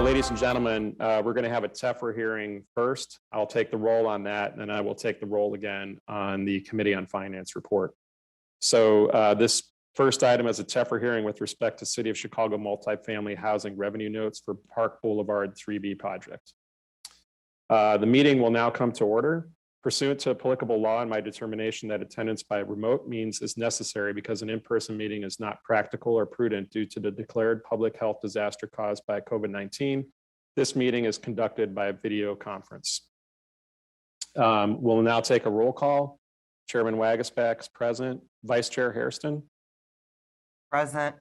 Ladies and gentlemen, we're going to have a TEFRA hearing first. I'll take the roll on that, and then I will take the roll again on the Committee on Finance report. So this first item is a TEFRA hearing with respect to City of Chicago multifamily housing revenue notes for Park Boulevard 3B project. The meeting will now come to order. Pursuant to applicable law and my determination that attendance by remote means is necessary because an in-person meeting is not practical or prudent due to the declared public health disaster caused by COVID-19, this meeting is conducted by video conference. We'll now take a roll call. Chairman Waguespack is present. Vice Chair Hairston. Present.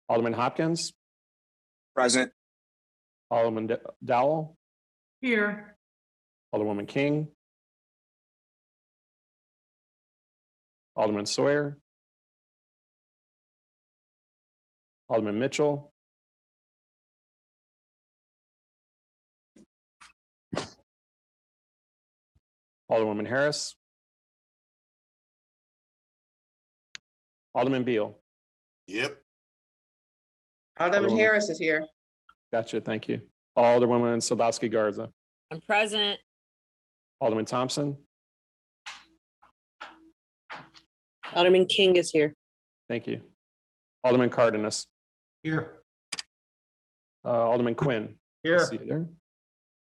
Alderman Hopkins. Present. Alderman Dowell. Here. Alderwoman King. Alderman Sawyer. Alderman Mitchell. Alderwoman Harris. Alderman Beal. Yep. Alderman Harris is here. Gotcha, thank you. Alderwoman Sadowski Garza. I'm present. Alderman Thompson. Alderman King is here. Thank you. Alderman Cardenas. Here. Alderman Quinn. Here. See you there.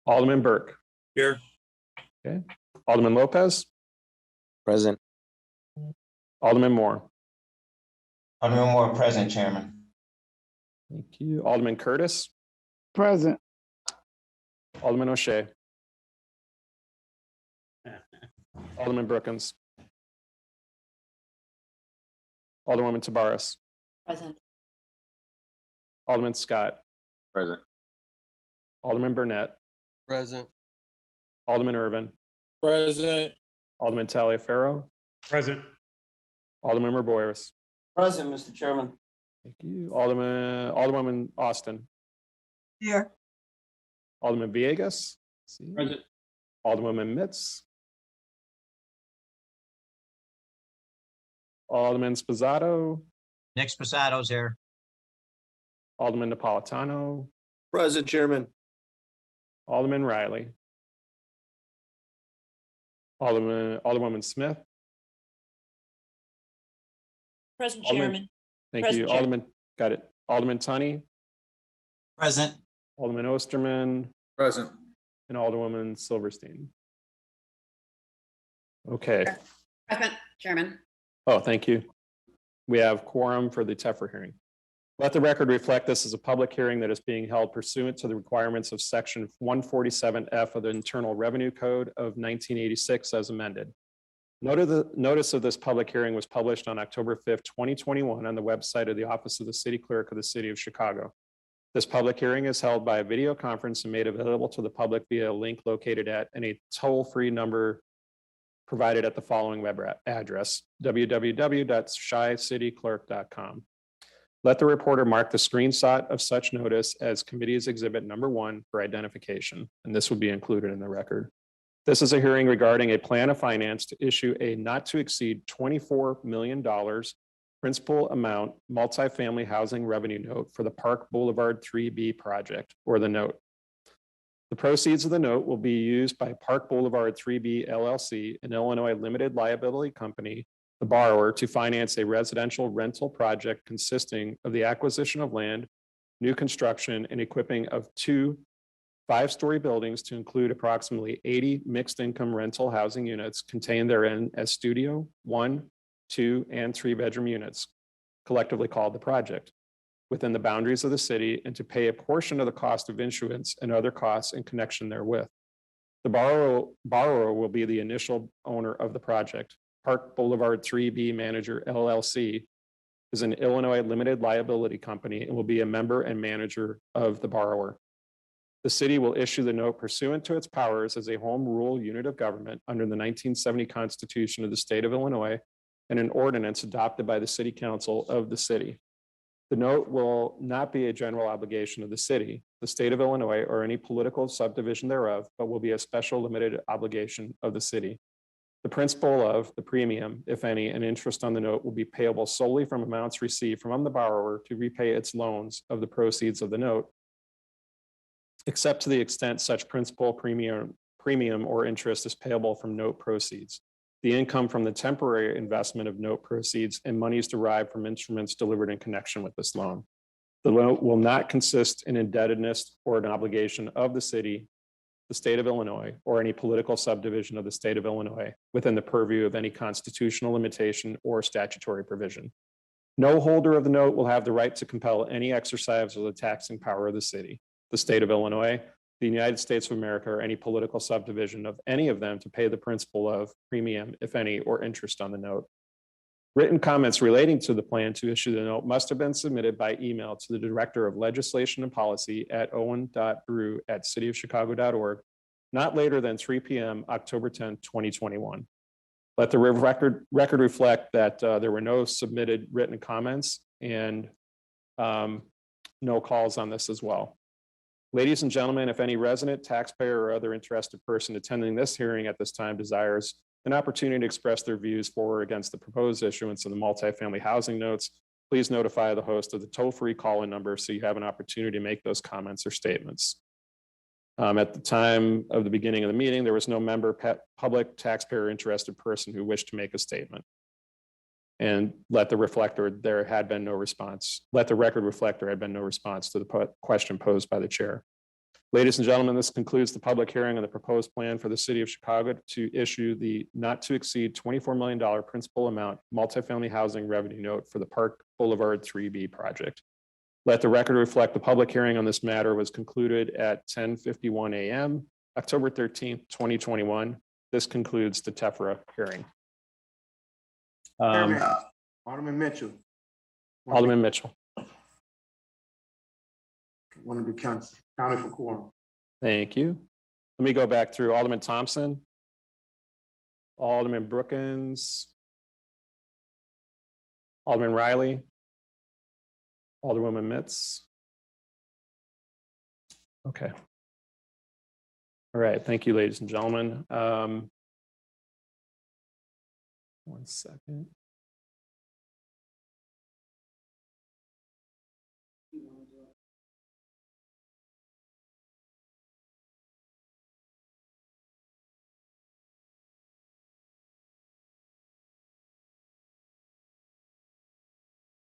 Alderman Burke. Here. Okay. Alderman Lopez. Present. Alderman Moore. Alderman Moore, present, Chairman. Thank you. Alderman Curtis. Present. Alderman O'Shea. Alderman Brookins. Alderwoman Tabaris. Present. Alderman Scott. Present. Alderman Burnett. Present. Alderman Irvin. Present. Alderman Taliaferro. Present. Alderman Merboyris. Present, Mr. Chairman. Thank you. Alderwoman Austin. Here. Alderman Villegas. See. Present. Alderwoman Mitz. Alderman Sposato. Nick Sposato's here. Alderman Napolitano. Present, Chairman. Alderman Riley. Alderwoman Smith. Present, Alderman- Chairman. Thank Present, you. Chair. Alderman, got it. Alderman Tunney, Present. Alderman Osterman, Present. and Alderwoman Silverstein. Okay. Present, Chairman. Oh, thank you. We have quorum for the TEFRA hearing. Let the record reflect this is a public hearing that is being held pursuant to the requirements of Section 147F of the Internal Revenue Code of 1986 as amended. Notice of this public hearing was published on October 5th, 2021 on the website of the Office of the City Clerk of the City of Chicago. This public hearing is held by a video conference and made available to the public via a link located at and a toll-free number provided at the following web address, www.shycityclerk.com. Let the reporter mark the screenshot of such notice as Committee's Exhibit Number 1 for identification, and this will be included in the record. This is a hearing regarding a plan of finance to issue a not to exceed $24 million principal amount multifamily housing revenue note for the Park Boulevard 3B project, or the note. The proceeds of the note will be used by Park Boulevard 3B LLC, an Illinois limited liability company, the borrower, to finance a residential rental project consisting of the acquisition of land, new construction, and equipping of 2 5-story buildings to include approximately 80 mixed income rental housing units contained therein as studio, 1, 2, and 3-bedroom units, collectively called the project, within the boundaries of the city, and to pay a portion of the cost of issuance and other costs in connection therewith. The borrower will be the initial owner of the project. Park Boulevard 3B Manager LLC is an Illinois limited liability company and will be a member and manager of the borrower. The city will issue the note pursuant to its powers as a home rule unit of government under the 1970 Constitution of the state of Illinois and an ordinance adopted by the City Council of the city. The note will not be a general obligation of the city, the state of Illinois, or any political subdivision thereof, but will be a special limited obligation of the city. The principal of the premium, if any, and interest on the note will be payable solely from amounts received from the borrower to repay its loans of the proceeds of the note, except to the extent such principal, premium or interest is payable from note proceeds. The income from the temporary investment of note proceeds and monies derived from instruments delivered in connection with this loan. The loan will not consist in indebtedness or an obligation of the city, the state of Illinois, or any political subdivision of the state of Illinois within the purview of any constitutional limitation or statutory provision. No holder of the note will have the right to compel any exercise of the taxing power of the city, the state of Illinois, the United States of America, or any political subdivision of any of them to pay the principal of premium, if any, or interest on the note. Written comments relating to the plan to issue the note must have been submitted by email to the Director of Legislation and Policy at owen.brew@cityofchicago.org, not later than 3 p.m. October 10th, 2021. Let the record reflect that there were no submitted written comments and no calls on this as well. Ladies and gentlemen, if any resident, taxpayer, or other interested person attending this hearing at this time desires an opportunity to express their views for or against the proposed issuance of the multifamily housing notes, please notify the host of the toll-free call-in number so you have an opportunity to make those comments or statements. At the time of the beginning of the meeting, there was no member, public, taxpayer, interested person who wished to make a statement. And let the reflector, there had been no response. Let the record reflect there had been no response to the question posed by the chair. Ladies and gentlemen, this concludes the public hearing on the proposed plan for the city of Chicago to issue the not to exceed $24 million principal amount multifamily housing revenue note for the Park Boulevard 3B project. Let the record reflect the public hearing on this matter was concluded at 10:51 a.m., October 13th, 2021. This concludes the TEFRA hearing. Alderman Mitchell. Alderman Mitchell. Want to be counted for quorum. Thank you. Let me go back through Alderman Thompson, Alderman Brookins, Alderman Riley, Alderwoman Mitz. Okay. All right. Thank you, ladies and gentlemen. 1 second.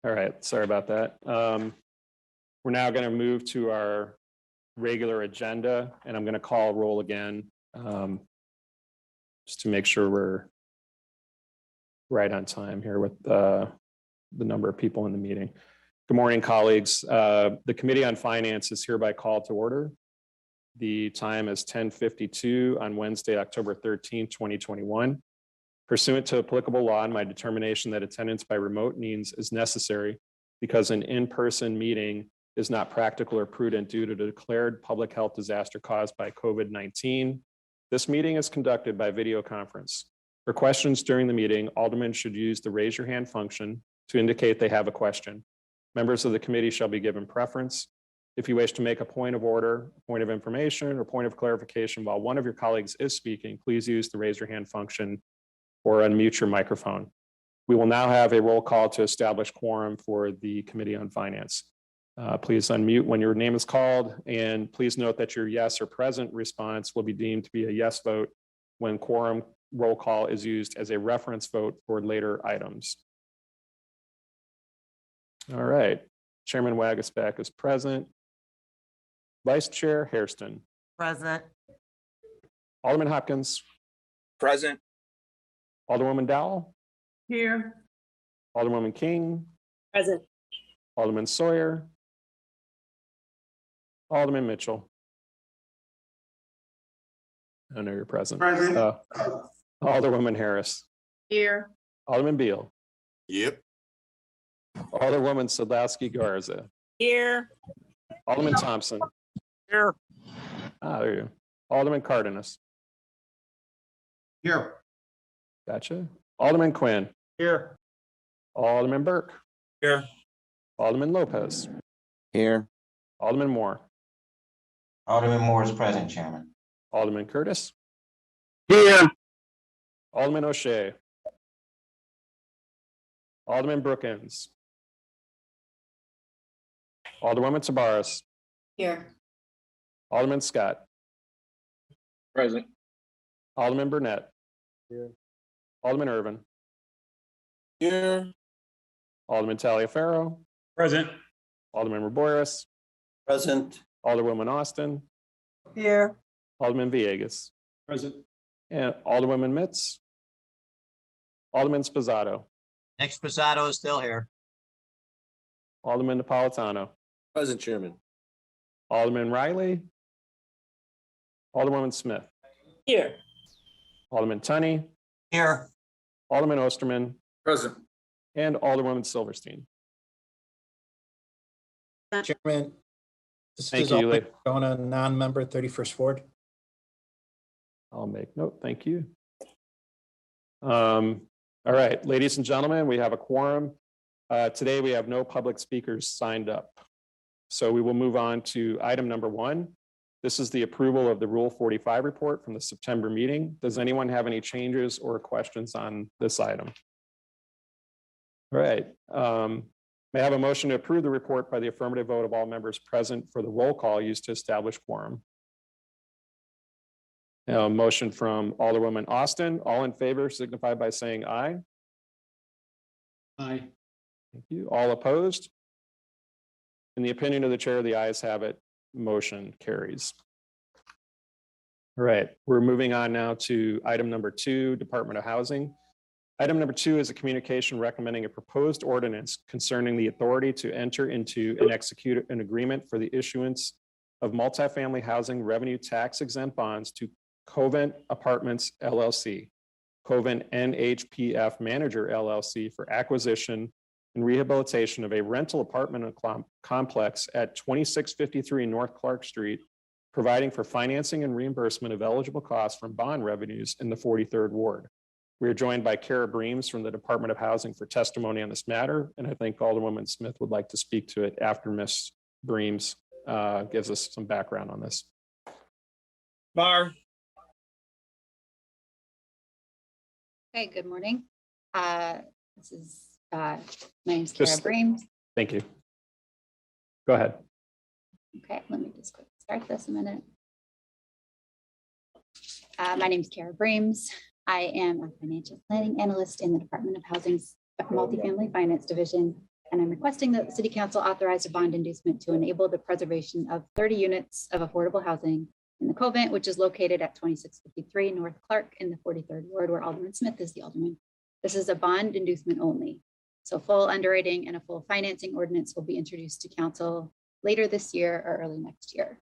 All right, sorry about that. We're now going to move to our regular agenda, and I'm going to call roll again, just to make sure we're right on time here with the number of people in the meeting. Good morning, colleagues. The Committee on Finance is hereby called to order. The time is 10:52 on Wednesday, October 13th, 2021. Pursuant to applicable law and my determination that attendance by remote means is necessary because an in-person meeting is not practical or prudent due to the declared public health disaster caused by COVID-19, this meeting is conducted by video conference. For questions during the meeting, aldermen should use the raise your hand function to indicate they have a question. Members of the committee shall be given preference. If you wish to make a point of order, point of information, or point of clarification while one of your colleagues is speaking, please use the raise your hand function or unmute your microphone. We will now have a roll call to establish quorum for the Committee on Finance. Please unmute when your name is called, and please note that your yes or present response will be deemed to be a yes vote when quorum roll call is used as a reference vote for later items. All right, Chairman Wagasback is present. Vice Chair Hairston. Present. Alderman Hopkins. Present. Alderwoman Dowell. Here. Alderwoman King. Present. Alderman Sawyer. Alderman Mitchell. I know you're present. Present. Alderwoman Harris. Here. Alderman Beal. Yep. Alderwoman Sadowski Garza. Here. Alderman Thompson. Here. There you go. Alderman Cardenas. Here. Gotcha. Alderman Quinn. Here. Alderman Burke. Here. Alderman Lopez. Here. Alderman Moore. Alderman Moore is present, Chairman. Alderman Curtis. Here. Alderman O'Shea. Alderman Brookins. Alderwoman Tabaris. Here. Alderman Scott, Present. Alderman Burnett. Here. Alderman Irvin, Here. Alderman Taliaferro, Present. Alderman Raboris, Present. Alderwoman Austin, Here. Alderman Villegas, Present. and Alderwoman Mitz. Alderman Sposato, Nick Sposato is still here. Alderman Napolitano, Present, Chairman. Alderman Riley, Alderwoman Smith, Here. Alderman Tunney, Here. Alderman Osterman, Present. and Alderwoman Silverstein. Chairman, this Thank is you, Alderman La- Gona, non-member 31st Ward. I'll make note. Thank you. All right, ladies and gentlemen, we have a quorum. Today, we have no public speakers signed up. So we will move on to item number 1. This is the approval of the Rule 45 report from the September meeting. Does anyone have any changes or questions on this item? All right. May I have a motion to approve the report by the affirmative vote of all members present for the roll call used to establish quorum? A motion from Alderwoman Austin. All in favor signify by saying aye. Aye. Thank you. All opposed? In the opinion of the chair, the ayes have it. Motion carries. All right, we're moving on now to item number 2, Department of Housing. Item number 2 is a communication recommending a proposed ordinance concerning the authority to enter into and execute an agreement for the issuance of multifamily housing revenue tax exempt bonds to Covent Apartments LLC, Covent NHPF Manager LLC for acquisition and rehabilitation of a rental apartment complex at 2653 North Clark Street, providing for financing and reimbursement of eligible costs from bond revenues in the 43rd Ward. We are joined by Kara Breams from the Department of Housing for testimony on this matter, and I think Alderwoman Smith would like to speak to it after Ms. Breams gives us some background on this. Bar. Okay, good morning. This is, my name's Kara Just- Breams. Thank you. Go ahead. Okay, let me just quick start this a minute. My name's Kara Breams. I am a financial planning analyst in the Department of Housing's Multifamily Finance Division, and I'm requesting that the City Council authorize a bond inducement to enable the preservation of 30 units of affordable housing in the Covent, which is located at 2653 North Clark in the 43rd Ward, where Alderman Smith is the alderman. This is a bond inducement only. So full underwriting and a full financing ordinance will be introduced to council later this year or early next year.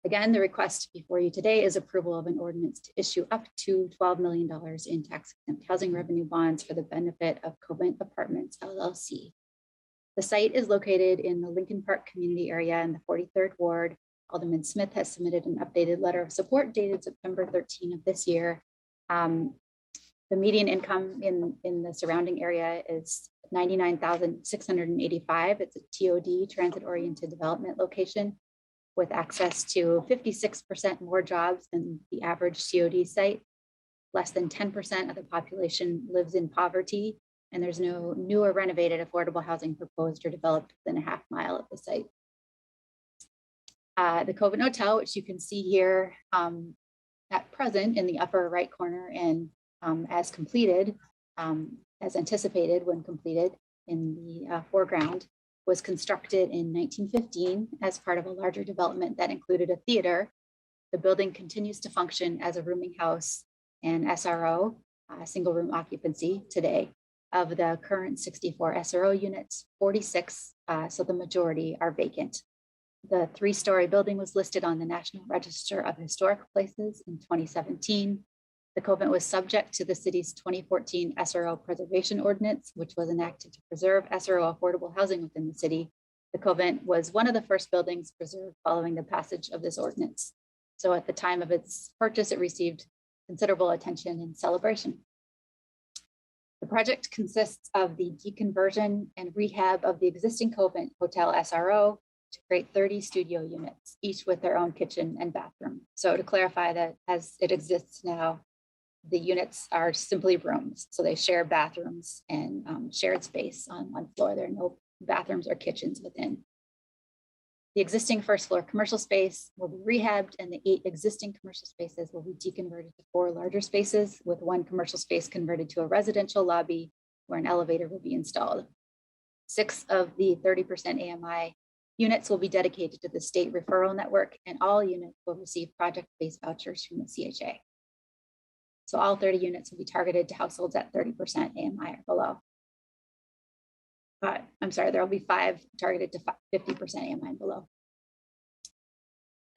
Again, the request before you today is approval of an ordinance to issue up to $12 million in tax exempt housing revenue bonds for the benefit of Covent Apartments LLC. The site is located in the Lincoln Park community area in the 43rd Ward. Alderman Smith has submitted an updated letter of support dated September 13 of this year. The median income in the surrounding area is $99,685. It's a TOD, transit-oriented development location, with access to 56% more jobs than the average COD site. Less than 10% of the population lives in poverty, and there's no new or renovated affordable housing proposed or developed within a half mile of the site. The Covent Hotel, which you can see here at present in the upper right corner, and as completed, as anticipated when completed in the foreground, was constructed in 1915 as part of a larger development that included a theater. The building continues to function as a rooming house and SRO, single room occupancy today. Of the current 64 SRO units, 46, so the majority are vacant. The 3-story building was listed on the National Register of Historic Places in 2017. The Covent was subject to the city's 2014 SRO Preservation Ordinance, which was enacted to preserve SRO affordable housing within the city. The Covent was one of the first buildings preserved following the passage of this ordinance. So at the time of its purchase, it received considerable attention and celebration. The project consists of the deconversion and rehab of the existing Covent Hotel SRO to create 30 studio units, each with their own kitchen and bathroom. So to clarify that, as it exists now, the units are simply rooms. So they share bathrooms and shared space on one floor. There are no bathrooms or kitchens within. The existing first floor commercial space will be rehabbed, and the 8 existing commercial spaces will be deconverted to 4 larger spaces, with 1 commercial space converted to a residential lobby where an elevator will be installed. 6 of the 30% AMI units will be dedicated to the state referral network, and all units will receive project-based vouchers from the CHA. So all 30 units will be targeted to households at 30% AMI or below. I'm sorry, there will be 5 targeted to 50% AMI and below.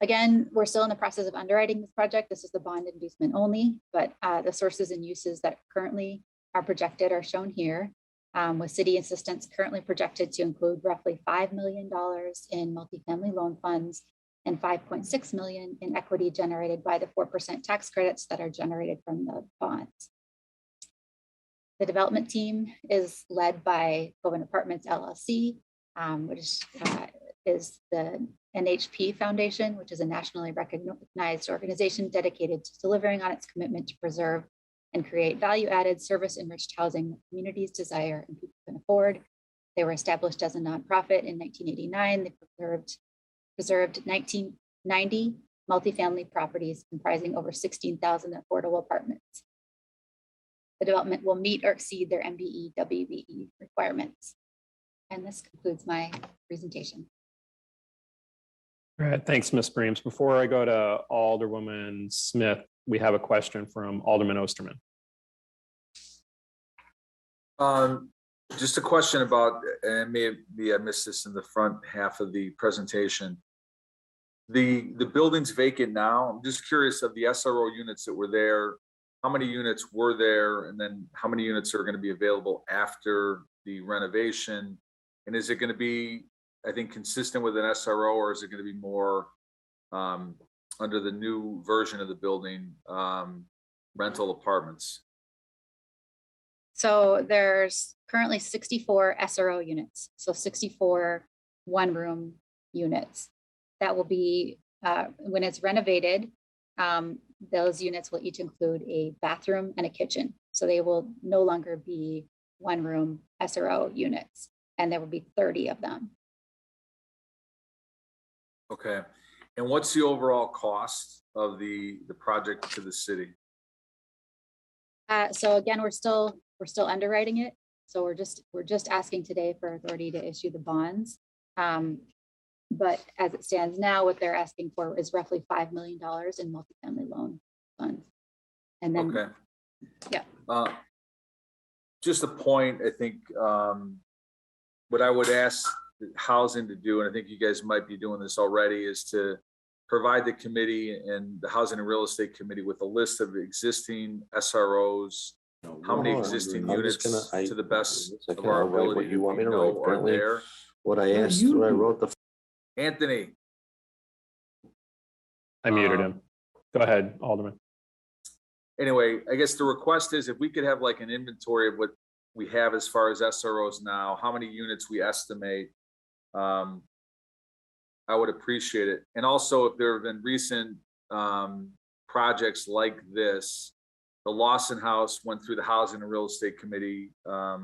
Again, we're still in the process of underwriting this project. This is the bond inducement only, but the sources and uses that currently are projected are shown here, with city assistance currently projected to include roughly $5 million in multifamily loan funds and $5.6 million in equity generated by the 4% tax credits that are generated from the bonds. The development team is led by Coven Apartments LLC, which is the NHP Foundation, which is a nationally recognized organization dedicated to delivering on its commitment to preserve and create value-added service-enriched housing that communities desire and people can afford. They were established as a nonprofit in 1989. They preserved 1990 multifamily properties comprising over 16,000 affordable apartments. The development will meet or exceed their MBE, WBE requirements. And this concludes my presentation. All right, thanks, Ms. Breams. Before I go to Alderwoman Smith, we have a question from Alderman Osterman. Just a question about, and maybe I missed this in the front half of the presentation. The building's vacant now. I'm just curious of the SRO units that were there. How many units were there, and then how many units are going to be available after the renovation? And is it going to be, I think, consistent with an SRO, or is it going to be more under the new version of the building, rental apartments? So there's currently 64 SRO units, so 64 one-room units. That will be, when it's renovated, those units will each include a bathroom and a kitchen. So they will no longer be one-room SRO units, and there will be 30 of them. Okay. And what's the overall cost of the project to the city? So again, we're still underwriting it. So we're just asking today for authority to issue the bonds. But as it stands now, what they're asking for is roughly $5 million in multifamily loan funds. And then, Okay. Yeah. Just a point, I think, what I would ask housing to do, and I think you guys might be doing this already, is to provide the committee and the Housing and Real Estate Committee with a list of existing SROs, how many existing units to the best of our ability you want me to write, are apparently. there. What I asked, what I wrote the. Anthony, I muted him. Go ahead, Alderman. anyway, I guess the request is if we could have like an inventory of what we have as far as SROs now, how many units we estimate, I would appreciate it. And also if there have been recent projects like this, the Lawson House went through the Housing and Real Estate Committee, I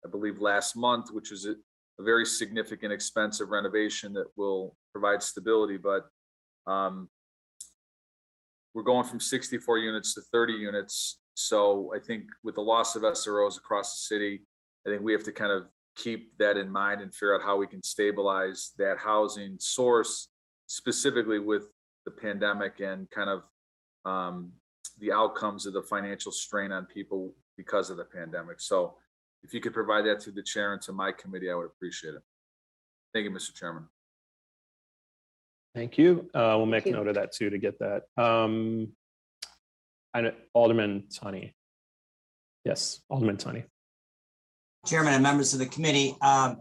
believe last month, which was a very significant, expensive renovation that will provide stability. But we're going from 64 units to 30 units. So I think with the loss of SROs across the city, I think we have to kind of keep that in mind and figure out how we can stabilize that housing source, specifically with the pandemic and kind of the outcomes of the financial strain on people because of the pandemic. So if you could provide that to the chair and to my committee, I would appreciate it. Thank you, Mr. Chairman. Thank you. We'll make you. note of that too, to get that. Alderman Tunney. Yes, Alderman Tunney. Chairman and members of the committee, I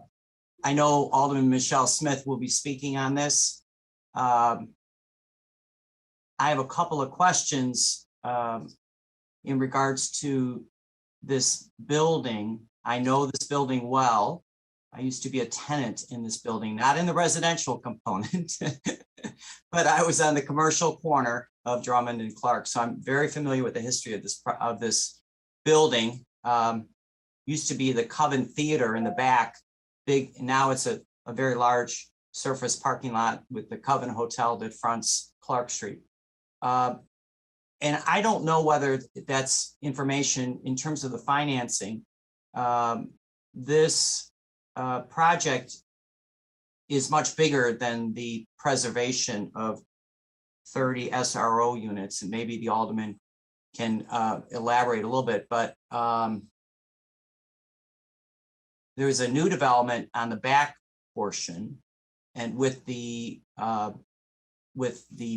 know Alderman Michelle Smith will be speaking on this. I have a couple of questions in regards to this building. I know this building well. I used to be a tenant in this building, not in the residential component, but I was on the commercial corner of Drummond and Clark. So I'm very familiar with the history of this building. Used to be the Coven Theater in the back, big. Now it's a very large surface parking lot with the Coven Hotel that fronts Clark Street. And I don't know whether that's information in terms of the financing. This project is much bigger than the preservation of 30 SRO units, and maybe the alderman can elaborate a little bit, but there's a new development on the back portion, and with the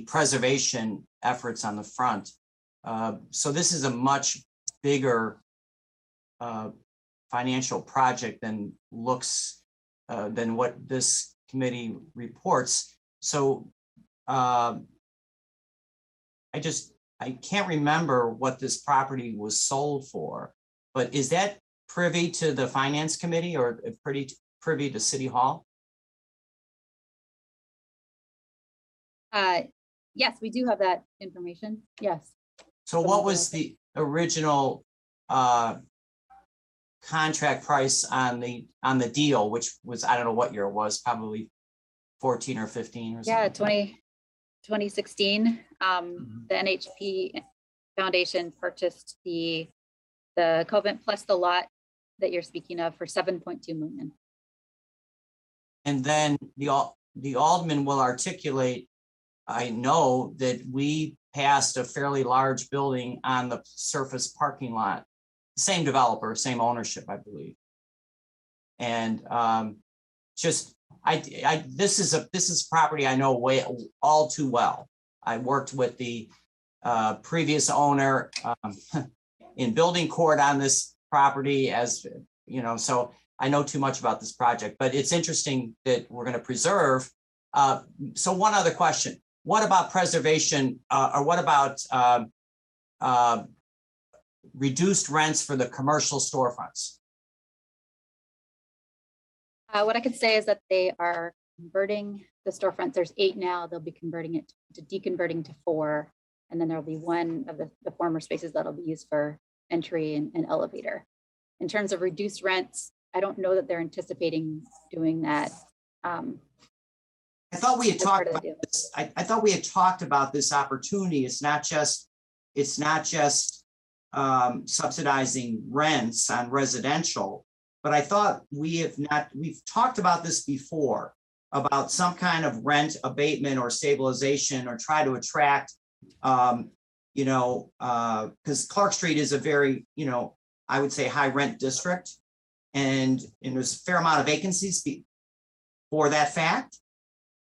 preservation efforts on the front. So this is a much bigger financial project than looks than what this committee reports. So I can't remember what this property was sold for, but is that privy to the finance committee or privy to City Hall? Yes, we do have that information. Yes. So what was the original contract price on the deal, which was, I don't know what year it was, probably 14 or 15 or something? Yeah, 2016. The NHP Foundation purchased the Covent plus the lot that you're speaking of for $7.2 million. And then the alderman will articulate, I know that we passed a fairly large building on the surface parking lot, same developer, same ownership, I believe. And this is property I know all too well. I worked with the previous owner in building court on this property, as you know, so I know too much about this project, but it's interesting that we're going to preserve. So one other question. What about preservation or what about reduced rents for the commercial storefronts? What I could say is that they are converting the storefronts. There's 8 now. They'll be converting it to deconverting to 4. And then there'll be one of the former spaces that'll be used for entry and elevator. In terms of reduced rents, I don't know that they're anticipating doing that. I thought we had talked about this. I thought we had talked about this opportunity. It's not just subsidizing rents on residential, but I thought we've talked about this before, about some kind of rent abatement or stabilization, or try to attract, because Clark Street is a very, I would say high rent district, and there's a fair amount of vacancies for that fact.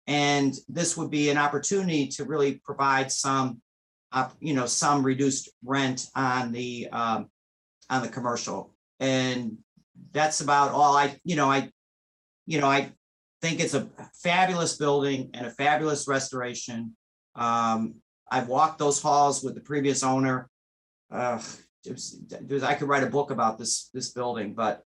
And this would be an opportunity to really provide some reduced rent on the commercial. And that's about all. I think it's a fabulous building and a fabulous restoration. I've walked those halls with the previous owner. I could write a book about this building, but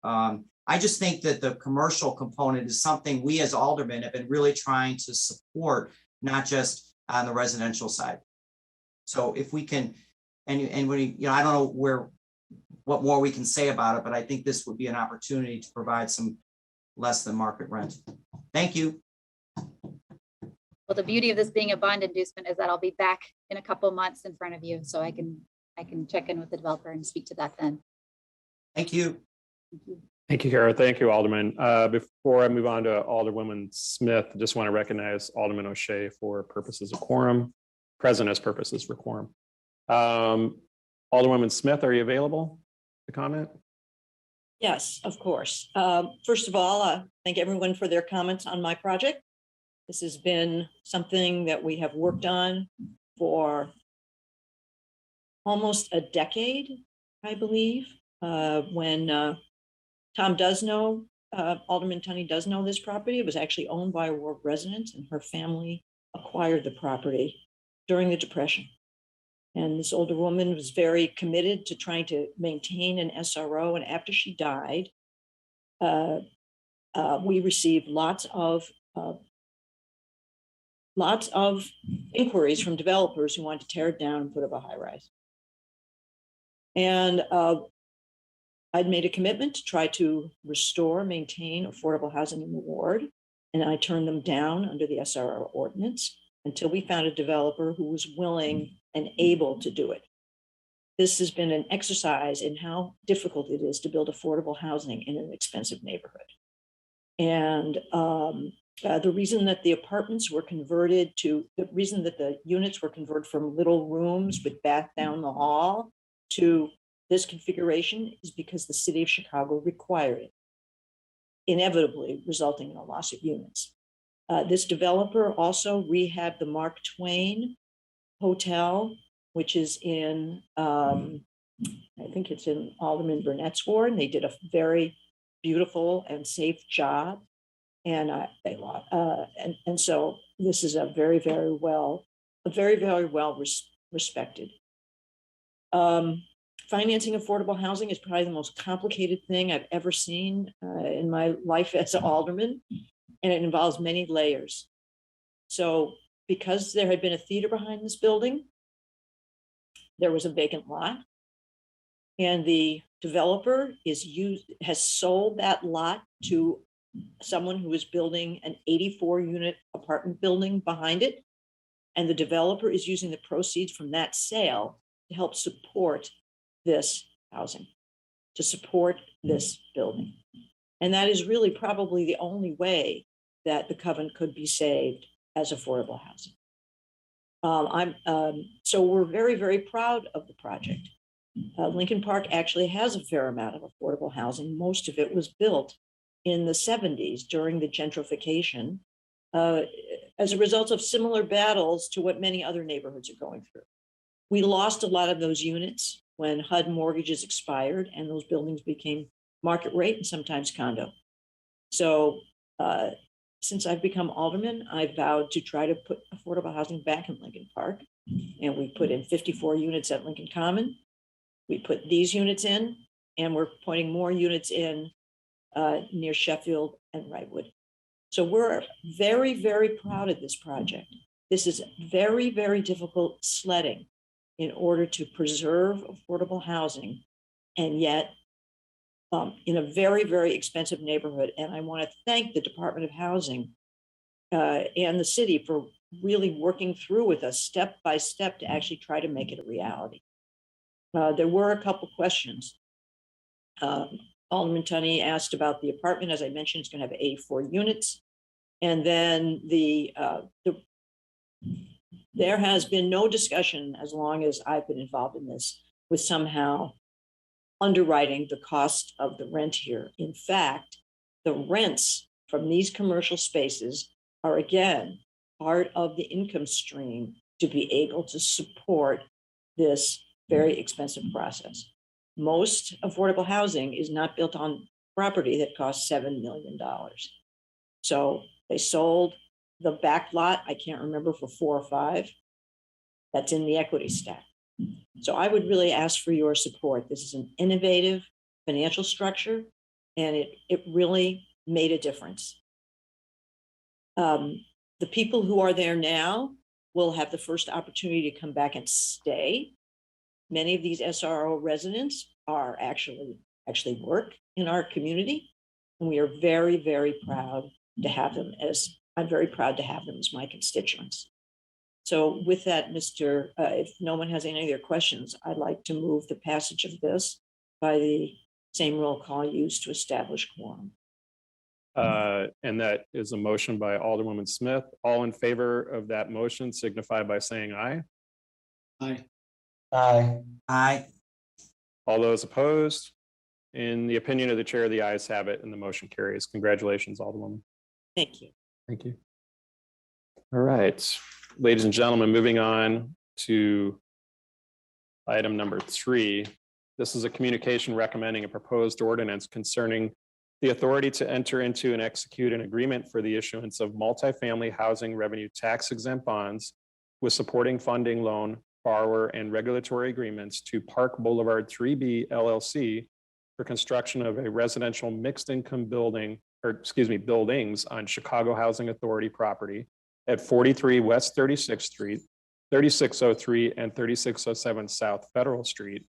I just think that the commercial component is something we as aldermen have been really trying to support, not just on the residential side. So if we can, and when I don't know what more we can say about it, but I think this would be an opportunity to provide some less than market rent. Thank you. Well, the beauty of this being a bond inducement is that I'll be back in a couple months in front of you, so I can check in with the developer and speak to that then. Thank you. Thank you. Thank you, Kara. Thank you, Alderman. Before I move on to Alderwoman Smith, I just want to recognize Alderman O'Shea for purposes of quorum, present as purposes for quorum. Alderwoman Smith, are you available to comment? Yes, of course. First of all, thank everyone for their comments on my project. This has been something that we have worked on for almost a decade, I believe, when Tom does know, Alderman Tunney does know this property. It was actually owned by a Ward resident, and her family acquired the property during the Depression. And this older woman was very committed to trying to maintain an SRO. And after she died, we received lots of inquiries from developers who wanted to tear it down and put up a high rise. And I'd made a commitment to try to restore, maintain affordable housing in the ward. and I turned them down under the SRO ordinance until we found a developer who was willing and able to do it. This has been an exercise in how difficult it is to build affordable housing in an expensive neighborhood. And the reason that the apartments were converted to, the reason that the units were converted from little rooms with bath down the hall to this configuration is because the city of Chicago required it, inevitably resulting in a loss of units. This developer also rehabbed the Mark Twain Hotel, which is in, I think it's in Alderman Burnett's ward, and they did a very beautiful and safe job. And so this is a very, very well respected. Financing affordable housing is probably the most complicated thing I've ever seen in my life as an alderman, and it involves many layers. So because there had been a theater behind this building, there was a vacant lot, and the developer has sold that lot to someone who is building an 84-unit apartment building behind it. And the developer is using the proceeds from that sale to help support this housing, to support this building. And that is really probably the only way that the Coven could be saved as affordable housing. So we're very, very proud of the project. Lincoln Park actually has a fair amount of affordable housing. Most of it was built in the 70s during the gentrification as a result of similar battles to what many other neighborhoods are going through. We lost a lot of those units when HUD mortgages expired and those buildings became market rate and sometimes condo. So since I've become alderman, I vowed to try to put affordable housing back in Lincoln Park. And we put in 54 units at Lincoln Common. We put these units in, and we're putting more units in near Sheffield and Wrightwood. So we're very, very proud of this project. This is very, very difficult sledding in order to preserve affordable housing, and yet in a very, very expensive neighborhood. And I want to thank the Department of Housing and the city for really working through with us step by step to actually try to make it a reality. There were a couple questions. Alderman Tunney asked about the apartment. As I mentioned, it's going to have 84 units. And then there has been no discussion, as long as I've been involved in this, with somehow underwriting the cost of the rent here. In fact, the rents from these commercial spaces are, again, part of the income stream to be able to support this very expensive process. Most affordable housing is not built on property that costs $7 million. So they sold the back lot, I can't remember, for 4 or 5. That's in the equity stack. So I would really ask for your support. This is an innovative financial structure, and it really made a difference. The people who are there now will have the first opportunity to come back and stay. Many of these SRO residents are actually work in our community, and we are very, very proud to have them as my constituents. So with that, if no one has any other questions, I'd like to move the passage of this by the same roll call used to establish quorum. And that is a motion by Alderwoman Smith. All in favor of that motion signify by saying aye. Aye. Aye. Aye. All those opposed? In the opinion of the chair, the ayes have it and the motion carries. Congratulations, Alderwoman. Thank you. Thank you. All right, ladies and gentlemen, moving on to item number 3. This is a communication recommending a proposed ordinance concerning the authority to enter into and execute an agreement for the issuance of multifamily housing revenue tax exempt bonds with supporting funding, loan, borrower, and regulatory agreements to Park Boulevard 3B LLC for construction of a residential mixed income buildings on Chicago Housing Authority property at 43 West 36th Street, 3603 and 3607 South Federal Street,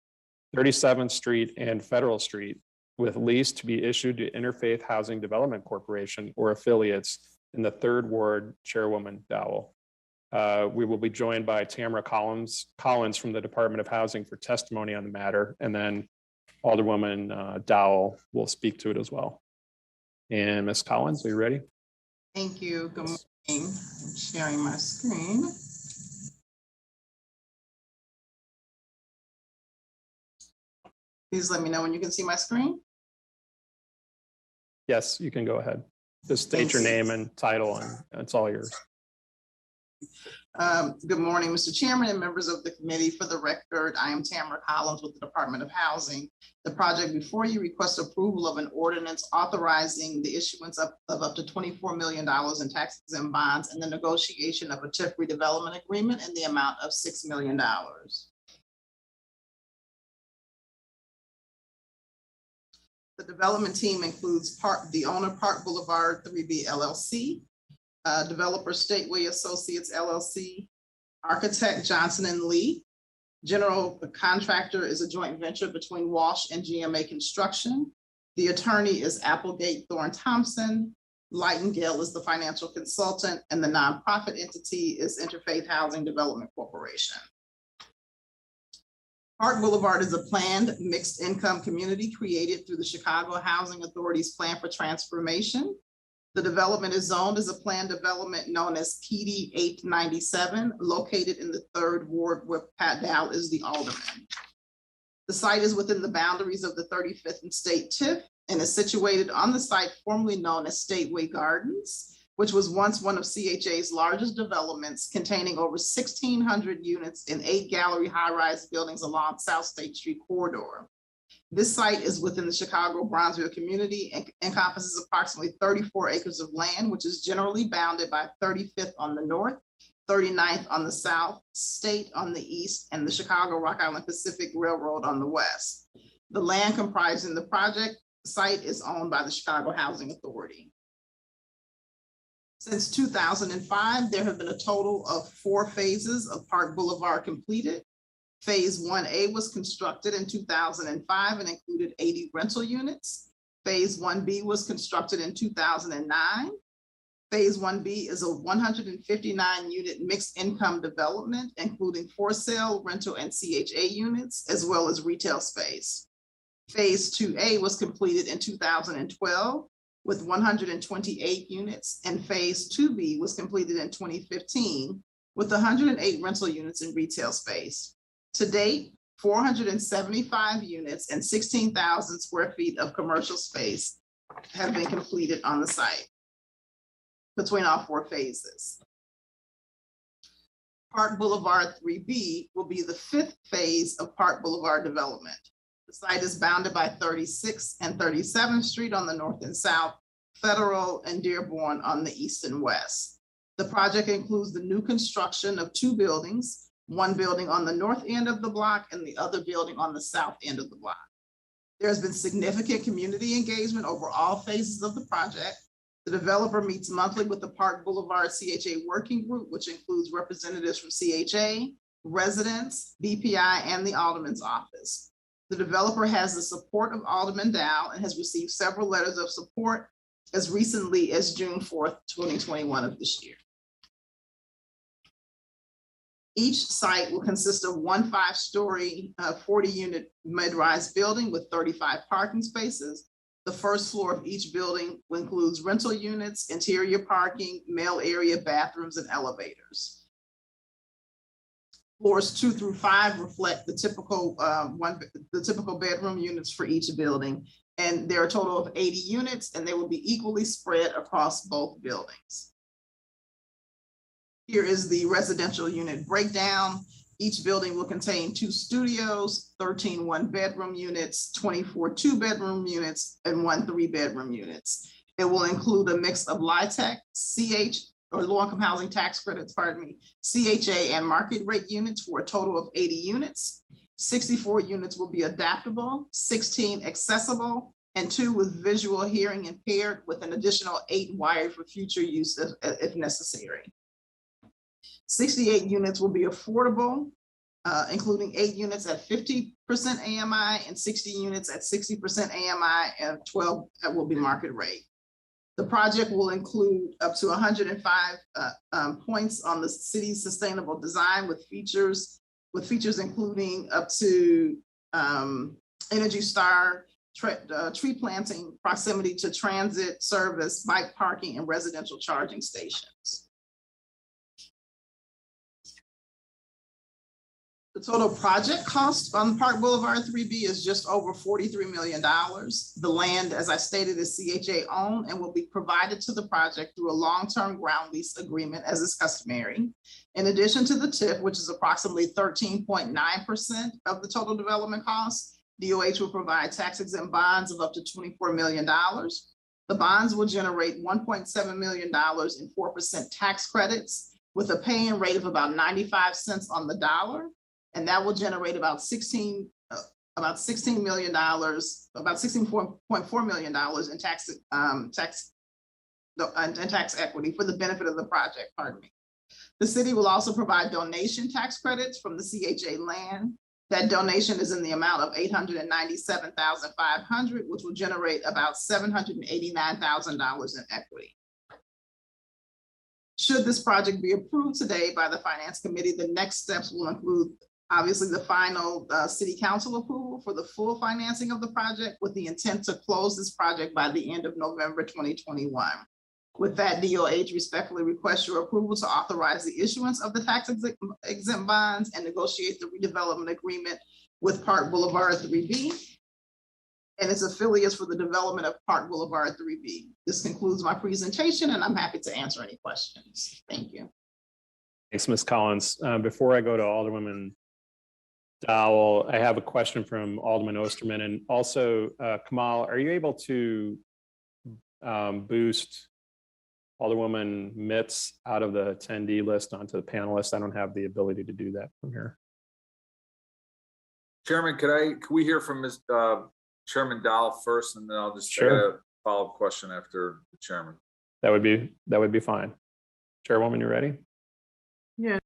37th Street and Federal Street, with lease to be issued to Interfaith Housing Development Corporation or affiliates and the 3rd Ward Chairwoman Dowell. We will be joined by Tamara Collins from the Department of Housing for testimony on the matter, and then Alderwoman Dowell will speak to it as well. And Ms. Collins, are you ready? Thank you. Good morning. I'm sharing my screen. Please let me know when you can see my screen. Yes, you can go ahead. Just state your name and title, and it's all yours. Good morning, Mr. Chairman and members of the committee. For the record, I am Tamara Collins with the Department of Housing. The project before you requests approval of an ordinance authorizing the issuance of up to $24 million in tax exempt bonds and the negotiation of a TIF redevelopment agreement in the amount of $6 million. The development team includes the owner, Park Boulevard 3B LLC, developer Stateway Associates LLC, architect Johnson and Lee. General contractor is a joint venture between Walsh and GMA Construction. The attorney is Applegate Thorne Thompson. Lightingale is the financial consultant, and the nonprofit entity is Interfaith Housing Development Corporation. Park Boulevard is a planned mixed income community created through the Chicago Housing Authority's Plan for Transformation. The development is zoned as a planned development known as PD 897, located in the 3rd Ward where Pat Dowell is the alderman. The site is within the boundaries of the 35th and State TIF and is situated on the site formerly known as Stateway Gardens, which was once one of CHA's largest developments, containing over 1,600 units in 8 gallery high-rise buildings along South State Street corridor. This site is within the Chicago Bronzeville community and encompasses approximately 34 acres of land, which is generally bounded by 35th on the north, 39th on the south, State on the east, and the Chicago Rock Island Pacific Railroad on the west. The land comprising the project site is owned by the Chicago Housing Authority. Since 2005, there have been a total of 4 phases of Park Boulevard completed. Phase 1A was constructed in 2005 and included 80 rental units. Phase 1B was constructed in 2009. Phase 1B is a 159 unit mixed income development, including for sale, rental, and CHA units, as well as retail space. Phase 2A was completed in 2012 with 128 units, and Phase 2B was completed in 2015 with 108 rental units in retail space. To date, 475 units and 16,000 square feet of commercial space have been completed on the site between all 4 phases. Park Boulevard 3B will be the 5th phase of Park Boulevard development. The site is bounded by 36th and 37th Street on the north and south, Federal and Dearborn on the east and west. The project includes the new construction of 2 buildings, one building on the north end of the block and the other building on the south end of the block. There has been significant community engagement over all phases of the project. The developer meets monthly with the Park Boulevard CHA Working Group, which includes representatives from CHA, residents, BPI, and the Alderman's office. The developer has the support of Alderman Dowell and has received several letters of support as recently as June 4th, 2021 of this year. Each site will consist of one 5-story, 40-unit mid-rise building with 35 parking spaces. The first floor of each building includes rental units, interior parking, mail area, bathrooms, and elevators. Floors 2 through 5 reflect the typical bedroom units for each building. And there are a total of 80 units, and they will be equally spread across both buildings. Here is the residential unit breakdown. Each building will contain 2 studios, 13 1-bedroom units, 24 2-bedroom units, and 1 3-bedroom units. It will include a mix of LIHTC, or low-income housing tax credits, CHA and market rate units for a total of 80 units. 64 units will be adaptable, 16 accessible, and 2 with visual hearing impaired, with an additional 8 wired for future use if necessary. 68 units will be affordable, including 8 units at 50% AMI and 60 units at 60% AMI, and 12 that will be market rate. The project will include up to 105 points on the city's sustainable design with features including up to Energy Star, tree planting, proximity to transit service, bike parking, and residential charging stations. The total project cost on Park Boulevard 3B is just over $43 million. The land, as I stated, is CHA owned and will be provided to the project through a long-term ground lease agreement as is customary. In addition to the TIF, which is approximately 13.9% of the total development costs, DOH will provide tax-exempt bonds of up to $24 million. The bonds will generate $1.7 million in 4% tax credits with a pay-in rate of about 95 cents on the dollar. And that will generate about $16 million, about $16.4 million in tax equity for the benefit of the project, pardon me. The city will also provide donation tax credits from the CHA land. That donation is in the amount of $897,500, which will generate about $789,000 in equity. Should this project be approved today by the Finance Committee, the next steps will include obviously the final City Council approval for the full financing of the project with the intent to close this project by the end of November 2021. With that, DOH respectfully requests your approval to authorize the issuance of the tax exempt bonds and negotiate the redevelopment agreement with Park Boulevard 3B and its affiliates for the development of Park Boulevard 3B. This concludes my presentation and I'm happy to answer any questions. Thank you. Thanks, Ms. Collins. Before I go to Alderwoman Dowell, I have a question from Alderman Osterman, and also Kamal, are you able to boost Alderwoman Mitz out of the attendee list onto the panelist? I don't have the ability to do that from here. Chairman, can we hear from Ms. Chairman Dowell first, and then I'll just Sure. get a follow-up question after the chairman. That would be fine. Chairwoman, you ready? Yes.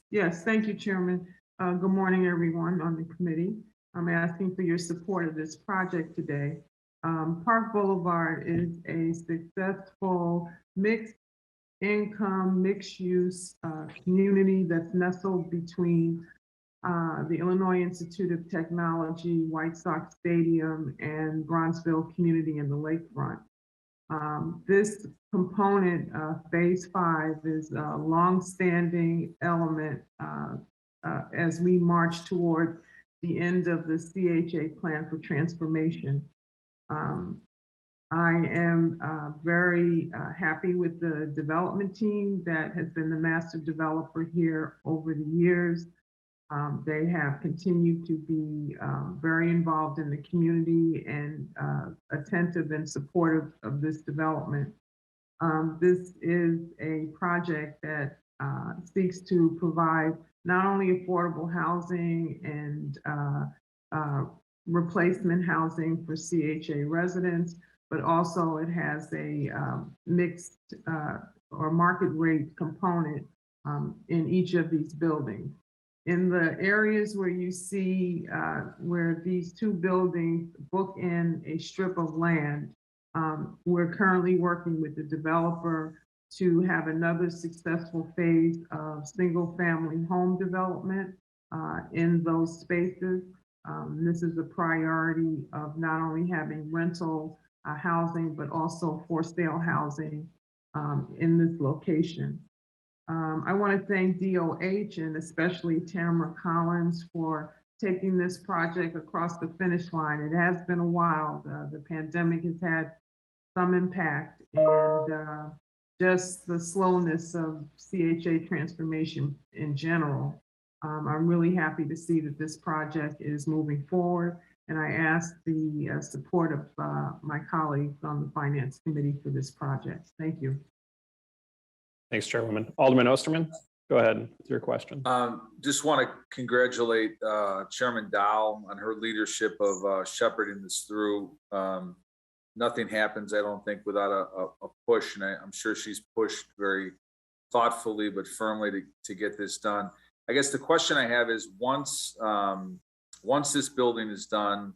Yes, thank you, Chairman. Good morning, everyone on the committee. I'm asking for your support of this project today. Park Boulevard is a successful mixed income, mixed use community that's nestled between the Illinois Institute of Technology, White Sox Stadium, and Bronzeville community in the lakefront. This component, phase 5, is a longstanding element as we march toward the end of the CHA plan for transformation. I am very happy with the development team that has been the master developer here over the years. They have continued to be very involved in the community and attentive and supportive of this development. This is a project that seeks to provide not only affordable housing and replacement housing for CHA residents, but also it has a mixed or market rate component in each of these buildings. In the areas where you see where these two buildings bookend a strip of land, we're currently working with the developer to have another successful phase of single-family home development in those spaces. This is a priority of not only having rental housing, but also for sale housing in this location. I want to thank DOH and especially Tamara Collins for taking this project across the finish line. It has been a while. The pandemic has had some impact, and just the slowness of CHA transformation in general. I'm really happy to see that this project is moving forward, and I ask the support of my colleagues on the Finance Committee for this project. Thank you. Thanks, Chairwoman. Alderman Osterman, go ahead with your question. Just want to congratulate Chairman Dow on her leadership of shepherding this through. Nothing happens, I don't think, without a push, and I'm sure she's pushed very thoughtfully but firmly to get this done. I guess the question I have is once this building is done,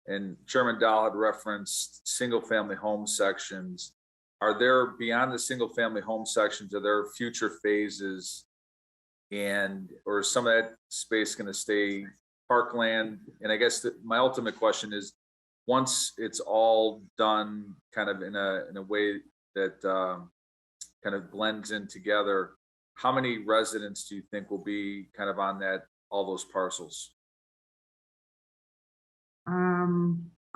and Chairman Dow had referenced single-family home sections. Are there, beyond the single-family home sections, are there future phases? And, or is some of that space going to stay parkland? And I guess my ultimate question is, once it's all done kind of in a way that kind of blends in together, how many residents do you think will be kind of on all those parcels?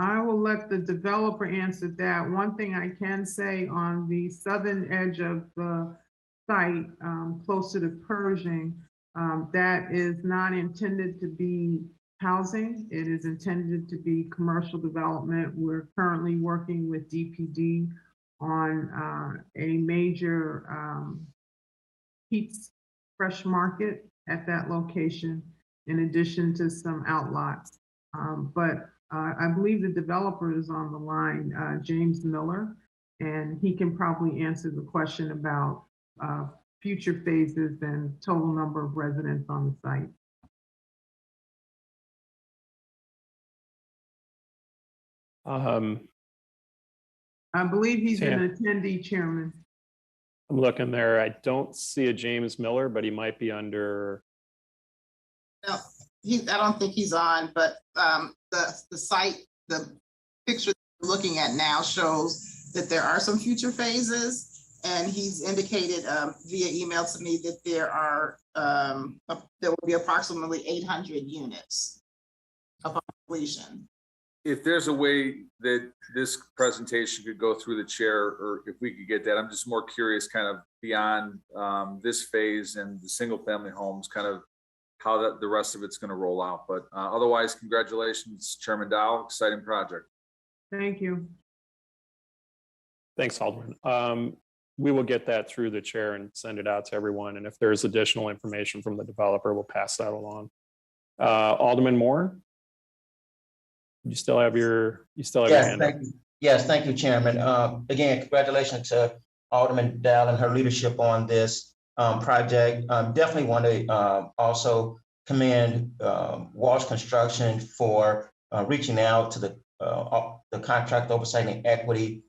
I will let the developer answer that. One thing I can say, on the southern edge of the site, closer to Pershing, that is not intended to be housing. It is intended to be commercial development. We're currently working with DPD on a major Pete's Fresh Market at that location, in addition to some outlots. But I believe the developer is on the line, James Miller, and he can probably answer the question about future phases and total number of residents on the site. I believe he's an attendee, Chairman. I'm looking there. I don't see a James Miller, but he might be under. No, I don't think he's on, but the site, the picture we're looking at now shows that there are some future phases, and he's indicated via email to me that there will be approximately 800 units upon completion. If there's a way that this presentation could go through the chair, or if we could get that, I'm just more curious kind of beyond this phase and the single family homes, kind of how the rest of it's going to roll out. But otherwise, congratulations, Chairman Dow. Exciting project. Thank you. Thanks, Alderman. We will get that through the chair and send it out to everyone. And if there's additional information from the developer, we'll pass that along. Alderman Moore, you still have your hand up. Yes, thank you, Chairman. Again, congratulations to Alderman Dow and her leadership on this project. Definitely want to also commend Walsh Construction for reaching out to the Contract Oversight and Equity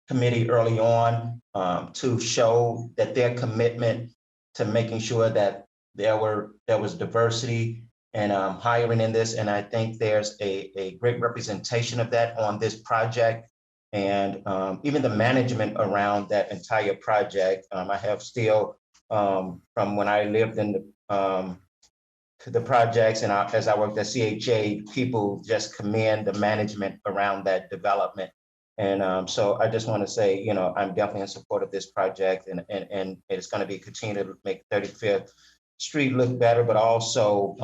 Committee early on to show that their commitment to making sure that there was diversity and hiring in this. And I think there's a great representation of that on this project. And even the management around that entire project. I have still, from when I lived in the projects and as I worked at CHA, people just commend the management around that development. And so I just want to say, you know, I'm definitely in support of this project, and it's going to be continue to make 35th Street look better, but also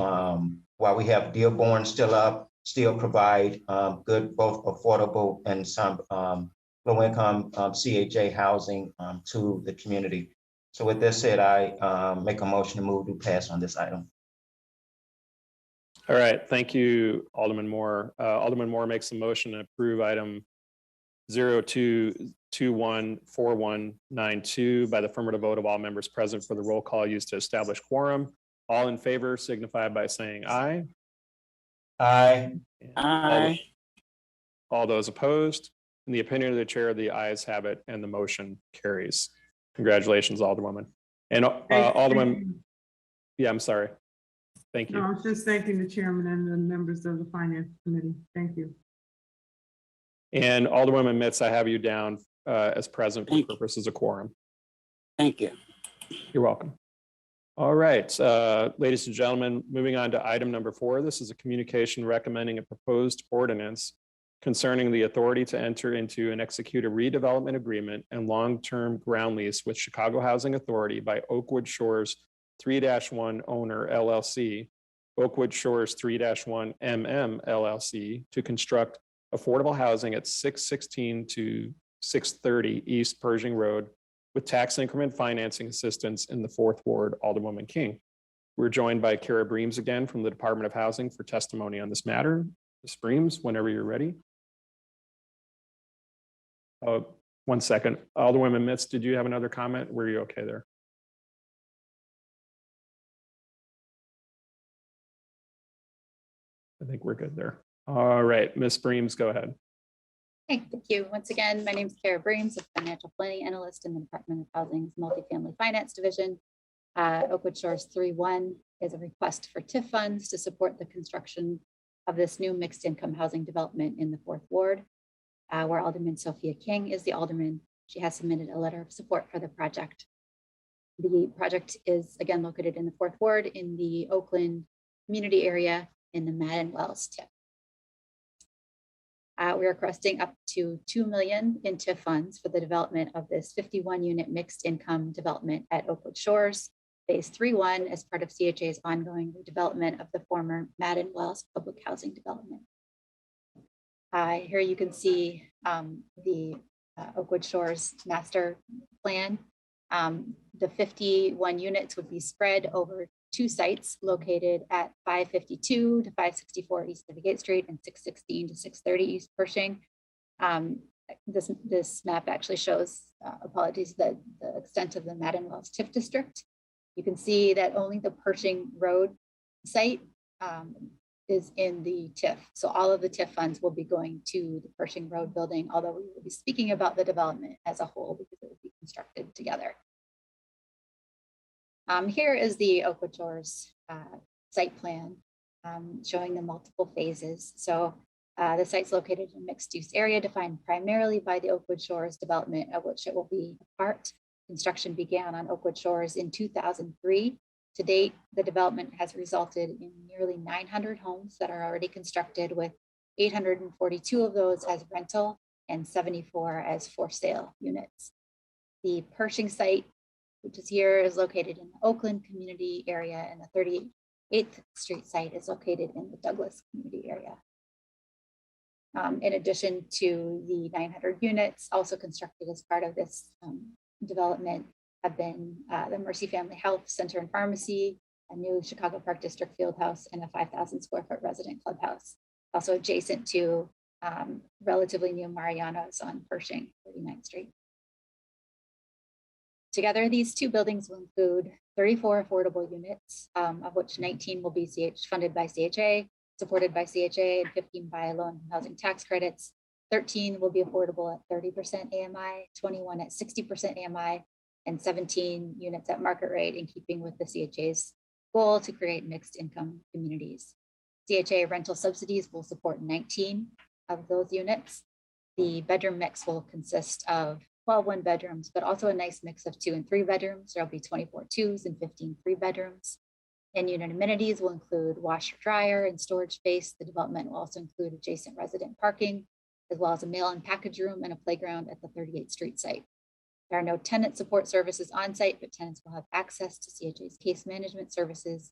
while we have Dearborn still up, still provide good, both affordable and some low-income CHA housing to the community. So with this said, I make a motion to move to pass on this item. All right, thank you, Alderman Moore. Alderman Moore makes a motion to approve item 02214192 by the affirmative vote of all members present for the roll call used to establish quorum. All in favor signify by saying aye. Aye. Aye. All those opposed? In the opinion of the chair, the ayes have it and the motion carries. Congratulations, Alderwoman. And Alderman, yeah, I'm sorry. Thank you. No, I was just thanking the chairman and the members of the Finance Committee. Thank you. And Alderwoman Mitz, I have you down as present for purposes of quorum. Thank you. You're welcome. All right, ladies and gentlemen, moving on to item number 4. This is a communication recommending a proposed ordinance concerning the authority to enter into and execute a redevelopment agreement and long-term ground lease with Chicago Housing Authority by Oakwood Shores 3-1 owner LLC, Oakwood Shores 3-1 MM LLC to construct affordable housing at 616 to 630 East Pershing Road with tax increment financing assistance in the 4th Ward, Alderwoman King. We're joined by Kara Breams again from the Department of Housing for testimony on this matter. Ms. Breams, whenever you're ready. 1 second. Alderwoman Mitz, did you have another comment? Were you okay there? I think we're good there. All right, Ms. Breams, go ahead. Hey, thank you. Once again, my name is Kara Breams, a financial planning analyst in the Department of Housing's Multifamily Finance Division. Oakwood Shores 3-1 is a request for TIF funds to support the construction of this new mixed income housing development in the 4th Ward, where Alderman Sophia King is the alderman. She has submitted a letter of support for the project. The project is again located in the 4th Ward in the Oakland community area in the Madden Wells TIF. We are requesting up to $2 million in TIF funds for the development of this 51-unit mixed income development at Oakwood Shores. Phase 3-1 as part of CHA's ongoing redevelopment of the former Madden Wells public housing development. Here you can see the Oakwood Shores master plan. The 51 units would be spread over 2 sites located at 552 to 564 East 38th Street and 616 to 630 East Pershing. This map actually shows, apologies, the extent of the Madden Wells TIF district. You can see that only the Pershing Road site is in the TIF. So all of the TIF funds will be going to the Pershing Road building, although we will be speaking about the development as a whole because it will be constructed together. Here is the Oakwood Shores site plan showing the multiple phases. So the site's located in a mixed use area defined primarily by the Oakwood Shores development, of which it will be a part. Construction began on Oakwood Shores in 2003. To date, the development has resulted in nearly 900 homes that are already constructed, with 842 of those as rental and 74 as for sale units. The Pershing site, which is here, is located in the Oakland community area, and the 38th Street site is located in the Douglas community area. In addition to the 900 units also constructed as part of this development have been the Mercy Family Health Center and Pharmacy, a new Chicago Park District field house, and a 5,000 square foot resident clubhouse, also adjacent to relatively new Mariano's on Pershing, 39th Street. Together, these 2 buildings will include 34 affordable units, of which 19 will be funded by CHA, supported by CHA, and 15 by low income housing tax credits. 13 will be affordable at 30% AMI, 21 at 60% AMI, and 17 units at market rate, in keeping with the CHA's goal to create mixed income communities. CHA rental subsidies will support 19 of those units. The bedroom mix will consist of 12 1 bedrooms, but also a nice mix of 2 and 3 bedrooms. There'll be 24 2s and 15 3 bedrooms. And unit amenities will include washer, dryer, and storage space. The development will also include adjacent resident parking, as well as a mail and package room and a playground at the 38th Street site. There are no tenant support services on site, but tenants will have access to CHA's case management services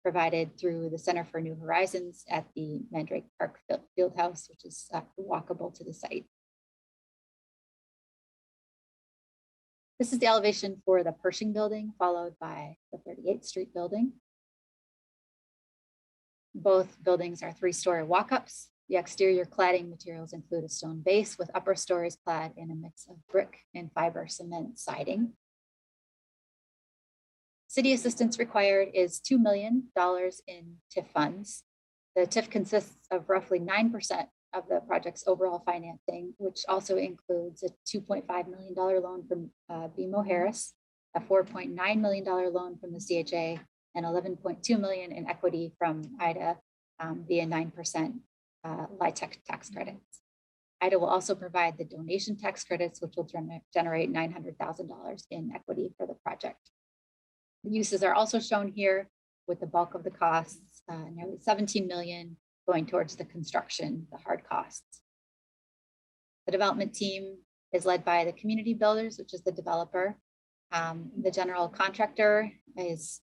provided through the Center for New Horizons at the Mandrake Park Fieldhouse, which is walkable to the site. This is the elevation for the Pershing building, followed by the 38th Street building. Both buildings are 3-story walk-ups. The exterior cladding materials include a stone base with upper stories clad in a mix of brick and fiber cement siding. City assistance required is $2 million in TIF funds. The TIF consists of roughly 9% of the project's overall financing, which also includes a $2.5 million loan from BMO Harris, a $4.9 million loan from the CHA, and $11.2 million in equity from IDA via 9% LIHTC tax credits. IDA will also provide the donation tax credits, which will generate $900,000 in equity for the project. The uses are also shown here, with the bulk of the costs, nearly $17 million, going towards the construction, the hard costs. The development team is led by the Community Builders, which is the developer. The general contractor was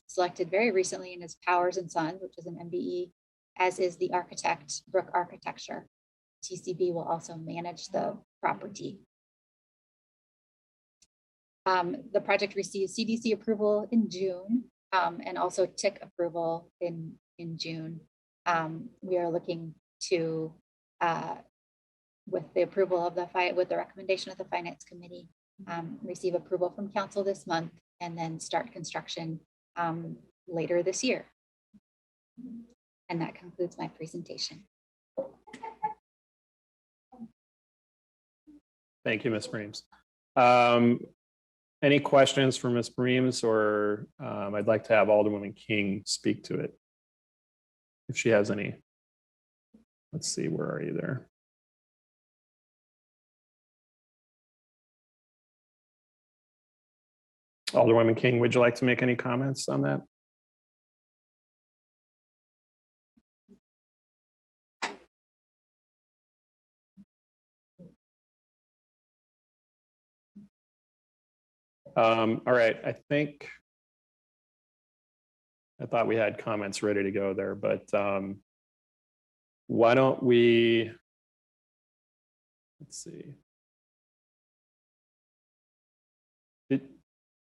selected very recently and is Powers and Sons, which is an MBE, as is the architect, Brook Architecture. TCB will also manage the property. The project received CDC approval in June and also TIC approval in June. We are looking to, with the approval of with the recommendation of the Finance Committee, receive approval from Council this month and then start construction later this year. And that concludes my presentation. Thank you, Ms. Breams. Any questions for Ms. Breams, or I'd like to have Alderwoman King speak to it if she has any. Let's see, where are you there? Alderwoman King, would you like to make any comments on that? All right, I thought we had comments ready to go there, but why don't we, let's see.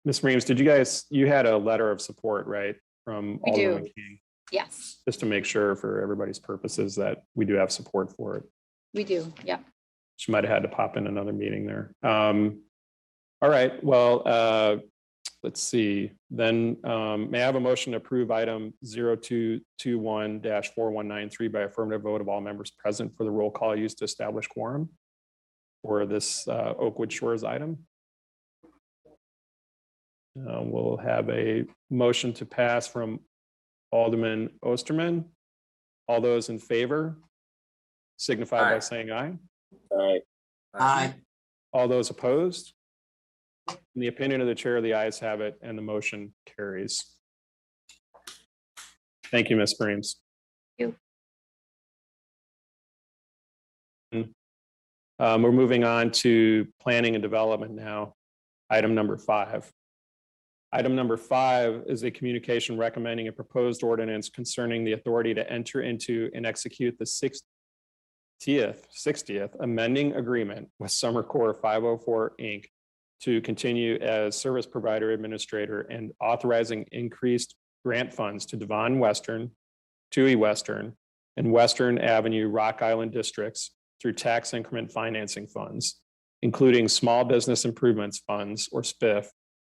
Ms. Breams, you had a letter of support, right? From We do. Alderwoman King, Yes, just to make sure for everybody's purposes that we do have support for it. we do. Yeah. She might have had to pop in another meeting there. All right, well, let's see. Then may I have a motion to approve item 0221-4193 by affirmative vote of all members present for the roll call used to establish quorum for this Oakwood Shores item? We'll have a motion to pass from Alderman Osterman. All those in favor signify by Aye. saying aye. Aye. All those opposed? In the opinion of the chair, the ayes have it and the motion carries. Thank you, Ms. Breams. Thank We're moving on to planning and development now. Item number 5. Item number 5 is a communication recommending a proposed ordinance concerning the authority to enter into and execute the 60th amending agreement with Summer Corps 504 Inc. to continue as service provider administrator and authorizing increased grant funds to Devon Western, Toohey Western, and Western Avenue Rock Island districts through tax increment financing funds, including small business improvements funds or SPIF,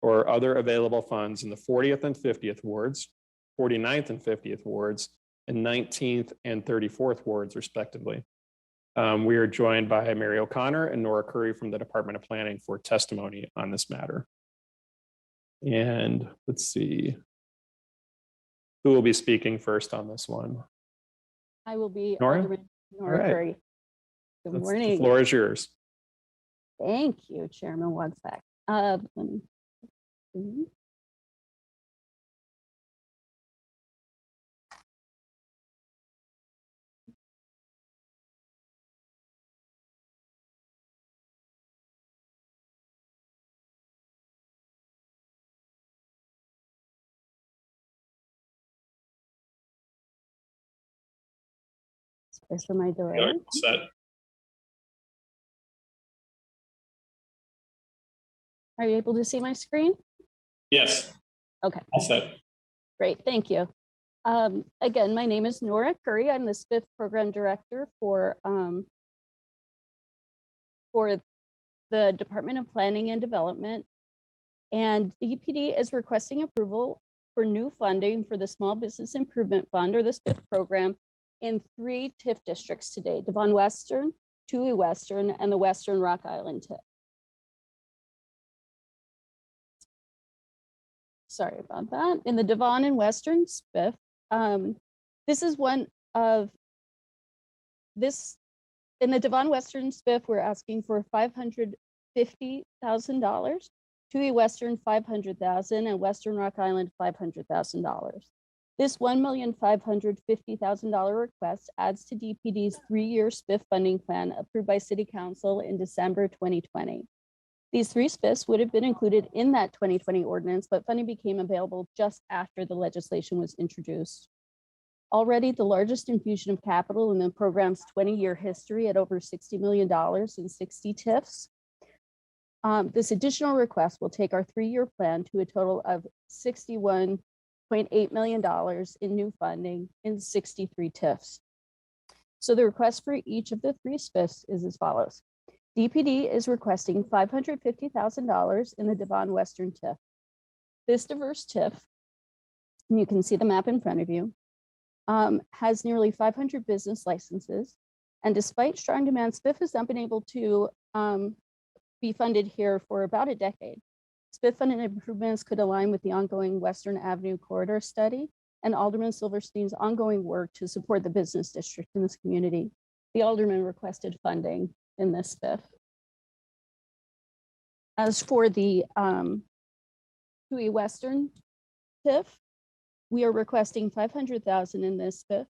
or other available funds in the 40th and 50th wards, 49th and 50th wards, and 19th and 34th wards respectively. We are joined by Mary O'Connor and Nora Curry from the Department of Planning for testimony on this matter. And let's see. Who will be speaking first on this one? I will be Nora? Alderman Nora All right. Curry. Good The morning. floor is yours. Thank you, Chairman. One sec. Let me- Space for my delay. Set. Are you able to see my screen? Yes. Okay. All set. Great, thank you. Again, my name is Nora Curry. I'm the SPIF Program Director for the Department of Planning and Development. And DPD is requesting approval for new funding for the Small Business Improvement Fund, or the SPIF program, in 3 TIF districts today: Devon Western, Toohey Western, and the Western Rock Island TIF. Sorry about that. In the Devon and Western SPIF, this is one of this. In the Devon Western SPIF, we're asking for $550,000, Toohey Western $500,000, and Western Rock Island $500,000. This $1,550,000 request adds to DPD's 3-year SPIF funding plan approved by City Council in December 2020. These 3 SPIFs would have been included in that 2020 ordinance, but funding became available just after the legislation was introduced. Already the largest infusion of capital in the program's 20-year history at over $60 million in 60 TIFs. This additional request will take our 3-year plan to a total of $61.8 million in new funding in 63 TIFs. So the request for each of the 3 SPIFs is as follows. DPD is requesting $550,000 in the Devon Western TIF. This diverse TIF, and you can see the map in front of you, has nearly 500 business licenses, And despite strong demand, SPIF has not been able to be funded here for about a decade. SPIF funded improvements could align with the ongoing Western Avenue Corridor Study and Alderman Silverstein's ongoing work to support the business district in this community. The Alderman requested funding in this SPIF. As for the Toohey Western TIF, we are requesting $500,000 in this SPIF.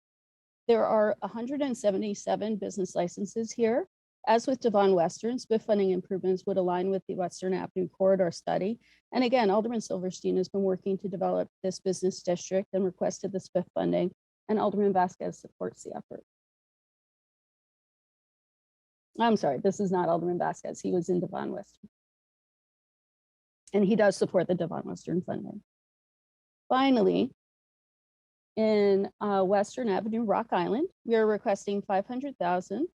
There are 177 business licenses here. As with Devon Western, SPIF funding improvements would align with the Western Avenue Corridor Study. And again, Alderman Silverstein has been working to develop this business district and requested the SPIF funding, and Alderman Vasquez supports the effort. I'm sorry, this is not Alderman Vasquez. He was in Devon Western. And he does support the Devon Western funding. Finally, in Western Avenue, Rock Island, we are requesting $500,000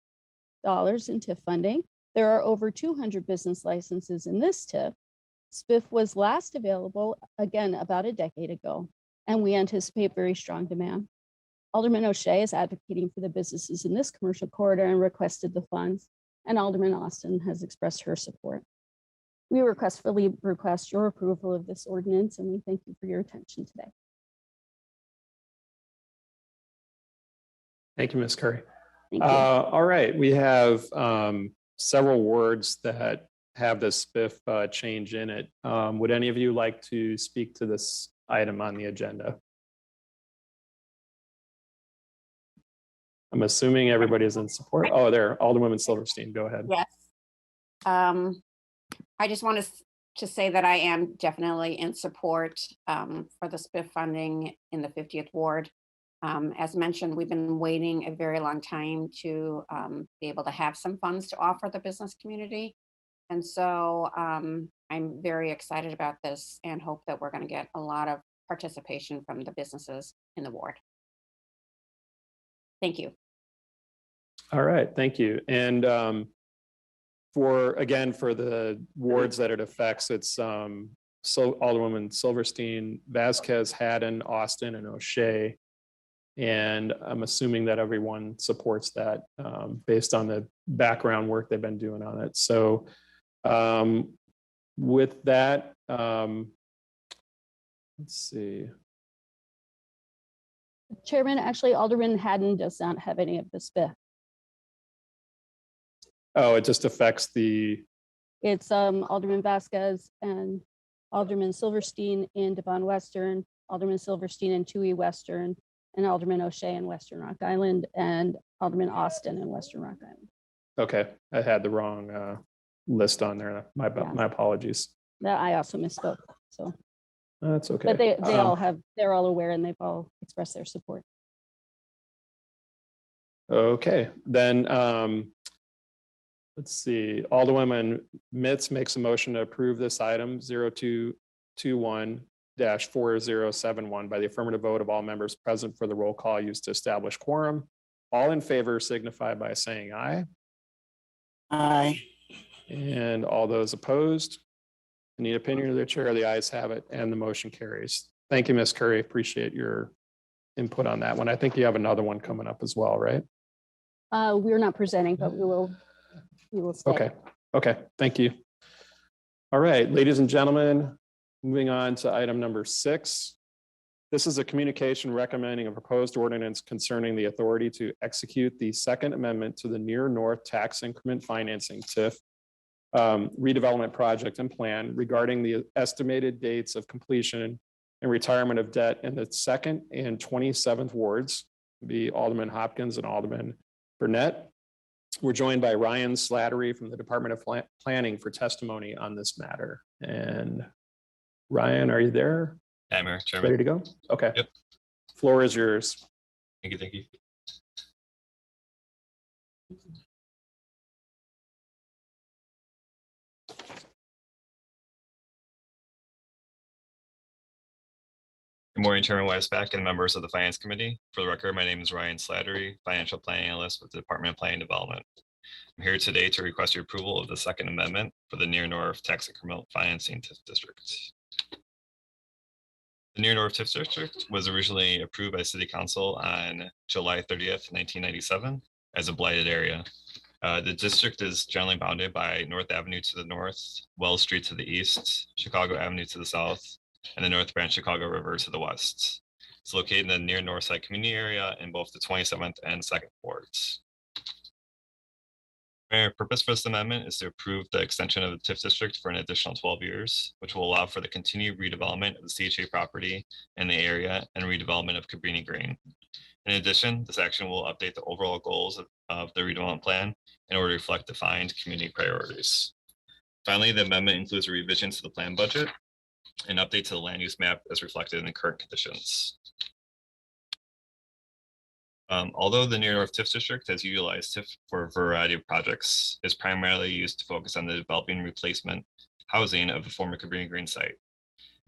in TIF funding. There are over 200 business licenses in this TIF. SPIF was last available, again, about a decade ago, and we anticipate very strong demand. Alderman O'Shea is advocating for the businesses in this commercial corridor and requested the funds, and Alderman Austin has expressed her support. We respectfully request your approval of this ordinance, and we thank you for your attention today. Thank you, Ms. Curry. Thank you. All right, we have several words that have the SPIF change in it. Would any of you like to speak to this item on the agenda? I'm assuming everybody is in support. Oh, there, Alderwoman Silverstein, go ahead. Yes. I just want to say that I am definitely in support for the SPIF funding in the 50th Ward. As mentioned, we've been waiting a very long time to be able to have some funds to offer the business community. And so I'm very excited about this and hope that we're going to get a lot of participation from the businesses in the ward. Thank you. All right, thank you. And for the wards that it affects, it's Alderwoman Silverstein, Vasquez, Haddon, Austin, and O'Shea. And I'm assuming that everyone supports that based on the background work they've been doing on it. So with that, let's see. Chairman, actually, Alderman Haddon does not have any of the SPIF. Oh, it just affects the. It's Alderman Vasquez and Alderman Silverstein in Devon Western, Alderman Silverstein in Toohey Western, and Alderman O'Shea in Western Rock Island, and Alderman Austin in Western Rock Island. Okay, I had the wrong list on there. My apologies. That I also misspoke. So that's okay. But they're all aware and they've all expressed their support. Okay, then let's see. Alderwoman Mitz makes a motion to approve this item 0221-4071 by the affirmative vote of all members present for the roll call used to establish quorum. All in favor signify by saying aye. Aye. And all those opposed? I need opinion of the chair. The ayes have it and the motion carries. Thank you, Ms. Curry. Appreciate your input on that one. I think you have another one coming up as well, right? We're not presenting, but we will stay. Okay, thank you. All right, ladies and gentlemen, moving on to item number 6. This is a communication recommending a proposed ordinance concerning the authority to execute the Second Amendment to the Near North Tax Increment Financing TIF redevelopment project and plan regarding the estimated dates of completion and retirement of debt in the 2nd and 27th wards, be Alderman Hopkins and Alderman Burnett. We're joined by Ryan Slattery from the Department of Planning for testimony on this matter. And Ryan, are you there? I'm here, Chairman. Ready to go? Okay. Yep. Floor is yours. Thank you. Thank you. Good morning, Chairman Weisbach and members of the Finance Committee. For the record, my name is Ryan Slattery, Financial Planning Analyst with the Department of Planning and Development. I'm here today to request your approval of the Second Amendment for the Near North Tax Increment Financing TIF District. The Near North TIF District was originally approved by City Council on July 30th, 1997. as a blighted area. The district is generally bounded by North Avenue to the north, Wells Street to the east, Chicago Avenue to the south, and the North Branch Chicago River to the west. It's located in the near north side community area in both the 27th and 2nd wards. The purpose for this amendment is to approve the extension of the TIF district for an additional 12 years, which will allow for the continued redevelopment of the CHA property in the area and redevelopment of Cabrini Green. In addition, this action will update the overall goals of the redevelopment plan in order to reflect defined community priorities. Finally, the amendment includes a revision to the plan budget, an update to the land use map as reflected in the current conditions. Although the Near North TIF district has utilized TIF for a variety of projects, it's primarily used to focus on the developing replacement housing of the former Cabrini Green site.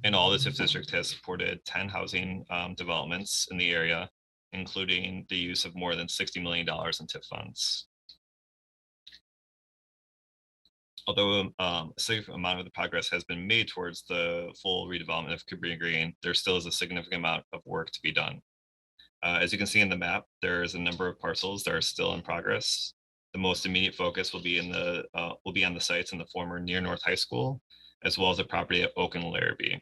In all, the TIF district has supported 10 housing developments in the area, including the use of more than $60 million in TIF funds. Although a significant amount of the progress has been made towards the full redevelopment of Cabrini Green, there still is a significant amount of work to be done. As you can see in the map, there is a number of parcels that are still in progress. The most immediate focus will be on the sites in the former Near North High School, as well as the property at Oak and Larrabee.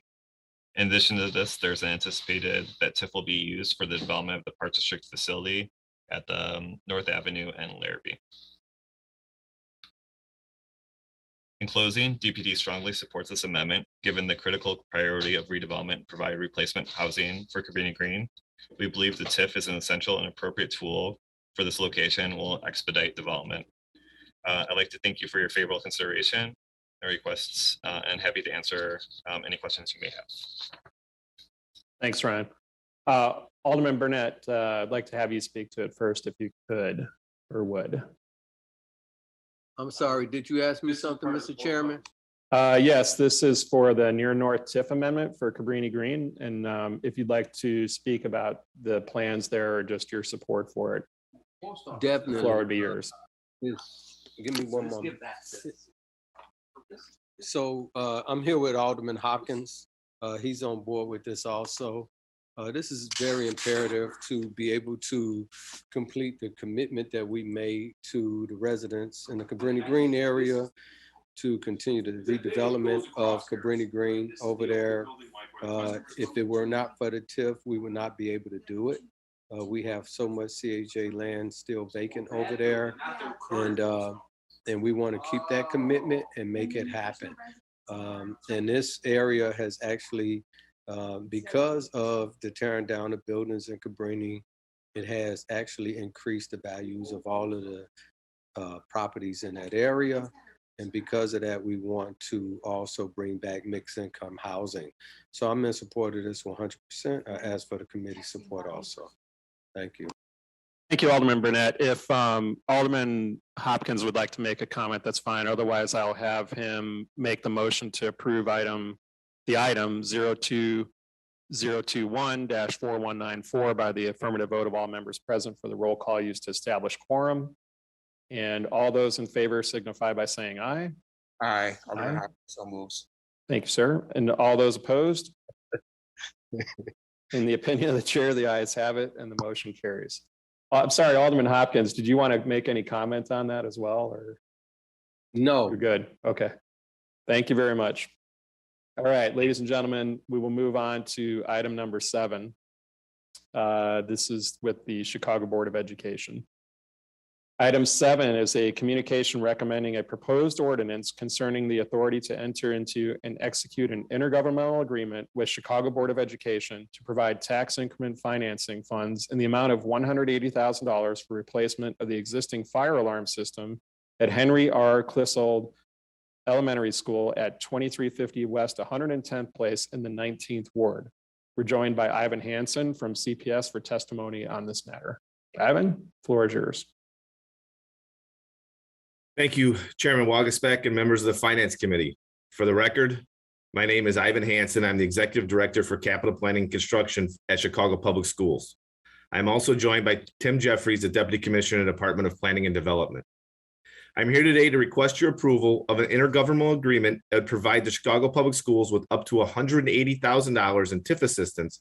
In addition to this, there's anticipated that TIF will be used for the development of the Park District facility at the North Avenue and Larrabee. In closing, DPD strongly supports this amendment, given the critical priority of redevelopment and provide replacement housing for Cabrini Green. We believe the TIF is an essential and appropriate tool for this location and will expedite development. I'd like to thank you for your favorable consideration and requests, and happy to answer any questions you may have. Thanks, Ryan. Alderman Burnett, I'd like to have you speak to it first if you could or would. I'm sorry, did you ask me something, Mr. Chairman? Yes, this is for the Near North TIF amendment for Cabrini Green. And if you'd like to speak about the plans there or just your support for it, Definitely. the floor would be yours. Give me one moment. So I'm here with Alderman Hopkins. He's on board with this also. This is very imperative to be able to complete the commitment that we made to the residents in the Cabrini Green area to continue the redevelopment of Cabrini Green over there. If it were not for the TIF, we would not be able to do it. We have so much CHA land still vacant over there, and we want to keep that commitment and make it happen. And this area has actually, because of the tearing down of buildings in Cabrini, it has actually increased the values of all of the properties in that area. And because of that, we want to also bring back mixed income housing. So I'm in support of this 100%. I ask for the committee support also. Thank you. Thank you, Alderman Burnett. If Alderman Hopkins would like to make a comment, that's fine. Otherwise, I'll have him make the motion to approve the item 02021-4194 by the affirmative vote of all members present for the roll call used to establish quorum. And all those in favor signify by saying aye. Aye. Aye. So moves. Thank you, sir. And all those opposed? In the opinion of the chair, the ayes have it and the motion carries. I'm sorry, Alderman Hopkins, did you want to make any comment on that as well, or? No. You're good. Okay. Thank you very much. All right, ladies and gentlemen, we will move on to item number 7. This is with the Chicago Board of Education. Item 7 is a communication recommending a proposed ordinance concerning the authority to enter into and execute an intergovernmental agreement with Chicago Board of Education to provide tax increment financing funds in the amount of $180,000 for replacement of the existing fire alarm system at Henry R. Clissold Elementary School at 2350 West 110th Place in the 19th Ward. We're joined by Ivan Hansen from CPS for testimony on this matter. Ivan, floor is yours. Thank you, Chairman Waguespack and members of the Finance Committee. For the record, my name is Ivan Hansen. I'm the Executive Director for Capital Planning and Construction at Chicago Public Schools. I'm also joined by Tim Jeffries, the Deputy Commissioner in the Department of Planning and Development. I'm here today to request your approval of an intergovernmental agreement that would provide the Chicago Public Schools with up to $180,000 in TIF assistance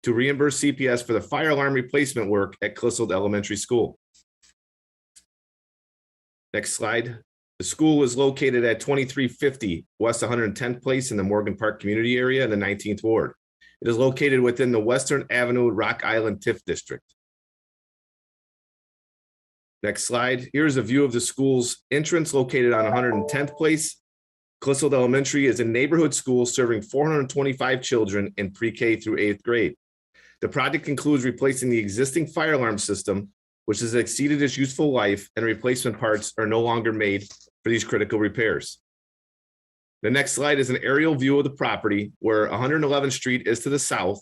to reimburse CPS for the fire alarm replacement work at Clissold Elementary School. Next slide. The school is located at 2350 West 110th Place in the Morgan Park community area in the 19th Ward. It is located within the Western Avenue Rock Island TIF district. Next slide. Here's a view of the school's entrance located on 110th Place. Clissold Elementary is a neighborhood school serving 425 children in pre-K through 8th grade. The project includes replacing the existing fire alarm system, which has exceeded its useful life, and replacement parts are no longer made for these critical repairs. The next slide is an aerial view of the property where 111th Street is to the south,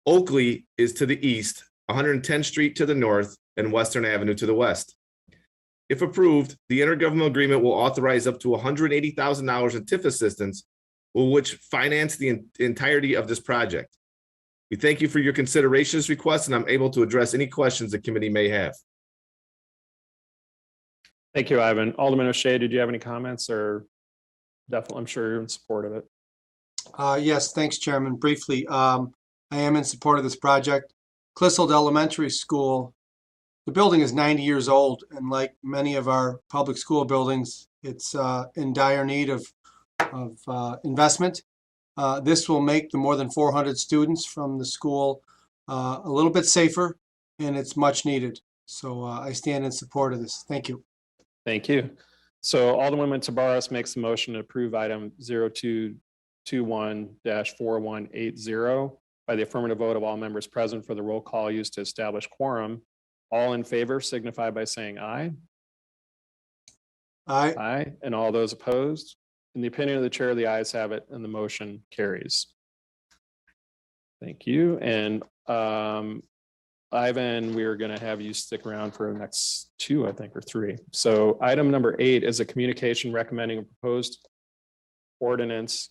Oakley is to the east, 110th Street to the north, and Western Avenue to the west. If approved, the intergovernmental agreement will authorize up to $180,000 in TIF assistance, which finance the entirety of this project. We thank you for your consideration of this request, and I'm able to address any questions the committee may have. Thank you, Ivan. Alderman O'Shea, did you have any comments, or definitely, I'm sure you're in support of it? Yes, thanks, Chairman. Briefly, I am in support of this project. Clissold Elementary School, the building is 90 years old, and like many of our public school buildings, it's in dire need of investment. This will make the more than 400 students from the school a little bit safer, and it's much needed. So I stand in support of this. Thank you. Thank you. So Alderwoman Tabarrus makes the motion to approve item 0221-4180 by the affirmative vote of all members present for the roll call used to establish quorum. All in favor signify by saying aye. Aye. Aye. And all those opposed? In the opinion of the chair, the ayes have it and the motion carries. Thank you. And Ivan, we are going to have you stick around for the next two, I think, or three. So item number 8 is a communication recommending a proposed ordinance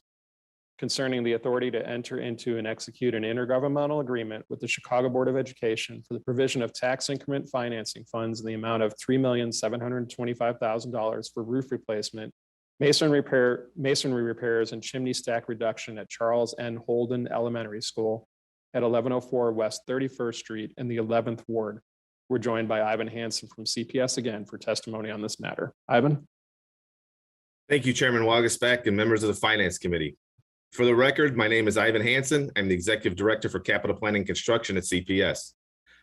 concerning the authority to enter into and execute an intergovernmental agreement with the Chicago Board of Education for the provision of tax increment financing funds in the amount of $3,725,000 for roof replacement, masonry repairs, and chimney stack reduction at Charles N. Holden Elementary School at 1104 West 31st Street in the 11th Ward. We're joined by Ivan Hansen from CPS again for testimony on this matter. Ivan. Thank you, Chairman Wagasbeck and members of the Finance Committee. For the record, my name is Ivan Hansen. I'm the Executive Director for Capital Planning and Construction at CPS.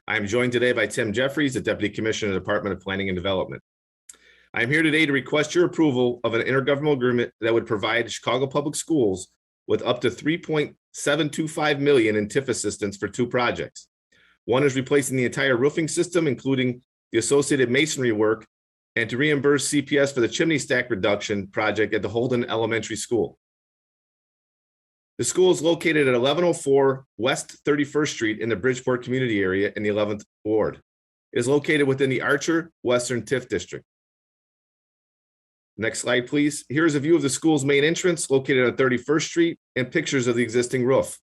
I am joined today by Tim Jeffries, the Deputy Commissioner of the Department of Planning and Development. I am here today to request your approval of an intergovernmental agreement that would provide Chicago Public Schools with up to $3.725 million in TIF assistance for two projects. One is replacing the entire roofing system, including the associated masonry work, and to reimburse CPS for the chimney stack reduction project at the Holden Elementary School. The school is located at 1104 West 31st Street in the Bridgeport community area in the 11th Ward. It is located within the Archer Western TIF district. Next slide, please. Here's a view of the school's main entrance located on 31st Street and pictures of the existing roof.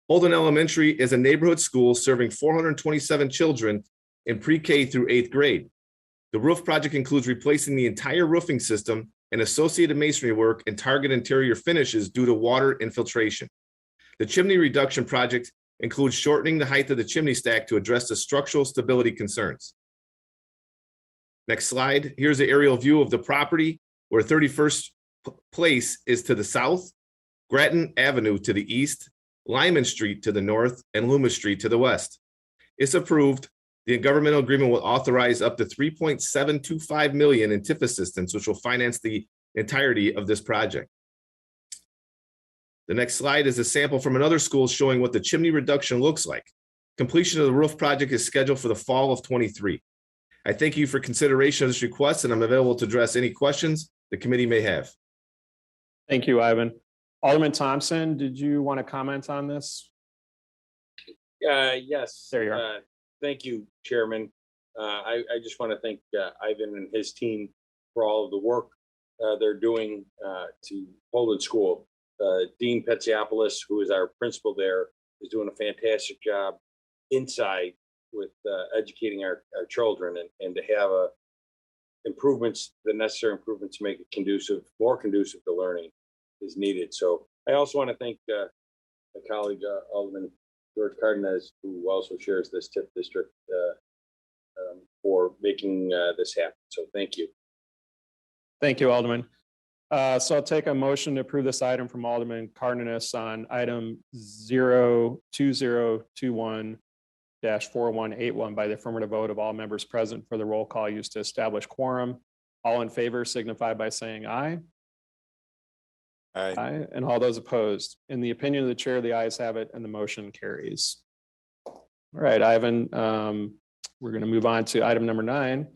Holden Elementary is a neighborhood school serving 427 children in pre-K through 8th grade. The roof project includes replacing the entire roofing system and associated masonry work and target interior finishes due to water infiltration. The chimney reduction project includes shortening the height of the chimney stack to address the structural stability concerns. Next slide. Here's the aerial view of the property where 31st Place is to the south, Grattan Avenue to the east, Lyman Street to the north, and Loomis Street to the west. If approved, the governmental agreement will authorize up to $3.725 million in TIF assistance, which will finance the entirety of this project. The next slide is a sample from another school showing what the chimney reduction looks like. Completion of the roof project is scheduled for the fall of '23. I thank you for consideration of this request, and I'm available to address any questions the committee may have. Thank you, Ivan. Alderman Thompson, did you want to comment on this? Yes. There you are. Thank you, Chairman. I just want to thank Ivan and his team for all of the work they're doing to Holden School. Dean Petsiopoulos, who is our principal there, is doing a fantastic job inside with educating our children, and to have improvements, the necessary improvements to make it more conducive to learning is needed. So I also want to thank my colleague, Alderman George Cardenas, who also shares this TIF district, for making this happen. So thank you. Thank you, Alderman. So I'll take a motion to approve this item from Alderman Cardenas on item 02021-4181 by the affirmative vote of all members present for the roll call used to establish quorum. All in favor signify by saying aye. Aye. And all those opposed. In the opinion of the chair, the ayes have it and the motion carries. All right, Ivan, we're going to move on to item number 9,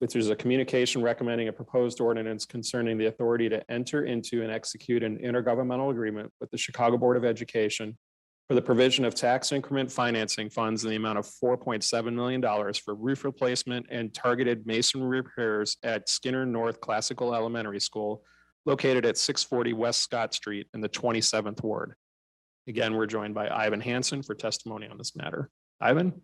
which is a communication recommending a proposed ordinance concerning the authority to enter into and execute an intergovernmental agreement with the Chicago Board of Education for the provision of tax increment financing funds in the amount of $4.7 million for roof replacement and targeted masonry repairs at Skinner North Classical Elementary School, located at 640 West Scott Street in the 27th Ward. Again, we're joined by Ivan Hansen for testimony on this matter. Ivan?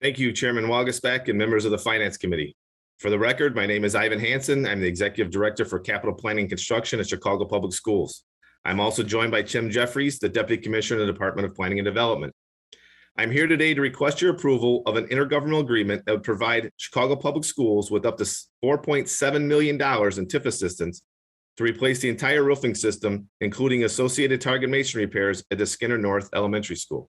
Thank you, Chairman Wagasback and members of the Finance Committee. For the record, my name is Ivan Hansen. I'm the Executive Director for Capital Planning and Construction at Chicago Public Schools. I'm also joined by Tim Jeffries, the Deputy Commissioner in the Department of Planning and Development. I'm here today to request your approval of an intergovernmental agreement that would provide Chicago Public Schools with up to $4.7 million in TIF assistance to replace the entire roofing system, including associated target masonry repairs at the Skinner North Elementary School.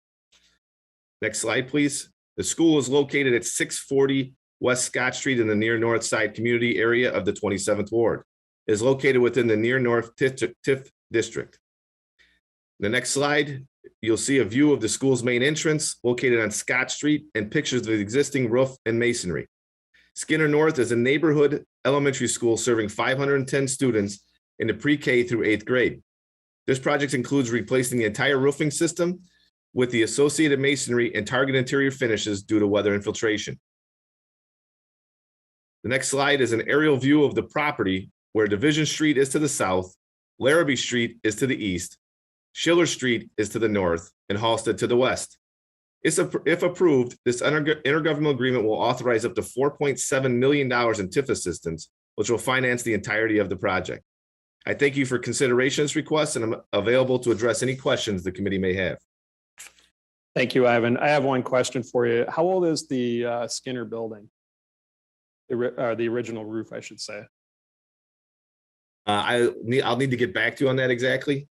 Next slide, please. The school is located at 640 West Scott Street in the near north side community area of the 27th Ward. It is located within the near north TIF district. The next slide, you'll see a view of the school's main entrance located on Scott Street and pictures of the existing roof and masonry. Skinner North is a neighborhood elementary school serving 510 students in the pre-K through 8th grade. This project includes replacing the entire roofing system with the associated masonry and target interior finishes due to weather infiltration. The next slide is an aerial view of the property where Division Street is to the south, Larrabee Street is to the east, Schiller Street is to the north, and Halsted to the west. If approved, this intergovernmental agreement will authorize up to $4.7 million in TIF assistance, which will finance the entirety of the project. I thank you for consideration of this request, and I'm available to address any questions the committee may have. Thank you, Ivan. I have one question for you. How old is the Skinner building? The original roof, I should say. I'll need to get back to you on that exactly.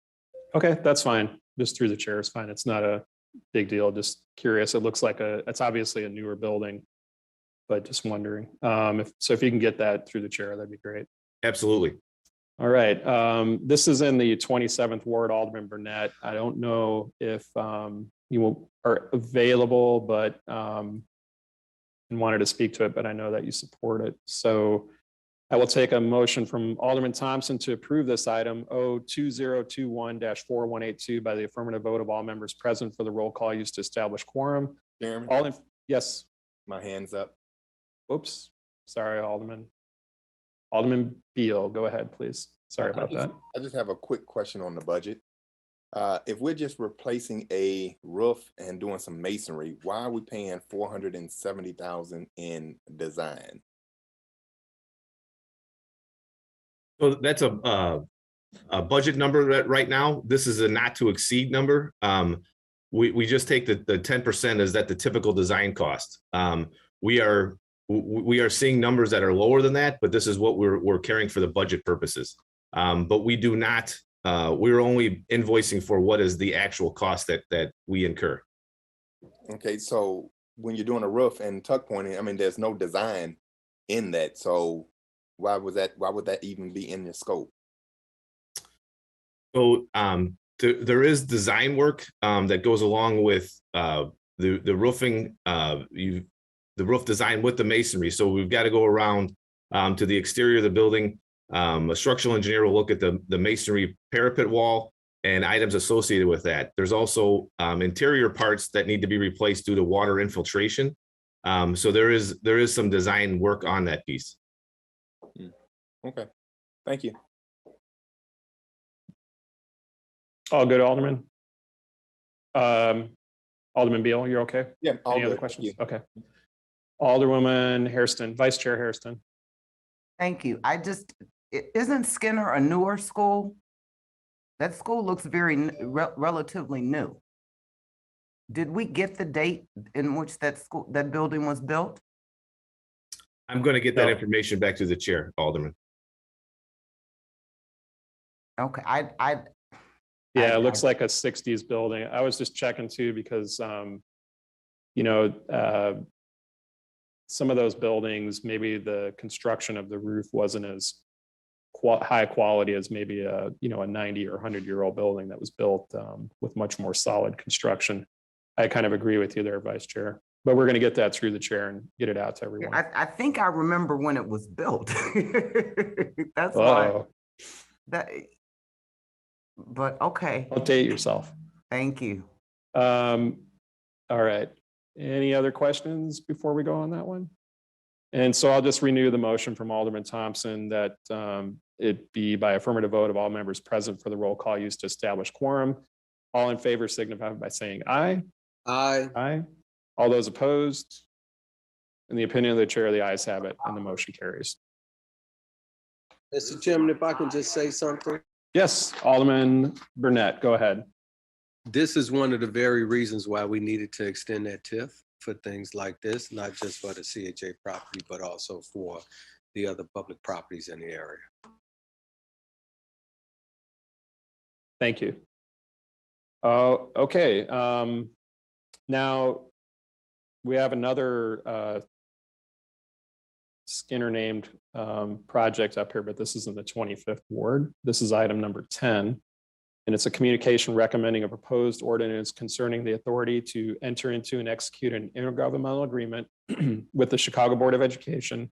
Okay, that's fine. Just through the chair is fine. It's not a big deal. Just curious. It looks like it's obviously a newer building, but just wondering. If you can get that through the chair, that'd be great. Absolutely. All right. This is in the 27th Ward, Alderman Burnett. I don't know if you are available, but and wanted to speak to it, but I know that you support it. So I will take a motion from Alderman Thompson to approve this item 02021-4182 by the affirmative vote of all members present for the roll call used to establish quorum. Chairman, yes. my hand's up. Oops, sorry, Alderman. Alderman Beal, go ahead, please. Sorry about that. I just have a quick question on the budget. If we're just replacing a roof and doing some masonry, why are we paying $470,000 in design? So that's a budget number right now. This is a not to exceed number. We just take the 10% as that the typical design cost. We are seeing numbers that are lower than that, but this is what we're carrying for the budget purposes. But we do not. We're only invoicing for what is the actual cost that we incur. Okay, so when you're doing a roof and tuck pointing, I mean, there's no design in that. So why would that even be in the scope? So there is design work that goes along with the roofing, the roof design with the masonry. So we've got to go around to the exterior of the building. A structural engineer will look at the masonry parapet wall and items associated with that. There's also interior parts that need to be replaced due to water infiltration. So there is some design work on that piece. Okay, thank you. All good, Alderman. Alderman Beal, you're okay? Yeah. Any other questions? Okay. Alderwoman Hairston, Vice Chair Hairston. Thank you. Isn't Skinner a newer school? That school looks very relatively new. Did we get the date in which that building was built? I'm going to get that No. information back to the chair, Alderman. Okay, Yeah, it looks like a sixties building. I was just checking too, because, you know, some of those buildings, maybe the construction of the roof wasn't as high quality as maybe a, you know, a 90 or 100-year-old building that was built with much more solid construction. I kind of agree with you there, Vice Chair, but we're going to get that through the chair and get it out to everyone. I think I remember when it was built. That's why Uh-oh. that, but okay, Update yourself. thank you. All right. Any other questions before we go on that one? And so I'll just renew the motion from Alderman Thompson that it be by affirmative vote of all members present for the roll call used to establish quorum. All in favor signify by saying aye. Aye. Aye. All those opposed? In the opinion of the chair, the ayes have it and the motion carries. Mr. Chairman, if I can just say something. Yes, Alderman Burnett, go ahead. This is one of the very reasons why we needed to extend that TIF for things like this, not just for the CHA property, but also for the other public properties in the area. Thank you. Okay. Now we have another Skinner named project up here, but this is in the 25th ward. This is item number 10. And it's a communication recommending a proposed ordinance concerning the authority to enter into and execute an intergovernmental agreement with the Chicago Board of Education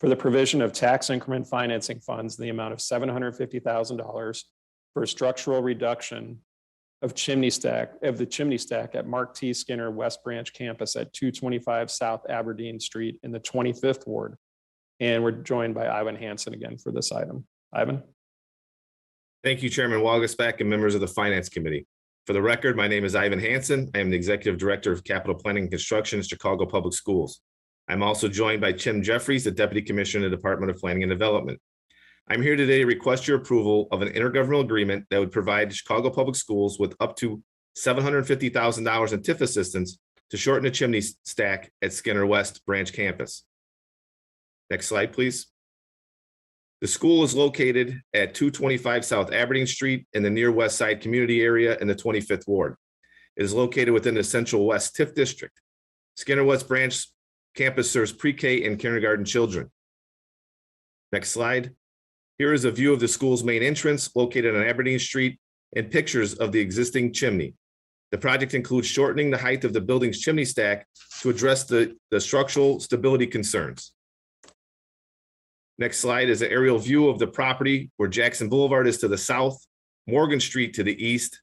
for the provision of tax increment financing funds in the amount of $750,000 for a structural reduction of the chimney stack at Mark T. Skinner West Branch Campus at 225 South Aberdeen Street in the 25th ward. And we're joined by Ivan Hansen again for this item. Ivan. Thank you, Chairman Walgersbeck and members of the Finance Committee. For the record, my name is Ivan Hansen. I am the Executive Director of Capital Planning and Construction at Chicago Public Schools. I'm also joined by Tim Jeffries, the Deputy Commissioner in the Department of Planning and Development. I'm here today to request your approval of an intergovernmental agreement that would provide Chicago Public Schools with up to $750,000 in TIF assistance to shorten the chimney stack at Skinner West Branch Campus. Next slide, please. The school is located at 225 South Aberdeen Street in the near West Side community area in the 25th ward. It is located within the Central West TIF district. Skinner West Branch Campus serves pre-K and kindergarten children. Next slide. Here is a view of the school's main entrance located on Aberdeen Street and pictures of the existing chimney. The project includes shortening the height of the building's chimney stack to address the structural stability concerns. Next slide is an aerial view of the property where Jackson Boulevard is to the south, Morgan Street to the east,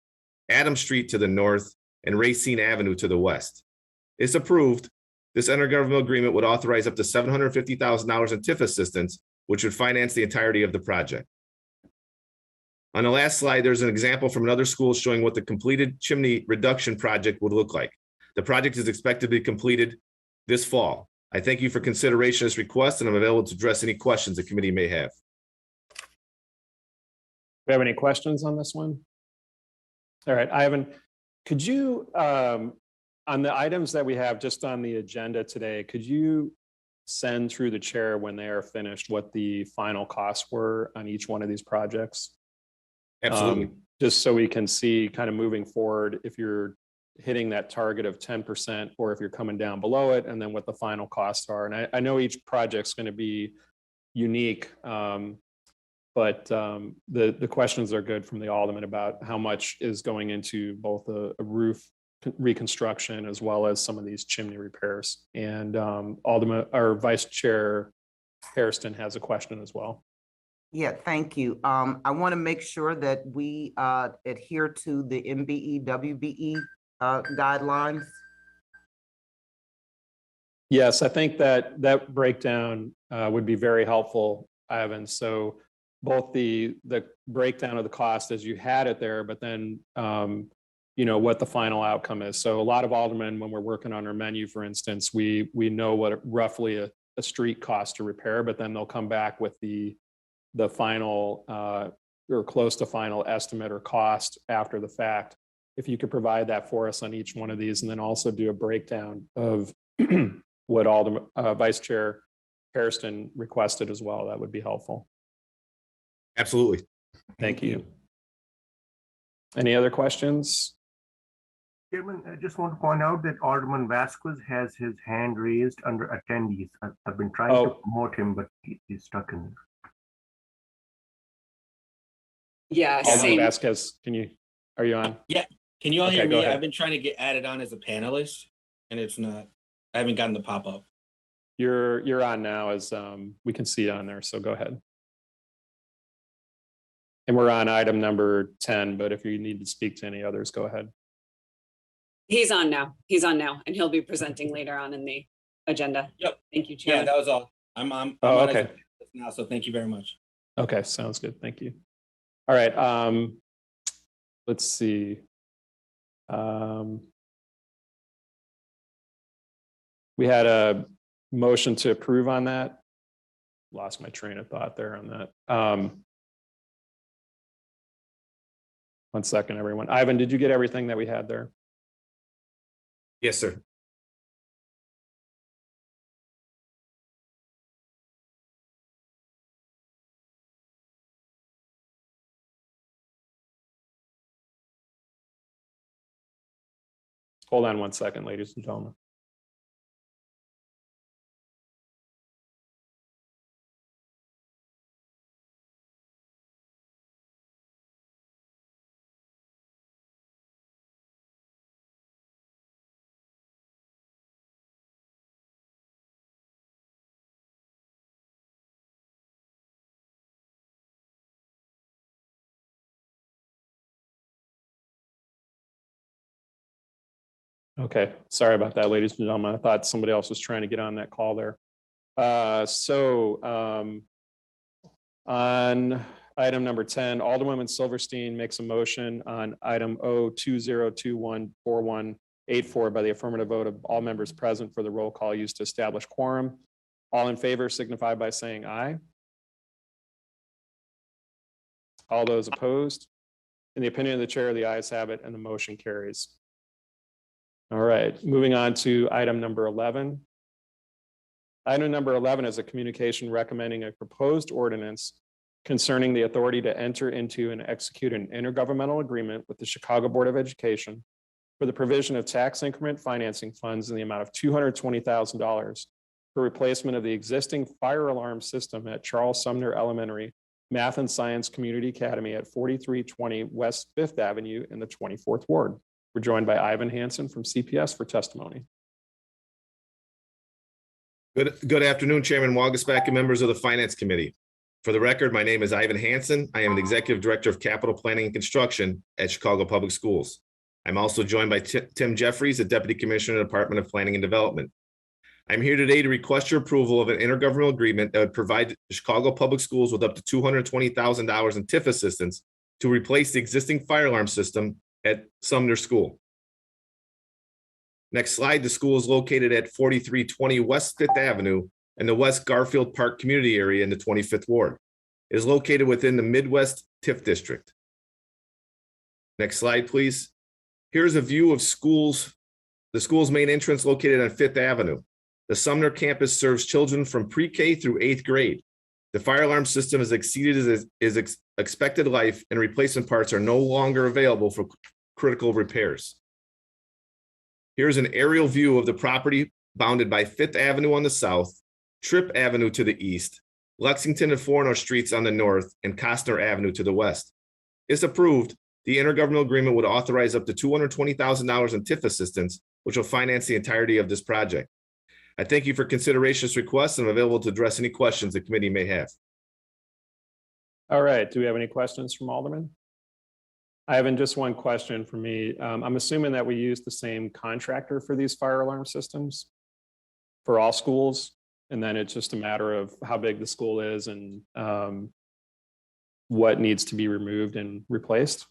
Adams Street to the north, and Racine Avenue to the west. If approved, this intergovernmental agreement would authorize up to $750,000 in TIF assistance, which would finance the entirety of the project. On the last slide, there's an example from another school showing what the completed chimney reduction project would look like. The project is expected to be completed this fall. I thank you for consideration of this request, and I'm available to address any questions the committee may have. Do we have any questions on this one? All right, Ivan, could you, on the items that we have just on the agenda today, could you send through the chair when they are finished what the final costs were on each one of these projects? Absolutely. Just so we can see kind of moving forward if you're hitting that target of 10% or if you're coming down below it, and then what the final costs are. And I know each project's going to be unique, but the questions are good from the Alderman about how much is going into both a roof reconstruction as well as some of these chimney repairs. And Alderman or Vice Chair Hairston has a question as well. Yeah, thank you. I want to make sure that we adhere to the MBE, WBE guidelines. Yes, I think that breakdown would be very helpful, Ivan. So both the breakdown of the cost as you had it there, but then you know what the final outcome is. So a lot of aldermen, when we're working on our menu, for instance, we know what roughly a street cost to repair, but then they'll come back with the final or close to final estimate or cost after the fact. If you could provide that for us on each one of these, and then also do a breakdown of what Vice Chair Hairston requested as well, that would be helpful. Absolutely. Thank you. Any other questions? Chairman, I just want to point out that Alderman Vasquez has his hand raised under attendees. I've been trying to promote him, but he's stuck in there. Yeah, Alderman same. Vasquez, are you on? Yeah, can you all Okay, hear go me? ahead. I've been trying to get added on as a panelist, and it's not. I haven't gotten the pop up. You're on now as we can see on there, so go ahead. And we're on item number 10, but if you need to speak to any others, go ahead. He's on now. He's on now, and he'll be presenting later on in the agenda. Yep. Thank you, Chairman. Yeah, that was all. I'm on as a panelist now, so thank you very much. Okay, sounds good. Thank you. All right. Let's see. We had a motion to approve on that. Lost my train of thought there on that. One second, everyone. Ivan, did you get everything that we had there? Yes, sir. Hold on one second, ladies and gentlemen. Okay, sorry about that, ladies and gentlemen. I thought somebody else was trying to get on that call there. On item number 10, Alderwoman Silverstein makes a motion on item O20214184 by the affirmative vote of all members present for the roll call used to establish quorum. All in favor signify by saying aye. All those opposed? In the opinion of the chair, the ayes have it and the motion carries. All right, moving on to item number 11. Item number 11 is a communication recommending a proposed ordinance concerning the authority to enter into and execute an intergovernmental agreement with the Chicago Board of Education for the provision of tax increment financing funds in the amount of $220,000 for replacement of the existing fire alarm system at Charles Sumner Elementary Math and Science Community Academy at 4320 West Fifth Avenue in the 24th Ward. We're joined by Ivan Hansen from CPS for testimony. Good afternoon, Chairman Wagasback and members of the Finance Committee. For the record, my name is Ivan Hansen. I am the Executive Director of Capital Planning and Construction at Chicago Public Schools. I'm also joined by Tim Jeffries, the Deputy Commissioner of the Department of Planning and Development. I'm here today to request your approval of an intergovernmental agreement that would provide Chicago Public Schools with up to $220,000 in TIF assistance to replace the existing fire alarm system at Sumner School. Next slide, the school is located at 4320 West Fifth Avenue in the West Garfield Park community area in the 25th Ward. It is located within the Midwest TIF district. Next slide, please. Here's a view of the school's main entrance located on Fifth Avenue. The Sumner campus serves children from pre-K through 8th grade. The fire alarm system has exceeded its expected life and replacement parts are no longer available for critical repairs. Here's an aerial view of the property bounded by Fifth Avenue on the south, Tripp Avenue to the east, Lexington and Forno Streets on the north, and Costner Avenue to the west. If approved, the intergovernmental agreement would authorize up to $220,000 in TIF assistance, which will finance the entirety of this project. I thank you for consideration of this request and I'm available to address any questions the committee may have. All right, do we have any questions from Alderman? Ivan, just one question for me. I'm assuming that we use the same contractor for these fire alarm systems for all schools, and then it's just a matter of how big the school is and what needs to be removed and replaced.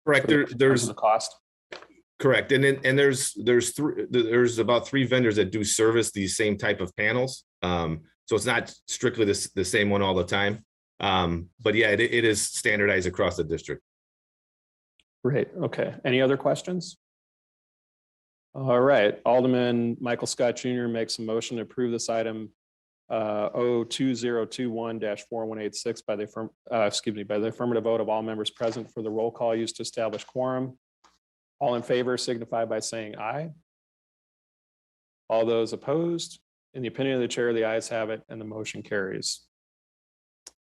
Correct. There's the cost. Correct, and there's about 3 vendors that do service these same type of panels. So it's not strictly the same one all the time. But yeah, it is standardized across the district. Great. Okay. Any other questions? All right. Alderman Michael Scott Jr. makes a motion to approve this item 2021-4186 by the by the affirmative vote of all members present for the roll call used to establish quorum. All in favor signify by saying aye. All those opposed, in the opinion of the chair, the ayes have it and the motion carries.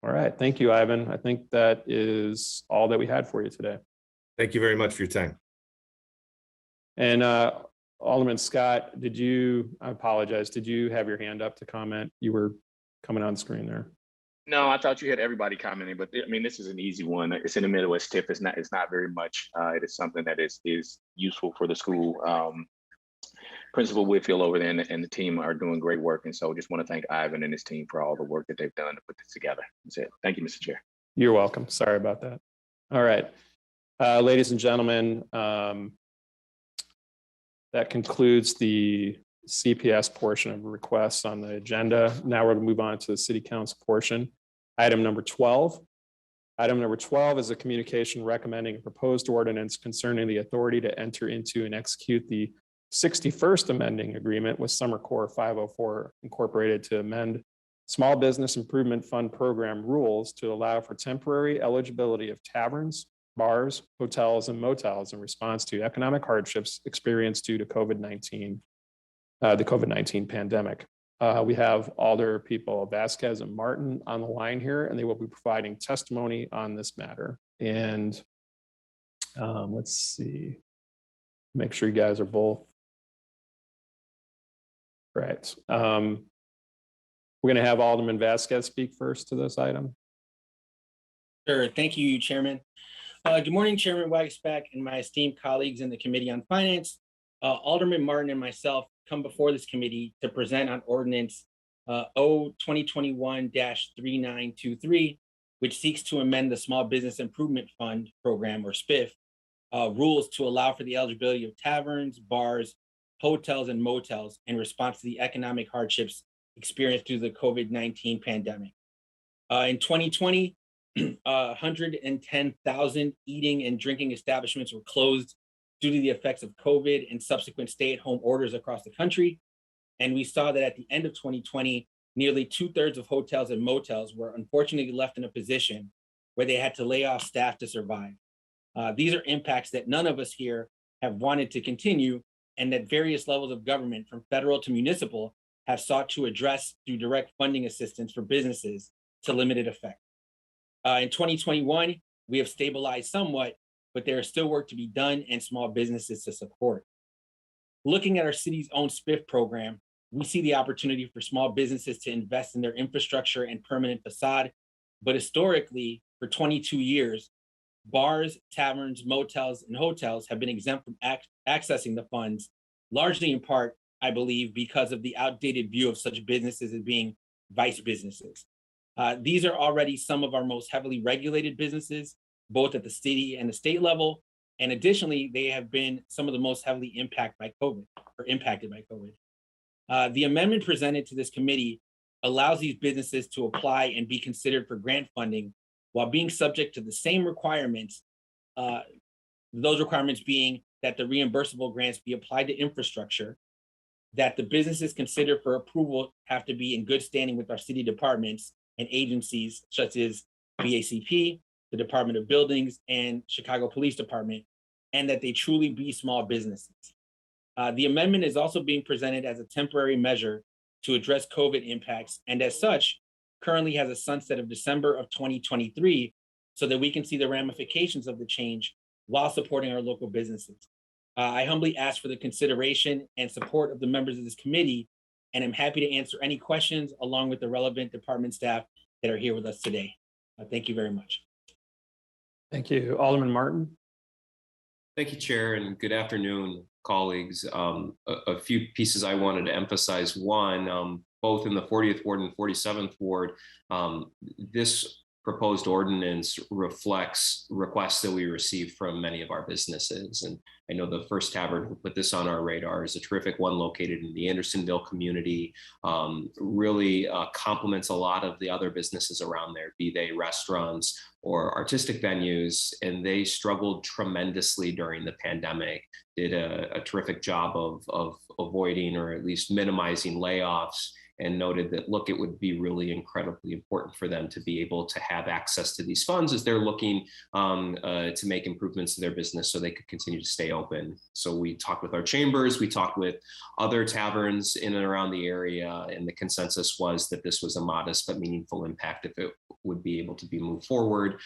All right, thank you, Ivan. I think that is all that we had for you today. Thank you very much for your time. And Alderman Scott, I apologize, did you have your hand up to comment? You were coming on screen there. No, I thought you had everybody commenting, but I mean, this is an easy one. It's in the Midwest TIF. It's not very much. It is something that is useful for the school. Principal Whitfield over there and the team are doing great work. And so just want to thank Ivan and his team for all the work that they've done to put this together. That's it. Thank you, Mr. Chair. You're welcome. Sorry about that. All right. Ladies and gentlemen, that concludes the CPS portion of requests on the agenda. Now we're going to move on to the City Council portion. Item number 12. Item number 12 is a communication recommending a proposed ordinance concerning the authority to enter into and execute the 61st amending agreement with Summer Corps 504 Incorporated to amend Small Business Improvement Fund program rules to allow for temporary eligibility of taverns, bars, hotels, and motels in response to economic hardships experienced due to the COVID-19 pandemic. We have Alder people Vasquez and Martin on the line here, and they will be providing testimony on this matter. And let's see, make sure you guys are both right. We're going to have Alderman Vasquez speak first to this item. Sure. Thank you, Chairman. Good morning, Chairman Waguespack and my esteemed colleagues in the Committee on Finance. Alderman Martin and myself come before this committee to present on ordinance O-2021-3923, which seeks to amend the Small Business Improvement Fund program, or SPIF, rules to allow for the eligibility of taverns, bars, hotels, and motels in response to the economic hardships experienced due to the COVID-19 pandemic. In 2020, 110,000 eating and drinking establishments were closed due to the effects of COVID and subsequent stay-at-home orders across the country. And we saw that at the end of 2020, nearly 2/3 of hotels and motels were unfortunately left in a position where they had to lay off staff to survive. These are impacts that none of us here have wanted to continue, and that various levels of government, from federal to municipal, have sought to address through direct funding assistance for businesses to limited effect. In 2021, we have stabilized somewhat, but there is still work to be done and small businesses to support. Looking at our city's own SPIF program, we see the opportunity for small businesses to invest in their infrastructure and permanent facade. But historically, for 22 years, bars, taverns, motels, and hotels have been exempt from accessing the funds, largely in part, I believe, because of the outdated view of such businesses as being vice businesses. These are already some of our most heavily regulated businesses, both at the city and the state level. And additionally, they have been some of the most heavily impacted by COVID. The amendment presented to this committee allows these businesses to apply and be considered for grant funding while being subject to the same requirements, those requirements being that the reimbursable grants be applied to infrastructure, that the businesses considered for approval have to be in good standing with our city departments and agencies such as BACP, the Department of Buildings, and Chicago Police Department, and that they truly be small businesses. The amendment is also being presented as a temporary measure to address COVID impacts, and as such, currently has a sunset of December of 2023, so that we can see the ramifications of the change while supporting our local businesses. I humbly ask for the consideration and support of the members of this committee, and I'm happy to answer any questions along with the relevant department staff that are here with us today. Thank you very much. Thank you. Alderman Martin. Thank you, Chair, and good afternoon, colleagues. A few pieces I wanted to emphasize. One, both in the 40th Ward and 47th Ward, this proposed ordinance reflects requests that we received from many of our businesses. And I know the First Tavern, who put this on our radar, is a terrific one located in the Andersonville community, really complements a lot of the other businesses around there, be they restaurants or artistic venues, and they struggled tremendously during the pandemic, did a terrific job of avoiding or at least minimizing layoffs, and noted that, look, it would be really incredibly important for them to be able to have access to these funds as they're looking to make improvements to their business so they could continue to stay open. So we talked with our chambers, we talked with other taverns in and around the area, and the consensus was that this was a modest but meaningful impact if it would be able to be moved forward.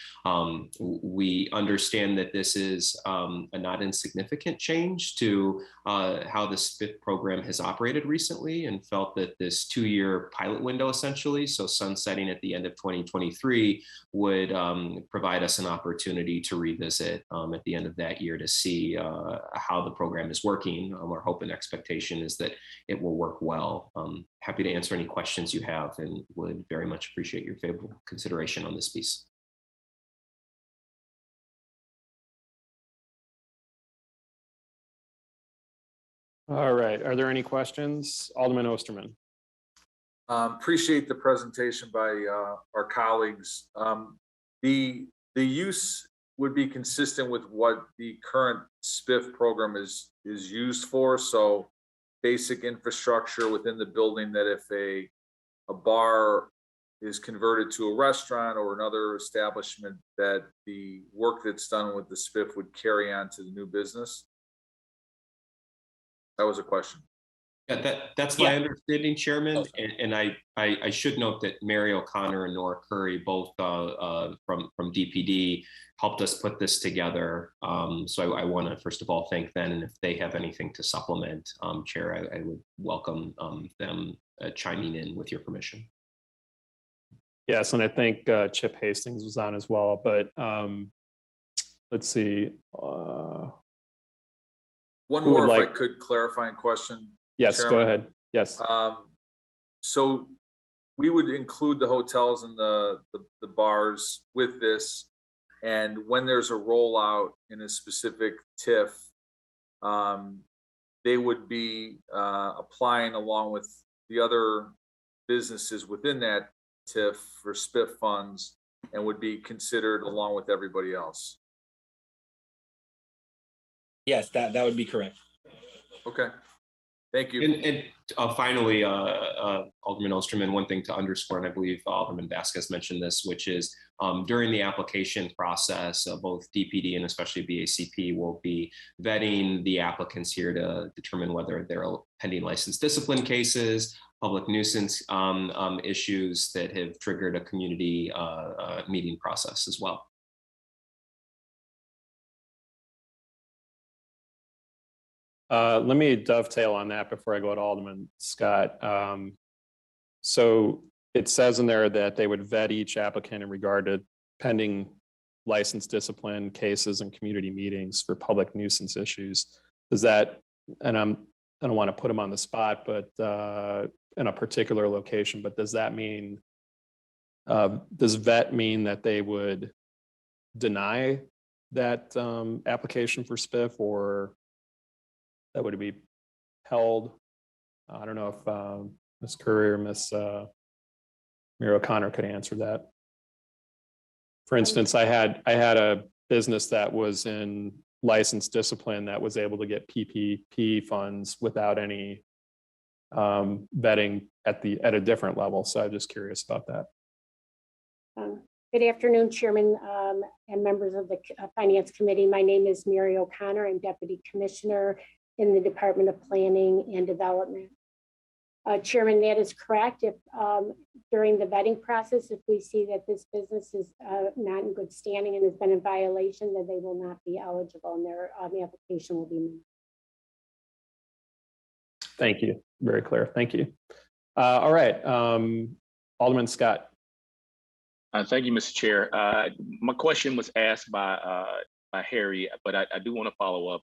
We understand that this is a not insignificant change to how the SPIF program has operated recently, and felt that this 2-year pilot window, essentially, so sunsetting at the end of 2023, would provide us an opportunity to revisit at the end of that year to see how the program is working. Our hope and expectation is that it will work well. Happy to answer any questions you have, and would very much appreciate your favorable consideration on this piece. All right. Are there any questions? Alderman Osterman. Appreciate the presentation by our colleagues. The use would be consistent with what the current SPIF program is used for. So basic infrastructure within the building, that if a bar is converted to a restaurant or another establishment, that the work that's done with the SPIF would carry on to the new business. That was a question. Yeah, that's my understanding, Chairman. And I should note that Mary O'Connor and Nora Curry, both from DPD, helped us put this together. So I want to first of all thank them, and if they have anything to supplement, Chair, I would welcome them chiming in with your permission. Yes, and I think Chip Hastings was on as well, but let's see. One more, if I could, clarifying question. Yes, Chairman. go ahead. Yes. So we would include the hotels and the bars with this, and when there's a rollout in a specific TIF, they would be applying along with the other businesses within that TIF for SPIF funds, and would be considered along with everybody else. Yes, that would be correct. Okay. Thank you. And finally, Alderman Osterman, one thing to underscore, and I believe Alderman Vasquez mentioned this, which is during the application process, both DPD and especially BACP will be vetting the applicants here to determine whether there are pending license discipline cases, public nuisance issues that have triggered a community meeting process as well. Let me dovetail on that before I go to Alderman Scott. So it says in there that they would vet each applicant in regard to pending license discipline cases and community meetings for public nuisance issues. Does that, and I don't want to put them on the spot, but in a particular location, but does that mean, does vet mean that they would deny that application for SPIF, or that would be held? I don't know if Ms. Curry or Ms. Mary O'Connor could answer that. For instance, I had a business that was in license discipline that was able to get PPP funds without any vetting at a different level. So I'm just curious about that. Good afternoon, Chairman and members of the Finance Committee. My name is Mary O'Connor. I'm Deputy Commissioner in the Department of Planning and Development. Chairman, that is correct. If during the vetting process, if we see that this business is not in good standing and has been in violation, then they will not be eligible and their application will be moved. Thank you. Very clear. Thank you. All right. Alderman Scott. Thank you, Mr. Chair. My question was asked by Harry, but I do want to follow up.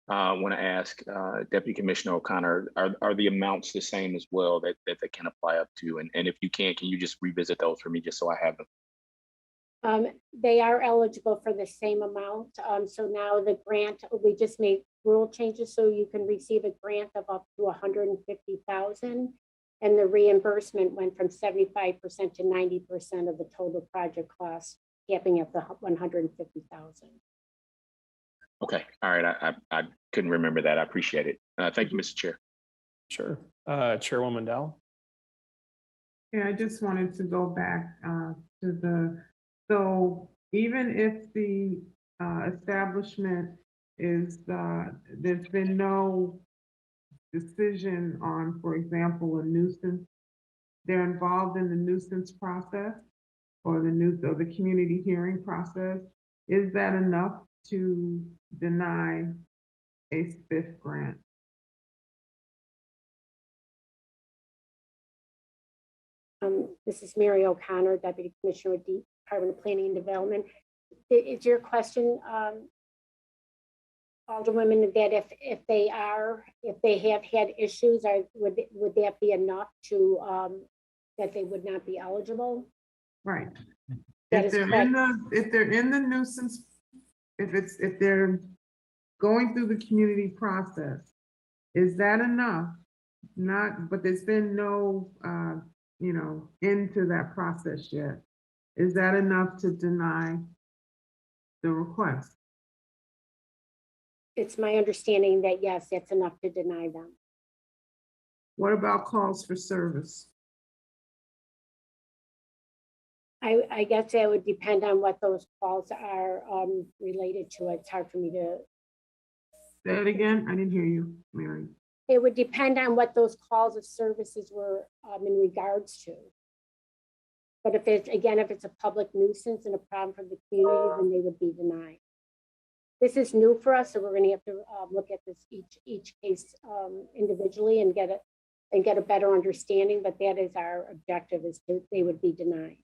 I want to ask Deputy Commissioner O'Connor, are the amounts the same as well that they can apply up to? And if you can you just revisit those for me just so I have them? They are eligible for the same amount. So now the grant, we just made rule changes so you can receive a grant of up to $150,000. And the reimbursement went from 75% to 90% of the total project cost, capping at the $150,000. Okay. All right. I couldn't remember that. I appreciate it. Thank you, Mr. Chair. Sure. Chairwoman Dowell. Yeah, I just wanted to go back so even if the establishment is, there's been no decision on, for example, a nuisance, they're involved in the nuisance process or the community hearing process, is that enough to deny a SPIF grant? This is Mary O'Connor, Deputy Commissioner with the Department of Planning and Development. Is your question, Alderwoman, that if they have had issues, would that be enough to that they would not be eligible? Right. That If is they're in the nuisance, if they're going through the community process, is that enough? But there's been no into that process yet. Is that enough to deny the request? It's my understanding that yes, that's enough to deny them. What about calls for service? I guess that would depend on what those calls are related to. It's hard for me to. Say it again. I didn't hear you, Mary. It would depend on what those calls of services were in regards to. But if it's a public nuisance and a problem for the community, then they would be denied. This is new for us, so we're going to have to look at this each case individually and get a better understanding. But that is our objective: is they would be denied.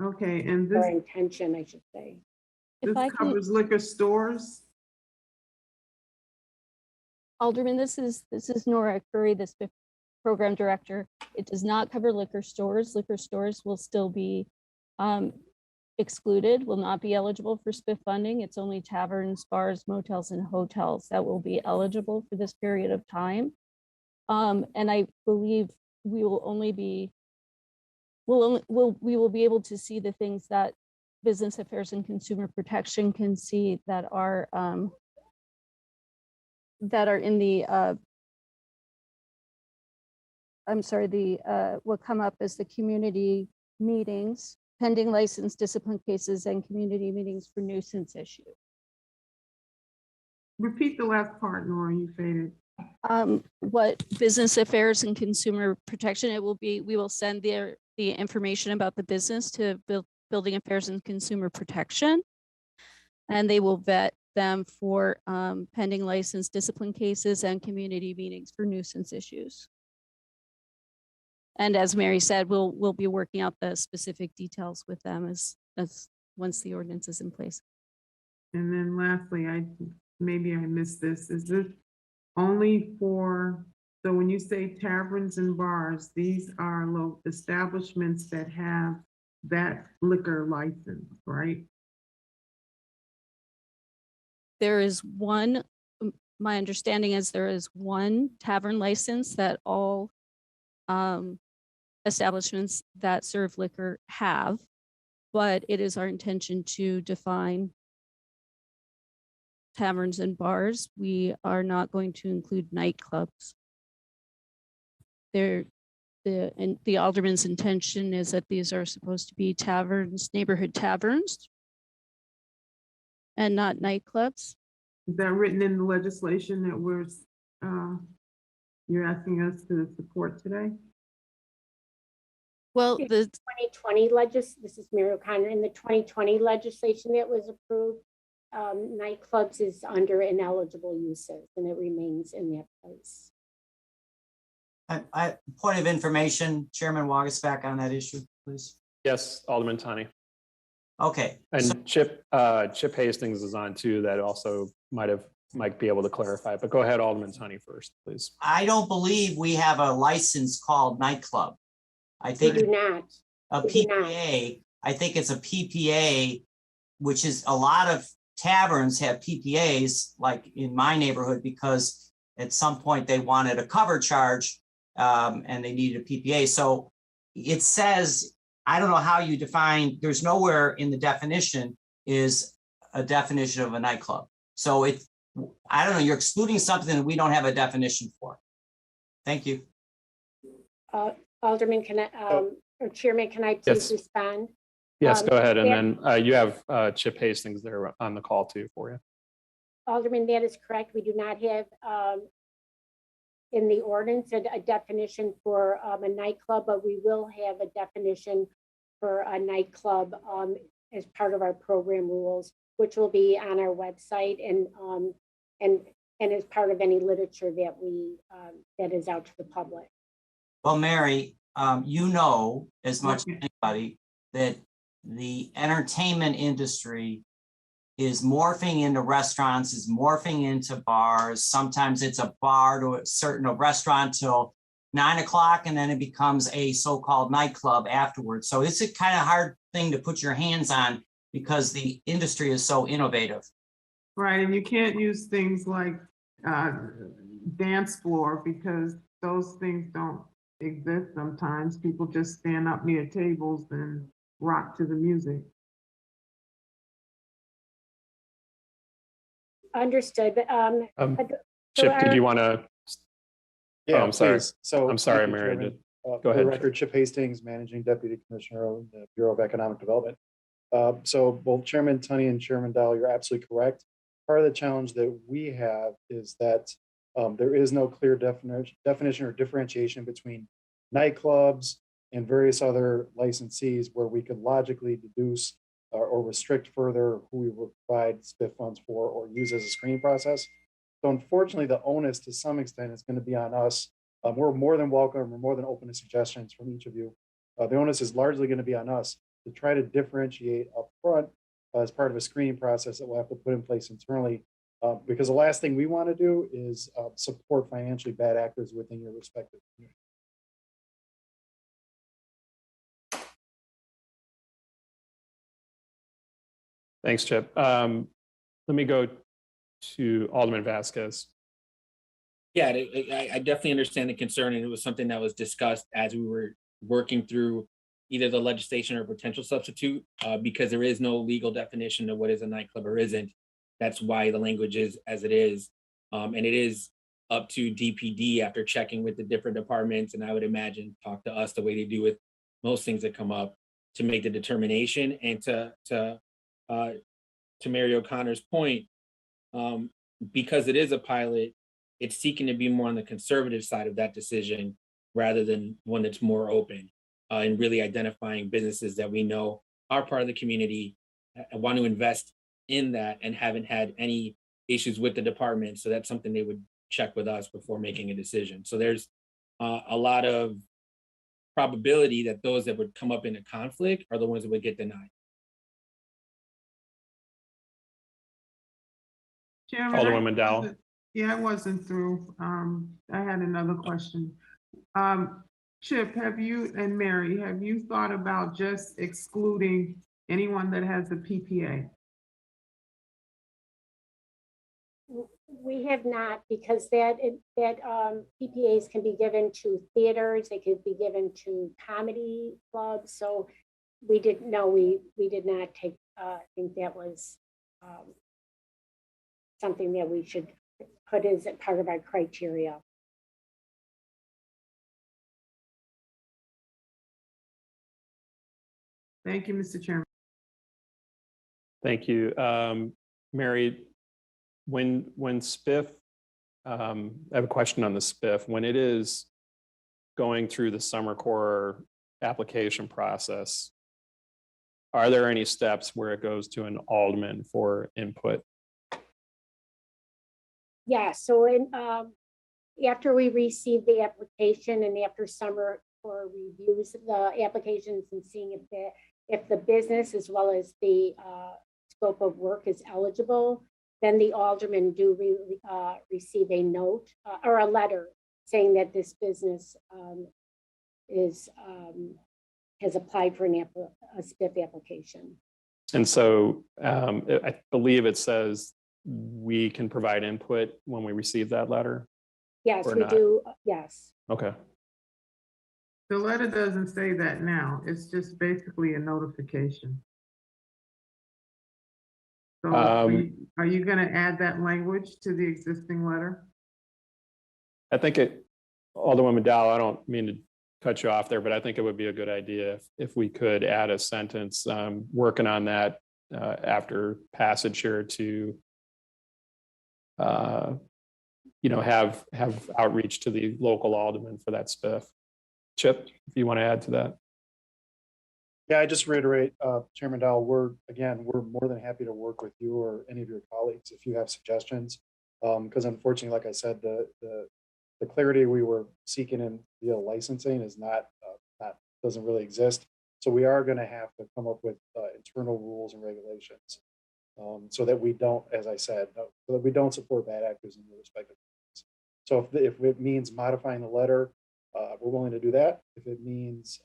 Okay, and this or intention, I should say. This covers liquor stores. Alderman, this is Nora Curry, the SPIF program director. It does not cover liquor stores. Liquor stores will still be excluded, will not be eligible for SPIF funding. It's only taverns, bars, motels, and hotels that will be eligible for this period of time. And I believe we will only be, we will be able to see the things that Business Affairs and Consumer Protection can see that are in the what come up as the community meetings, pending license discipline cases, and community meetings for nuisance issue. Repeat the last part, Nora, you faded. What Business Affairs and Consumer Protection, it will be, we will send the information about the business to Building Affairs and Consumer Protection, and they will vet them for pending license discipline cases and community meetings for nuisance issues. And as Mary said, we'll be working out the specific details with them as once the ordinance is in place. And then lastly, maybe I missed this. Is this only for, so when you say taverns and bars, these are establishments that have that liquor license, right? There is one, my understanding is there is one tavern license that all establishments that serve liquor have, but it is our intention to define taverns and bars. We are not going to include nightclubs. The alderman's intention is that these are supposed to be taverns, neighborhood taverns, and not nightclubs. Is that written in the legislation that you're asking us to support today? Well, the 2020 this is Mary O'Connor, in the 2020 legislation that was approved, nightclubs is under ineligible uses, and it remains in that place. Point of information, Chairman Wagasback, on that issue, please. Yes, Alderman Tani. Okay. And Chip Hastings is on too. That also might be able to clarify. But go ahead, Alderman Tani first, please. I don't believe we have a license called nightclub. I think we do not. A PPA. I think it's a PPA, which is a lot of taverns have PPAs, like in my neighborhood, because at some point they wanted a cover charge and they needed a PPA. So it says, I don't know how you define, there's nowhere in the definition is a definition of a nightclub. So I don't know, you're excluding something that we don't have a definition for. Thank you. Alderman, can I, or Chairman, can I please Yes. respond? Yes, go ahead. And that- then you have Chip Hastings there on the call too for you. Alderman, that is correct. We do not have in the ordinance a definition for a nightclub, but we will have a definition for a nightclub as part of our program rules, which will be on our website and as part of any literature that we that is out to the public. Well, Mary, you know as much as anybody that the entertainment industry is morphing into restaurants, is morphing into bars. Sometimes it's a bar to a restaurant till 9 o'clock, and then it becomes a so-called nightclub afterwards. So it's a kind of hard thing to put your hands on because the industry is so innovative. Right, and you can't use things like dance floor because those things don't exist sometimes. People just stand up near tables and rock to the music. Understood, but Chip, did you want to? Yeah, I'm sorry. please. So I'm sorry, thank you, Mary. Chairman. Go For ahead. the record, Chip Hastings, Managing Deputy Commissioner of the Bureau of Economic Development. So both Chairman Tunney and Chairman Dow, you're absolutely correct. Part of the challenge that we have is that there is no clear definition or differentiation between nightclubs and various other licensees where we could logically deduce or restrict further who we will provide SPIF funds for or use as a screening process. So unfortunately, the onus to some extent is going to be on us. We're more than welcome. We're more than open to suggestions from each of you. The onus is largely going to be on us to try to differentiate upfront as part of a screening process that we'll have to put in place internally. Because the last thing we want to do is support financially bad actors within your respective community. Thanks, Chip. Let me go to Alderman Vasquez. Yeah, I definitely understand the concern, and it was something that was discussed as we were working through either the legislation or potential substitute, because there is no legal definition of what is a nightclub or isn't. That's why the language is as it is. And it is up to DPD after checking with the different departments, and I would imagine talk to us the way they do with most things that come up to make the determination. And to Mary O'Connor's point, because it is a pilot, it's seeking to be more on the conservative side of that decision rather than one that's more open, and really identifying businesses that we know are part of the community and want to invest in that and haven't had any issues with the department. So that's something they would check with us before making a decision. So there's a lot of probability that those that would come up in a conflict are the ones that would get denied. Chairman, Alderwoman Dow. Yeah, I wasn't through. I had another question. Chip, have you, and Mary, have you thought about just excluding anyone that has a PPA? We have not, because PPAs can be given to theaters, they could be given to comedy clubs. So we didn't know, we did not take, think that was something that we should put as part of our criteria. Thank you, Mr. Chairman. Thank you. Mary, when SPIF, I have a question on the SPIF. When it is going through the Summer Corps application process, are there any steps where it goes to an alderman for input? Yeah, so after we receive the application and after Summer Corps reviews the applications and seeing if the business as well as the scope of work is eligible, then the aldermen do receive a note or a letter saying that this business has applied for a SPIF application. And so I believe it says we can provide input when we receive that letter? Yes, or we not? do. Yes. Okay. The letter doesn't say that now. It's just basically a notification. So are you going to add that language to the existing letter? I think Alderwoman Dow, I don't mean to cut you off there, but I think it would be a good idea if we could add a sentence, working on that after passage here to have outreach to the local alderman for that spiff. Chip, if you want to add to that. Yeah, I just reiterate, Chairman Dowell, we're more than happy to work with you or any of your colleagues if you have suggestions. Because unfortunately, like I said, the clarity we were seeking in via licensing is doesn't really exist. So we are going to have to come up with internal rules and regulations so that we don't, as I said, so that we don't support bad actors in their respective areas. So if it means modifying the letter, we're willing to do that. If it means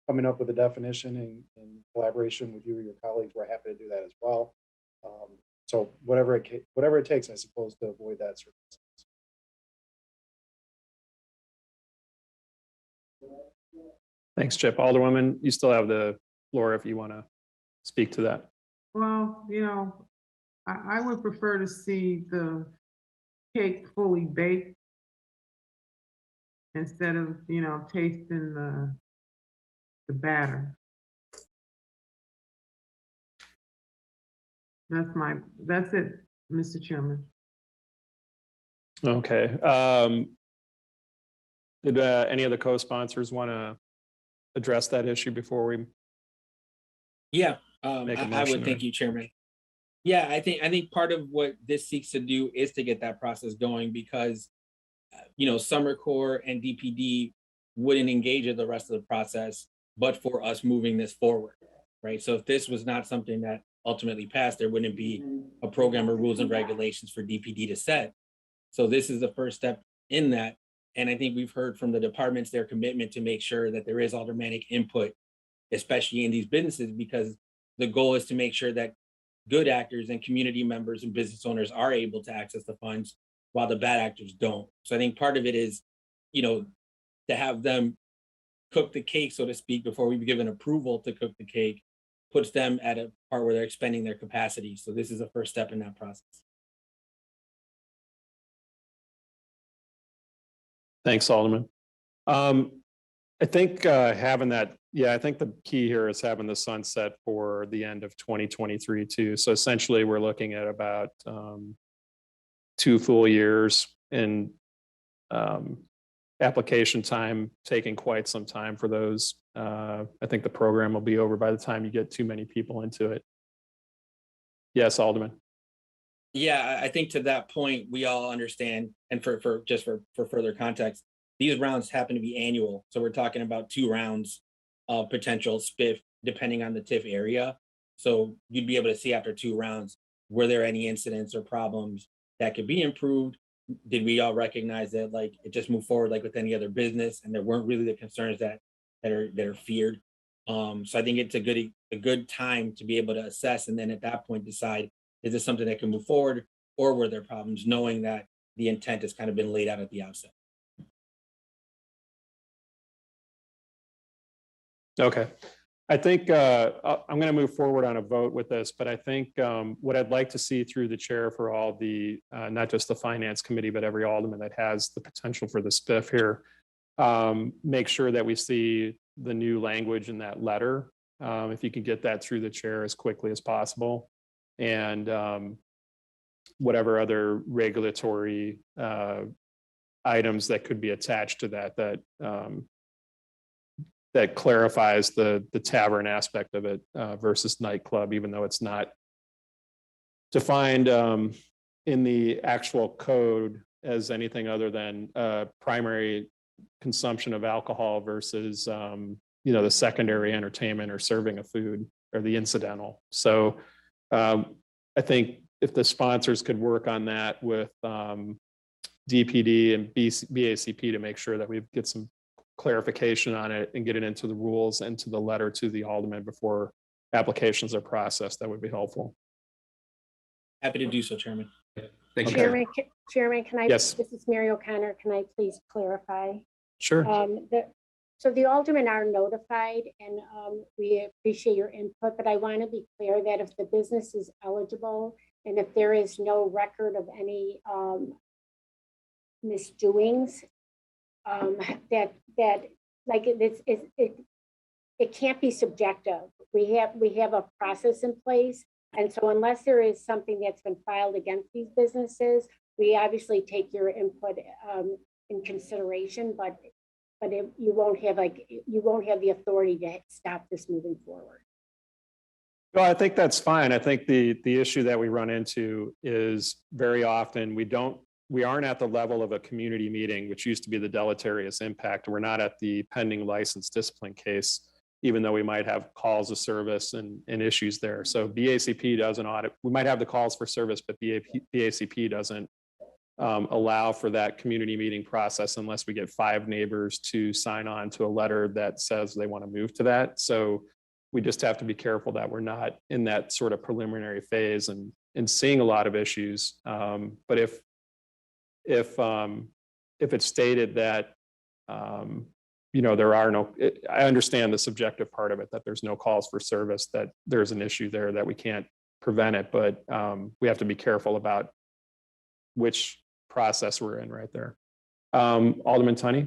coming up with a definition in collaboration with you or your colleagues, we're happy to do that as well. So whatever it takes, I suppose, to avoid that circumstance. Thanks, Chip. Alderwoman, you still have the floor if you want to speak to that. Well, I would prefer to see the cake fully baked instead of, tasting the batter. That's it, Mr. Chairman. Okay. Did any of the co-sponsors want to address that issue before we? Yeah, make a I motion, would. Thank you, Chairman. Yeah, I think part of what this seeks to do is to get that process going because, Summer Corps and DPD wouldn't engage in the rest of the process, but for us moving this forward, right? So if this was not something that ultimately passed, there wouldn't be a program or rules and regulations for DPD to set. So this is the first step in that. And I think we've heard from the departments their commitment to make sure that there is aldermanic input, especially in these businesses, because the goal is to make sure that good actors and community members and business owners are able to access the funds while the bad actors don't. So I think part of it is, to have them cook the cake, so to speak, before we give an approval to cook the cake, puts them at a part where they're expending their capacity. So this is the first step in that process. Thanks, Alderman. I think having that, I think the key here is having the sunset for the end of 2023 too. So essentially we're looking at about 2 full years and application time taking quite some time for those. I think the program will be over by the time you get too many people into it. Yes, Alderman. Yeah, I think to that point, we all understand, and for further context, these rounds happen to be annual. So we're talking about 2 rounds of potential spiff, depending on the TIF area. So you'd be able to see after 2 rounds, were there any incidents or problems that could be improved? Did we all recognize that it just moved forward like with any other business and there weren't really the concerns that are feared? So I think it's a good time to be able to assess and then at that point decide, is this something that can move forward or were there problems, knowing that the intent has kind of been laid out at the outset? Okay. I think I'm going to move forward on a vote with this, but I think what I'd like to see through the chair for all the, not just the finance committee, but every alderman that has the potential for the spiff here, make sure that we see the new language in that letter. If you can get that through the chair as quickly as possible. And whatever other regulatory items that could be attached to that clarifies the tavern aspect of it versus nightclub, even though it's not defined in the actual code as anything other than primary consumption of alcohol versus the secondary entertainment or serving of food or the incidental. So I think if the sponsors could work on that with DPD and BACP to make sure that we get some clarification on it and get it into the rules and to the letter to the alderman before applications are processed, that would be helpful. Happy to do so, Chairman. Thank you. Chairman, can I? Yes. This is Mary O'Connor. Can I please clarify? Sure. So the aldermen are notified and we appreciate your input, but I want to be clear that if the business is eligible and if there is no record of any misdoings, that like it can't be subjective. We have a process in place. And so unless there is something that's been filed against these businesses, we obviously take your input in consideration, but you won't have the authority to stop this moving forward. Well, I think that's fine. I think the issue that we run into is very often we aren't at the level of a community meeting, which used to be the deleterious impact. We're not at the pending license discipline case, even though we might have calls of service and issues there. So BACP doesn't audit. We might have the calls for service, but BACP doesn't allow for that community meeting process unless we get 5 neighbors to sign on to a letter that says they want to move to that. So we just have to be careful that we're not in that sort of preliminary phase and seeing a lot of issues. But if it's stated that there are no, I understand the subjective part of it, that there's no calls for service, that there's an issue there that we can't prevent it, but we have to be careful about which process we're in right there. Alderman Tunney.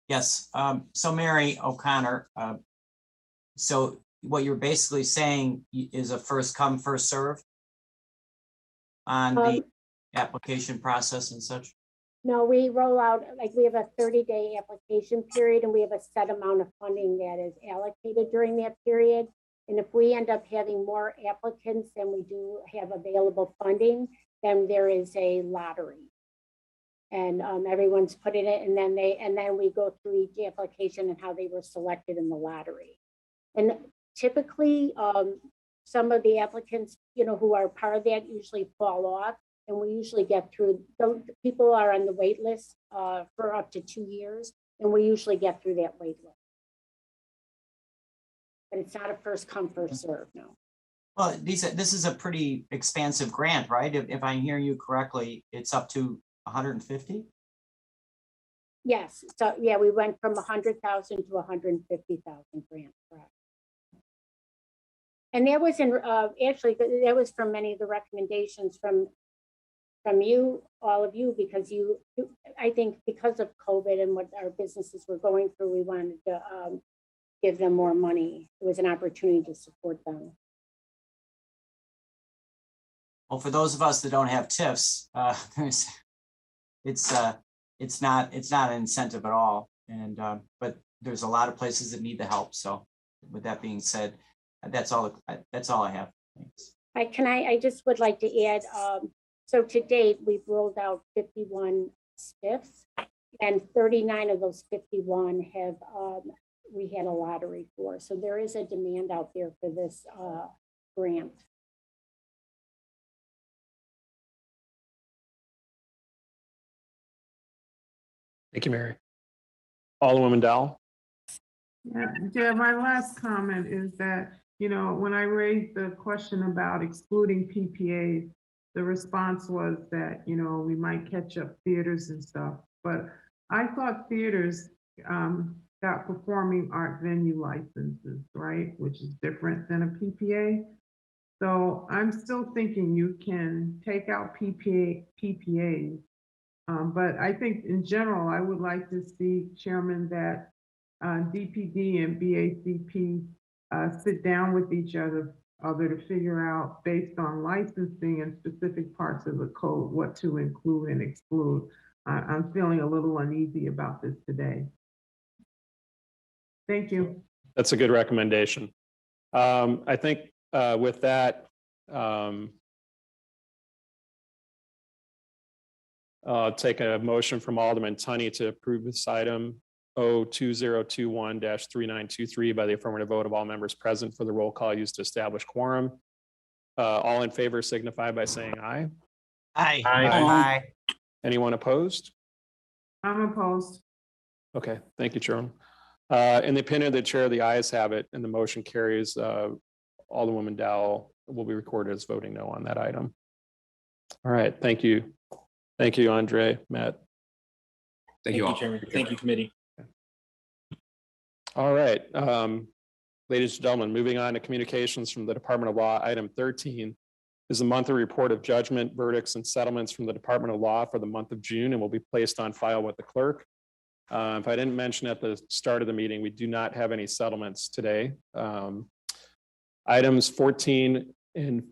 Yes, so Mary O'Connor, so what you're basically saying is a first come, first serve on the application process and such? No, we roll out, like we have a 30-day application period and we have a set amount of funding that is allocated during that period. And if we end up having more applicants than we do have available funding, then there is a lottery. And everyone's put in it, and then we go through each application and how they were selected in the lottery. And typically, some of the applicants, who are part of that usually fall off, and we usually get through. The people are on the wait list for up to 2 years, and we usually get through that wait list. But it's not a first come, first serve, no. Well, this is a pretty expansive grant, right? If I'm hearing you correctly, it's up to 150? Yes. So yeah, we went from 100,000 to 150,000 grant. Correct. And that was actually that was from many of the recommendations from you, all of you, because I think because of COVID and what our businesses were going through, we wanted to give them more money. It was an opportunity to support them. Well, for those of us that don't have TIFs, it's not an incentive at all. And but there's a lot of places that need the help. So with that being said, that's all I have. Thanks. I just would like to add, so to date, we've rolled out 51 SPIFs, and 39 of those 51 have we had a lottery for. So there is a demand out there for this grant. Thank you, Mary. Alderwoman Dowell. Yeah, my last comment is that, when I raised the question about excluding PPAs, the response was that, we might catch up theaters and stuff. But I thought theaters got performing art venue licenses, right? Which is different than a PPA. So I'm still thinking you can take out PPAs. But I think in general, I would like to see, Chairman, that DPD and BACP sit down with each other to figure out, based on licensing and specific parts of the code, what to include and exclude. I'm feeling a little uneasy about this today. Thank you. That's a good recommendation. I think with that, I'll take a motion from Alderman Tunney to approve this item 02021-3923 by the affirmative vote of all members present for the roll call used to establish quorum. All in favor signify by saying aye. Aye. Aye. Anyone opposed? I'm opposed. Okay, thank you, Chairman. In the opinion of the chair, the ayes have it and the motion carries. Alderwoman Dowell will be recorded as voting no on that item. All right, thank you. Thank you, Andre, Matt. Thank you, Chairman. Thank you, committee. All right, ladies and gentlemen, moving on to communications from the Department of Law, item 13. is the monthly report of judgment, verdicts, and settlements from the Department of Law for the month of June and will be placed on file with the clerk. If I didn't mention at the start of the meeting, we do not have any settlements today. Items 14 and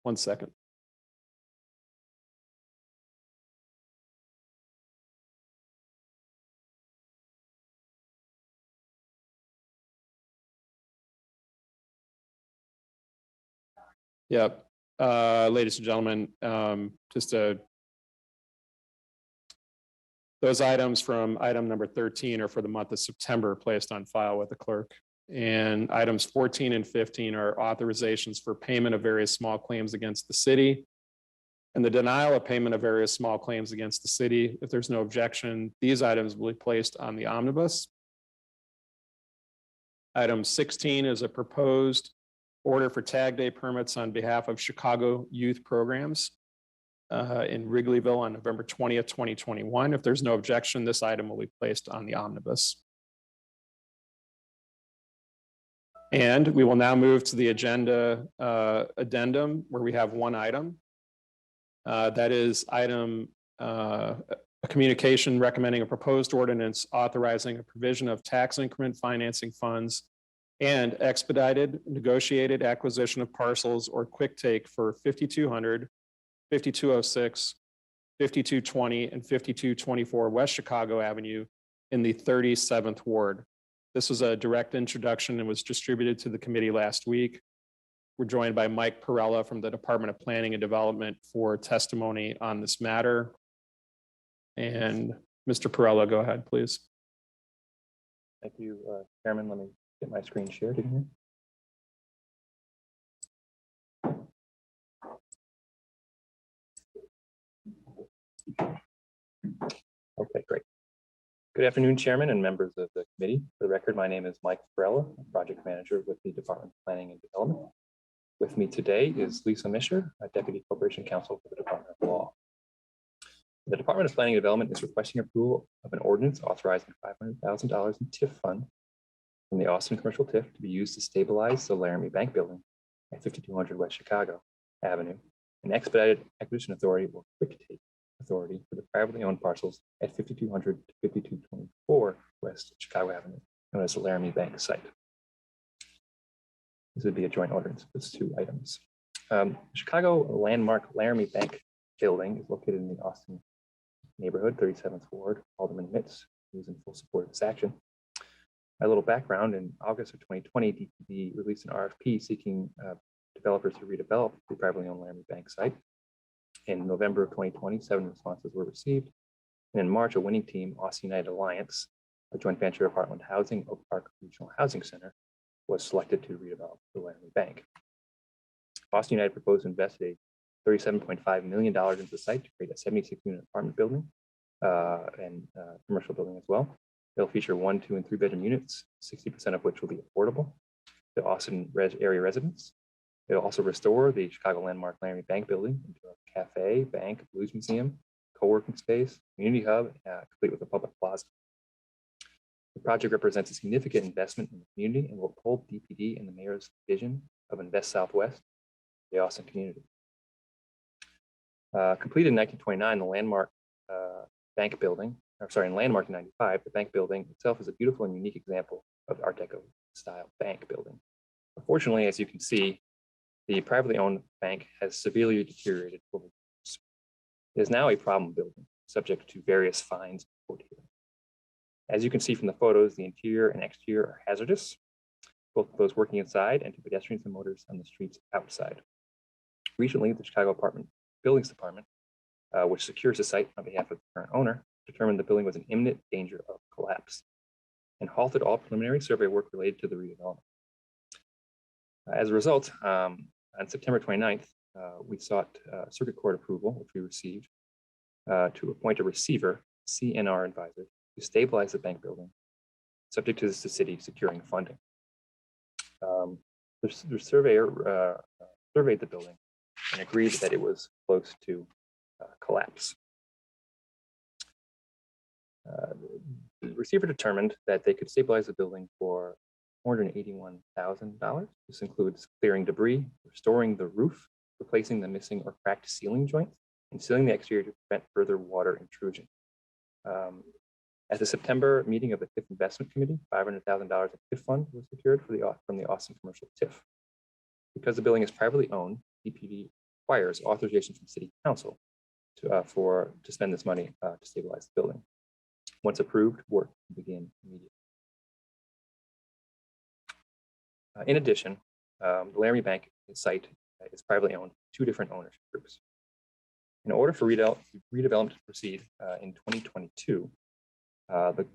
1 second. Yep. Ladies and gentlemen, those items from item number 13 are for the month of September placed on file with the clerk. And items 14 and 15 are authorizations for payment of various small claims against the city and the denial of payment of various small claims against the city. If there's no objection, these items will be placed on the omnibus. Item 16 is a proposed order for tag day permits on behalf of Chicago Youth Programs in Wrigleyville on November 20th, 2021. If there's no objection, this item will be placed on the omnibus. And we will now move to the agenda addendum where we have one item. That is item a communication recommending a proposed ordinance authorizing a provision of tax increment financing funds and expedited negotiated acquisition of parcels or quick take for 5200, 5206, 5220, and 5224 West Chicago Avenue in the 37th Ward. This was a direct introduction and was distributed to the committee last week. We're joined by Mike Perella from the Department of Planning and Development for testimony on this matter. And Mr. Perella, go ahead, please. Thank you, Chairman. Let me get my screen shared in here. Okay, great. Good afternoon, Chairman and members of the committee. For the record, my name is Mike Perella, Project Manager with the Department of Planning and Development. With me today is Lisa Mischer, Deputy Corporation Counsel for the Department of Law. The Department of Planning and Development is requesting approval of an ordinance authorizing $500,000 in TIF fund from the Austin Commercial TIF to be used to stabilize the Laramie Bank building at 5200 West Chicago Avenue, an expedited acquisition authority or quick take authority for the privately owned parcels at 5200 to 5224 West Chicago Avenue, known as the Laramie Bank site. This would be a joint ordinance. It's two items. Chicago landmark Laramie Bank building is located in the Austin neighborhood, 37th Ward. Alderman Mitz, who's in full support of this action. A little background: in August of 2020, DPD released an RFP seeking developers to redevelop the privately owned Laramie Bank site. In November of 2020, 7 responses were received. And in March, a winning team, Austin United Alliance, a joint venture of Heartland Housing, Oak Park Regional Housing Center, was selected to redevelop the Laramie Bank. Austin United proposed to invest a $37.5 million into the site to create a 76-unit apartment building and commercial building as well. It'll feature 1, 2, and 3 bedroom units, 60% of which will be affordable to Austin area residents. It'll also restore the Chicago landmark Laramie Bank building into a cafe, bank, blues museum, co-working space, community hub, complete with a public plaza. The project represents a significant investment in the community and will uphold DPD and the mayor's vision of Invest Southwest, the Austin community. Completed in 1929, the landmark bank building, in landmark in 95, the bank building itself is a beautiful and unique example of Art Deco style bank building. Unfortunately, as you can see, the privately owned bank has severely deteriorated over the years. It is now a problem building, subject to various fines and court hearings. As you can see from the photos, the interior and exterior are hazardous, both to those working inside and to pedestrians and motorists on the streets outside. Recently, the Chicago Apartment Buildings Department, which secures the site on behalf of the current owner, determined the building was in imminent danger of collapse and halted all preliminary survey work related to the redevelopment. As a result, on September 29th, we sought circuit court approval, which we received, to appoint a receiver, CNR advisor, to stabilize the bank building, subject to the city securing funding. The surveyor surveyed the building and agreed that it was close to collapse. The receiver determined that they could stabilize the building for $481,000. This includes clearing debris, restoring the roof, replacing the missing or cracked ceiling joints, and sealing the exterior to prevent further water intrusion. At the September meeting of the TIF Investment Committee, $500,000 of TIF fund was secured from the Austin Commercial TIF. Because the building is privately owned, DPD requires authorization from City Council to spend this money to stabilize the building. Once approved, work will begin immediately. In addition, the Laramie Bank site is privately owned, 2 different ownership groups. In order for redevelopment to proceed in 2022, the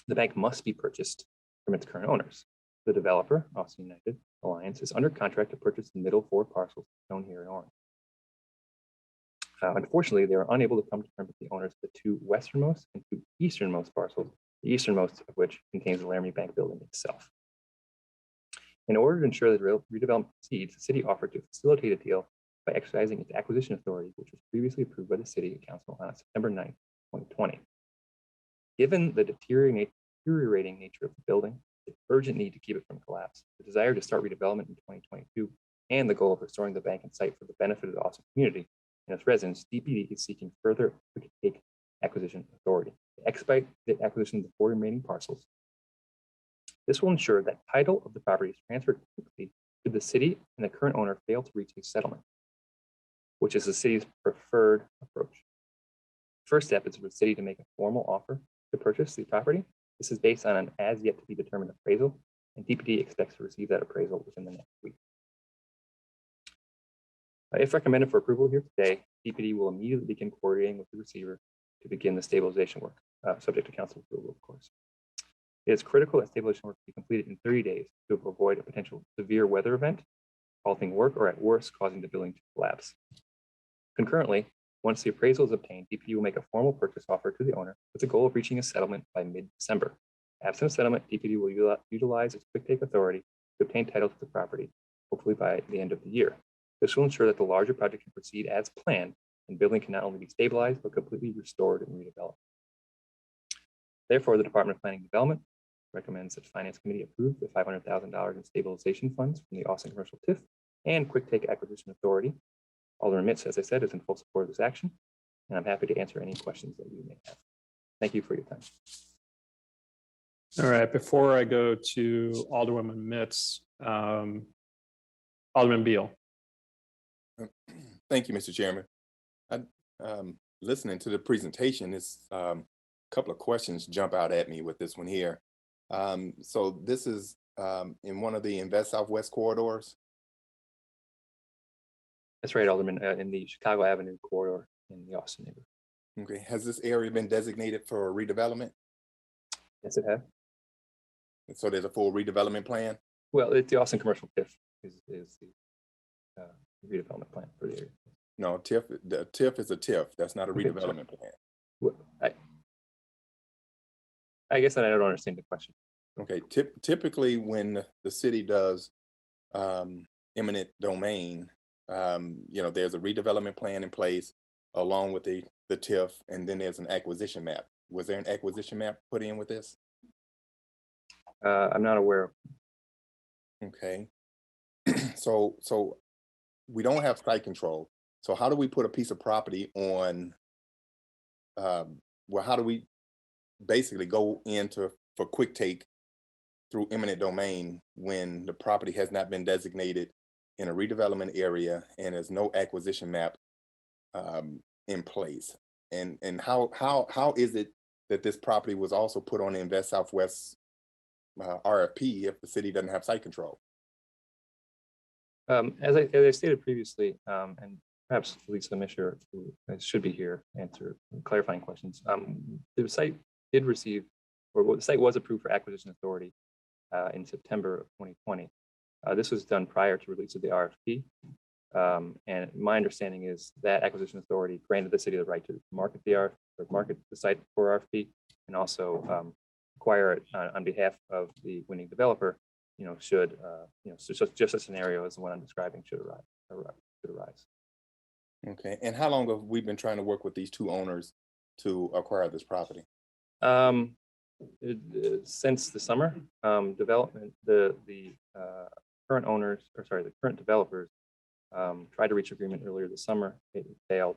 bank must be purchased from its current owners. The developer, Austin United Alliance, is under contract to purchase the middle 4 parcels shown here in orange. Unfortunately, they are unable to come to terms with the owners of the 2 westernmost and 2 easternmost parcels, the easternmost of which contains the Laramie Bank building itself. In order to ensure that redevelopment proceeds, the city offered to facilitate a deal by exercising its acquisition authority, which was previously approved by the City Council on September 9, 2020. Given the deteriorating nature of the building, the urgent need to keep it from collapse, the desire to start redevelopment in 2022, and the goal of restoring the bank and site for the benefit of the Austin community and its residents, DPD is seeking further quick take acquisition authority to expedite the acquisition of the 4 remaining parcels. This will ensure that title of the property is transferred quickly to the city and the current owner fail to reach a settlement, which is the city's preferred approach. First step is for the city to make a formal offer to purchase the property. This is based on an as yet to be determined appraisal, and DPD expects to receive that appraisal within the next week. If recommended for approval here today, DPD will immediately begin coordinating with the receiver to begin the stabilization work, subject to council approval, of course. It is critical that stabilization work be completed in 30 days to avoid a potential severe weather event, halting work, or at worst, causing the building to collapse. Concurrently, once the appraisal is obtained, DPD will make a formal purchase offer to the owner with the goal of reaching a settlement by mid-December. Absent a settlement, DPD will utilize its quick take authority to obtain title to the property, hopefully by the end of the year. This will ensure that the larger project can proceed as planned and building can not only be stabilized, but completely restored and redeveloped. Therefore, the Department of Planning and Development recommends that the Finance Committee approve the $500,000 in stabilization funds from the Austin Commercial TIF and Quick Take Acquisition Authority. Alderman Mitts, as I said, is in full support of this action, and I'm happy to answer any questions that you may have. Thank you for your time. All right, before I go to Alderwoman Mitts, Alderman Beal. Thank you, Mr. Chairman. Listening to the presentation, a couple of questions jump out at me with this one here. So this is in one of the Invest Southwest corridors? That's right, Alderman, in the Chicago Avenue corridor in the Austin neighborhood. Okay, has this area been designated for redevelopment? Yes, it has. So there's a full redevelopment plan? Well, it's the Austin Commercial TIF is the redevelopment plan for the area. No, the TIF is a TIF. That's not a redevelopment plan. Well, I guess that I don't understand the question. Okay, typically when the city does eminent domain, there's a redevelopment plan in place along with the TIF, and then there's an acquisition map. Was there an acquisition map put in with this? I'm not aware of. Okay. So we don't have site control. So how do we put a piece of property on, how do we basically go for quick take through eminent domain when the property has not been designated in a redevelopment area and there's no acquisition map in place? And how is it that this property was also put on the Invest Southwest RFP if the city doesn't have site control? As I stated previously, and perhaps Lisa Misher, who should be here, answer clarifying questions. The site did receive, or the site was approved for acquisition authority in September of 2020. This was done prior to release of the RFP. And my understanding is that acquisition authority granted the city the right to market the site for RFP, and also acquire it on behalf of the winning developer. Should just a scenario as the one I'm describing should arise. Okay, and how long have we been trying to work with these 2 owners to acquire this property? Since the summer, development, the current owners, or sorry, the current developers tried to reach agreement earlier this summer. It failed.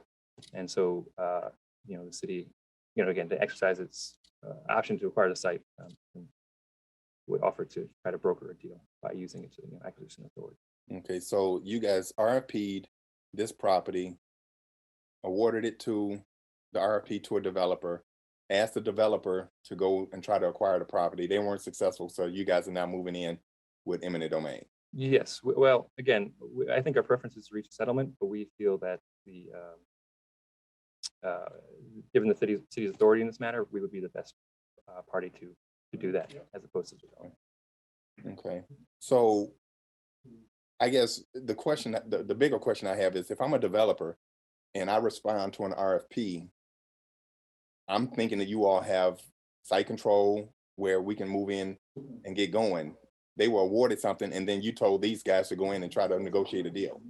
And so, the city, again, to exercise its option to acquire the site, would offer to try to broker a deal by using it to the acquisition authority. Okay, so you guys RFP'd this property, awarded it to the RFP to a developer, asked the developer to go and try to acquire the property. They weren't successful, so you guys are now moving in with eminent domain. Yes, well, again, I think our preference is to reach a settlement, but we feel that given the city's authority in this matter, we would be the best party to do that as opposed to development. Okay, so I guess the question, the bigger question I have is, if I'm a developer and I respond to an RFP, I'm thinking that you all have site control where we can move in and get going. They were awarded something, and then you told these guys to go in and try to negotiate a deal.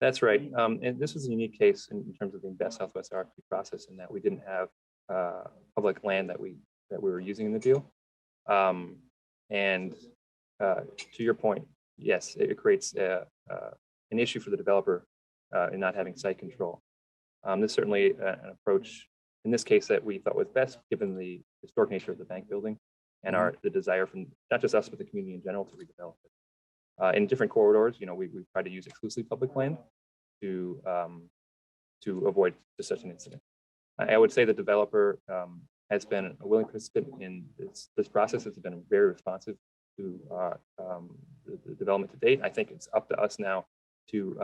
That's right. And this was a unique case in terms of the Invest Southwest RFP process, in that we didn't have public land that we were using in the deal. And to your point, yes, it creates an issue for the developer in not having site control. This is certainly an approach in this case that we thought was best, given the historic nature of the bank building and the desire from not just us, but the community in general to redevelop it. In different corridors, we've tried to use exclusively public land to avoid just such an incident. I would say the developer has been a willing participant in this process. It's been very responsive to the development to date. I think it's up to us now to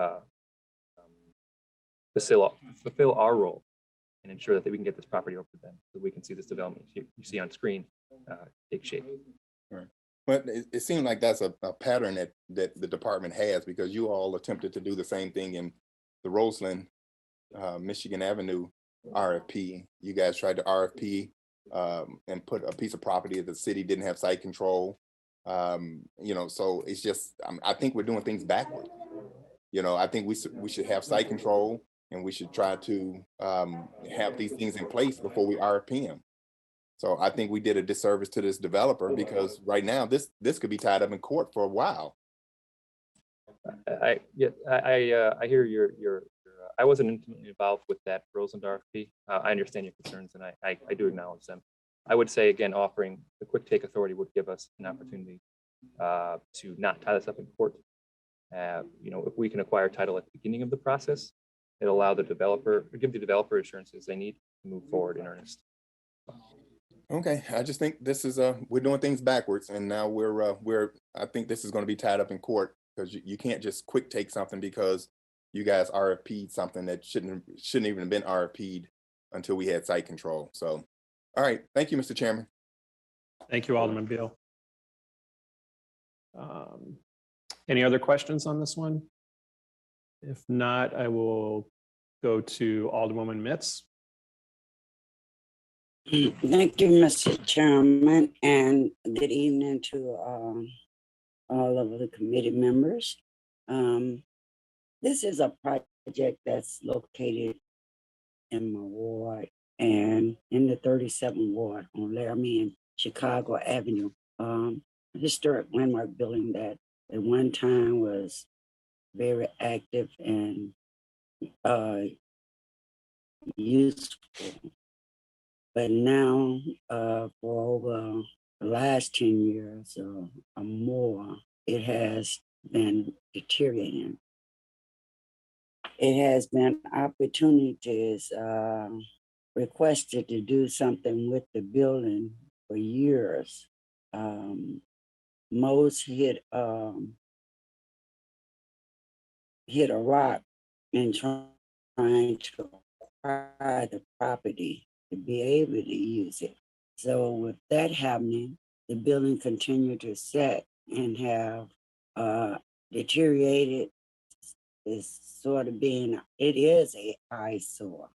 fulfill our role and ensure that we can get this property over to them, so we can see this development you see on screen take shape. Right. But it seems like that's a pattern that the department has, because you all attempted to do the same thing in the Roseland, Michigan Avenue RFP. You guys tried to RFP and put a piece of property that the city didn't have site control. So it's just, I think we're doing things backward. I think we should have site control, and we should try to have these things in place before we RFP them. So I think we did a disservice to this developer, because right now this could be tied up in court for a while. I hear your I wasn't intimately involved with that Roseland RFP. I understand your concerns, and I do acknowledge them. I would say, again, offering the quick take authority would give us an opportunity to not tie this up in court. If we can acquire title at the beginning of the process, it'll allow the developer, or give the developer assurances they need to move forward in earnest. Okay, I just think this is we're doing things backwards, and now I think this is going to be tied up in court, because you can't just quick take something because you guys RFP'd something that shouldn't even have been RFP'd until we had site control. So, all right, thank you, Mr. Chairman. Thank you, Alderman Beal. Any other questions on this one? If not, I will go to Alderwoman Mitz. Thank you, Mr. Chairman, and good evening to all of the committee members. This is a project that's located in my ward and in the 37th ward on Laramie and Chicago Avenue. A historic landmark building that at one time was very active and useful. But now, for over the last 10 years or more, it has been deteriorating. It has been opportunities requested to do something with the building for years. Most hit a rock in trying to acquire the property to be able to use it. So with that happening, the building continued to set and have deteriorated. It's sort of being, it is an eyesore.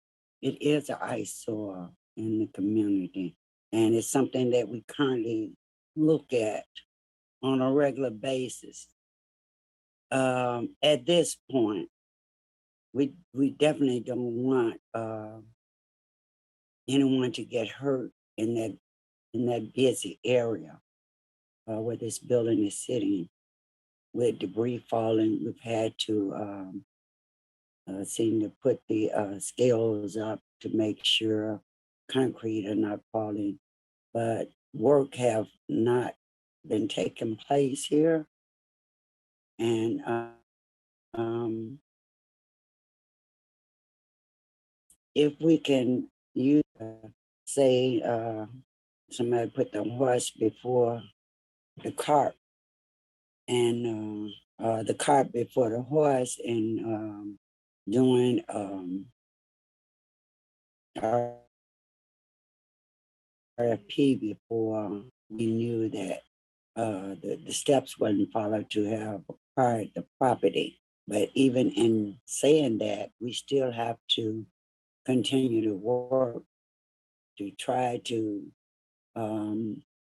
It is an eyesore in the community. And it's something that we currently look at on a regular basis. At this point, we definitely don't want anyone to get hurt in that busy area where this building is sitting. with debris falling, we've had to seem to put the scales up to make sure concrete are not falling. But work have not been taking place here. And if we can use, say, somebody put the horse before the cart, and the cart before the horse, and doing RFP before we knew that the steps wasn't followed to have acquired the property. But even in saying that, we still have to continue to work to try to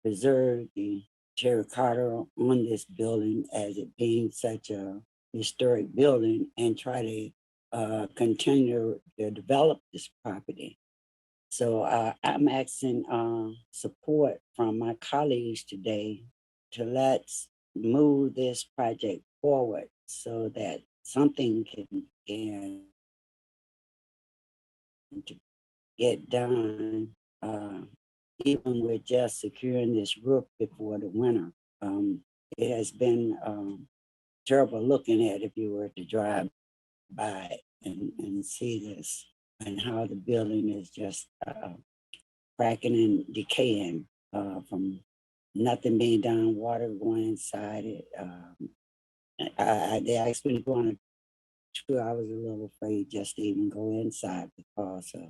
preserve the terracotta on this building as it being such a historic building, and try to continue to develop this property. So I'm asking support from my colleagues today to let's move this project forward so that something can to get done, even with just securing this roof before the winter. It has been terrible looking at if you were to drive by and see this, and how the building is just cracking and decaying from nothing being done, water going inside it. They asked me to go on a tour. I was a little afraid just to even go inside because of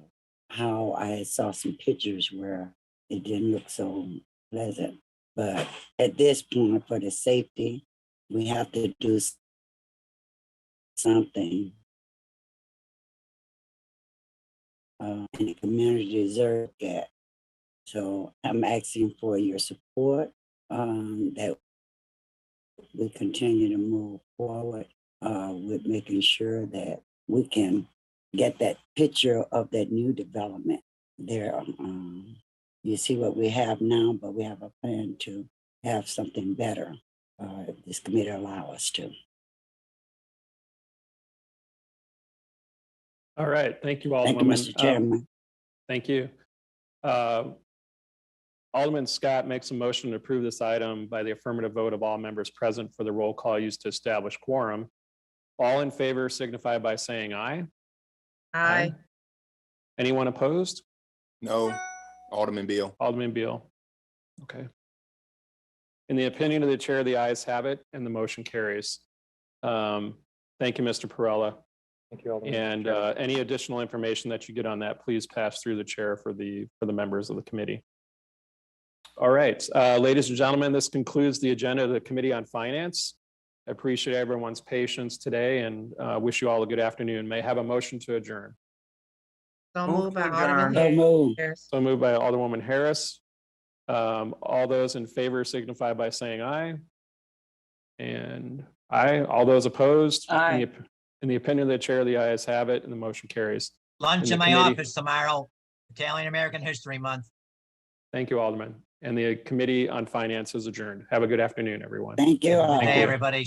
how I saw some pictures where it didn't look so pleasant. But at this point, for the safety, we have to do something. And the community deserves that. So I'm asking for your support that we continue to move forward with making sure that we can get that picture of that new development there. You see what we have now, but we have a plan to have something better if this committee allow us to. All right, thank you, Alderwoman. Thank you, Mr. Chairman. Thank you. Alderman Scott makes a motion to approve this item by the affirmative vote of all members present for the roll call used to establish quorum. All in favor signify by saying aye. Aye. Anyone opposed? No. Alderman Beal. Alderman Beal. Okay. In the opinion of the chair, the ayes have it and the motion carries. Thank you, Mr. Perrella. Thank you, Alderman. And any additional information that you get on that, please pass through the chair for the members of the committee. All right, ladies and gentlemen, this concludes the agenda of the Committee on Finance. I appreciate everyone's patience today and wish you all a good afternoon. May I have a motion to adjourn? So moved by Alderman Harris. So moved by Alderwoman Harris. All those in favor signify by saying aye. And aye. All those opposed? Aye. In the opinion of the chair, the ayes have it and the motion carries. Lunch in my office tomorrow, Italian American History Month. Thank you, Alderman. And the Committee on Finance is adjourned. Have a good afternoon, everyone. Thank you. Hey, everybody.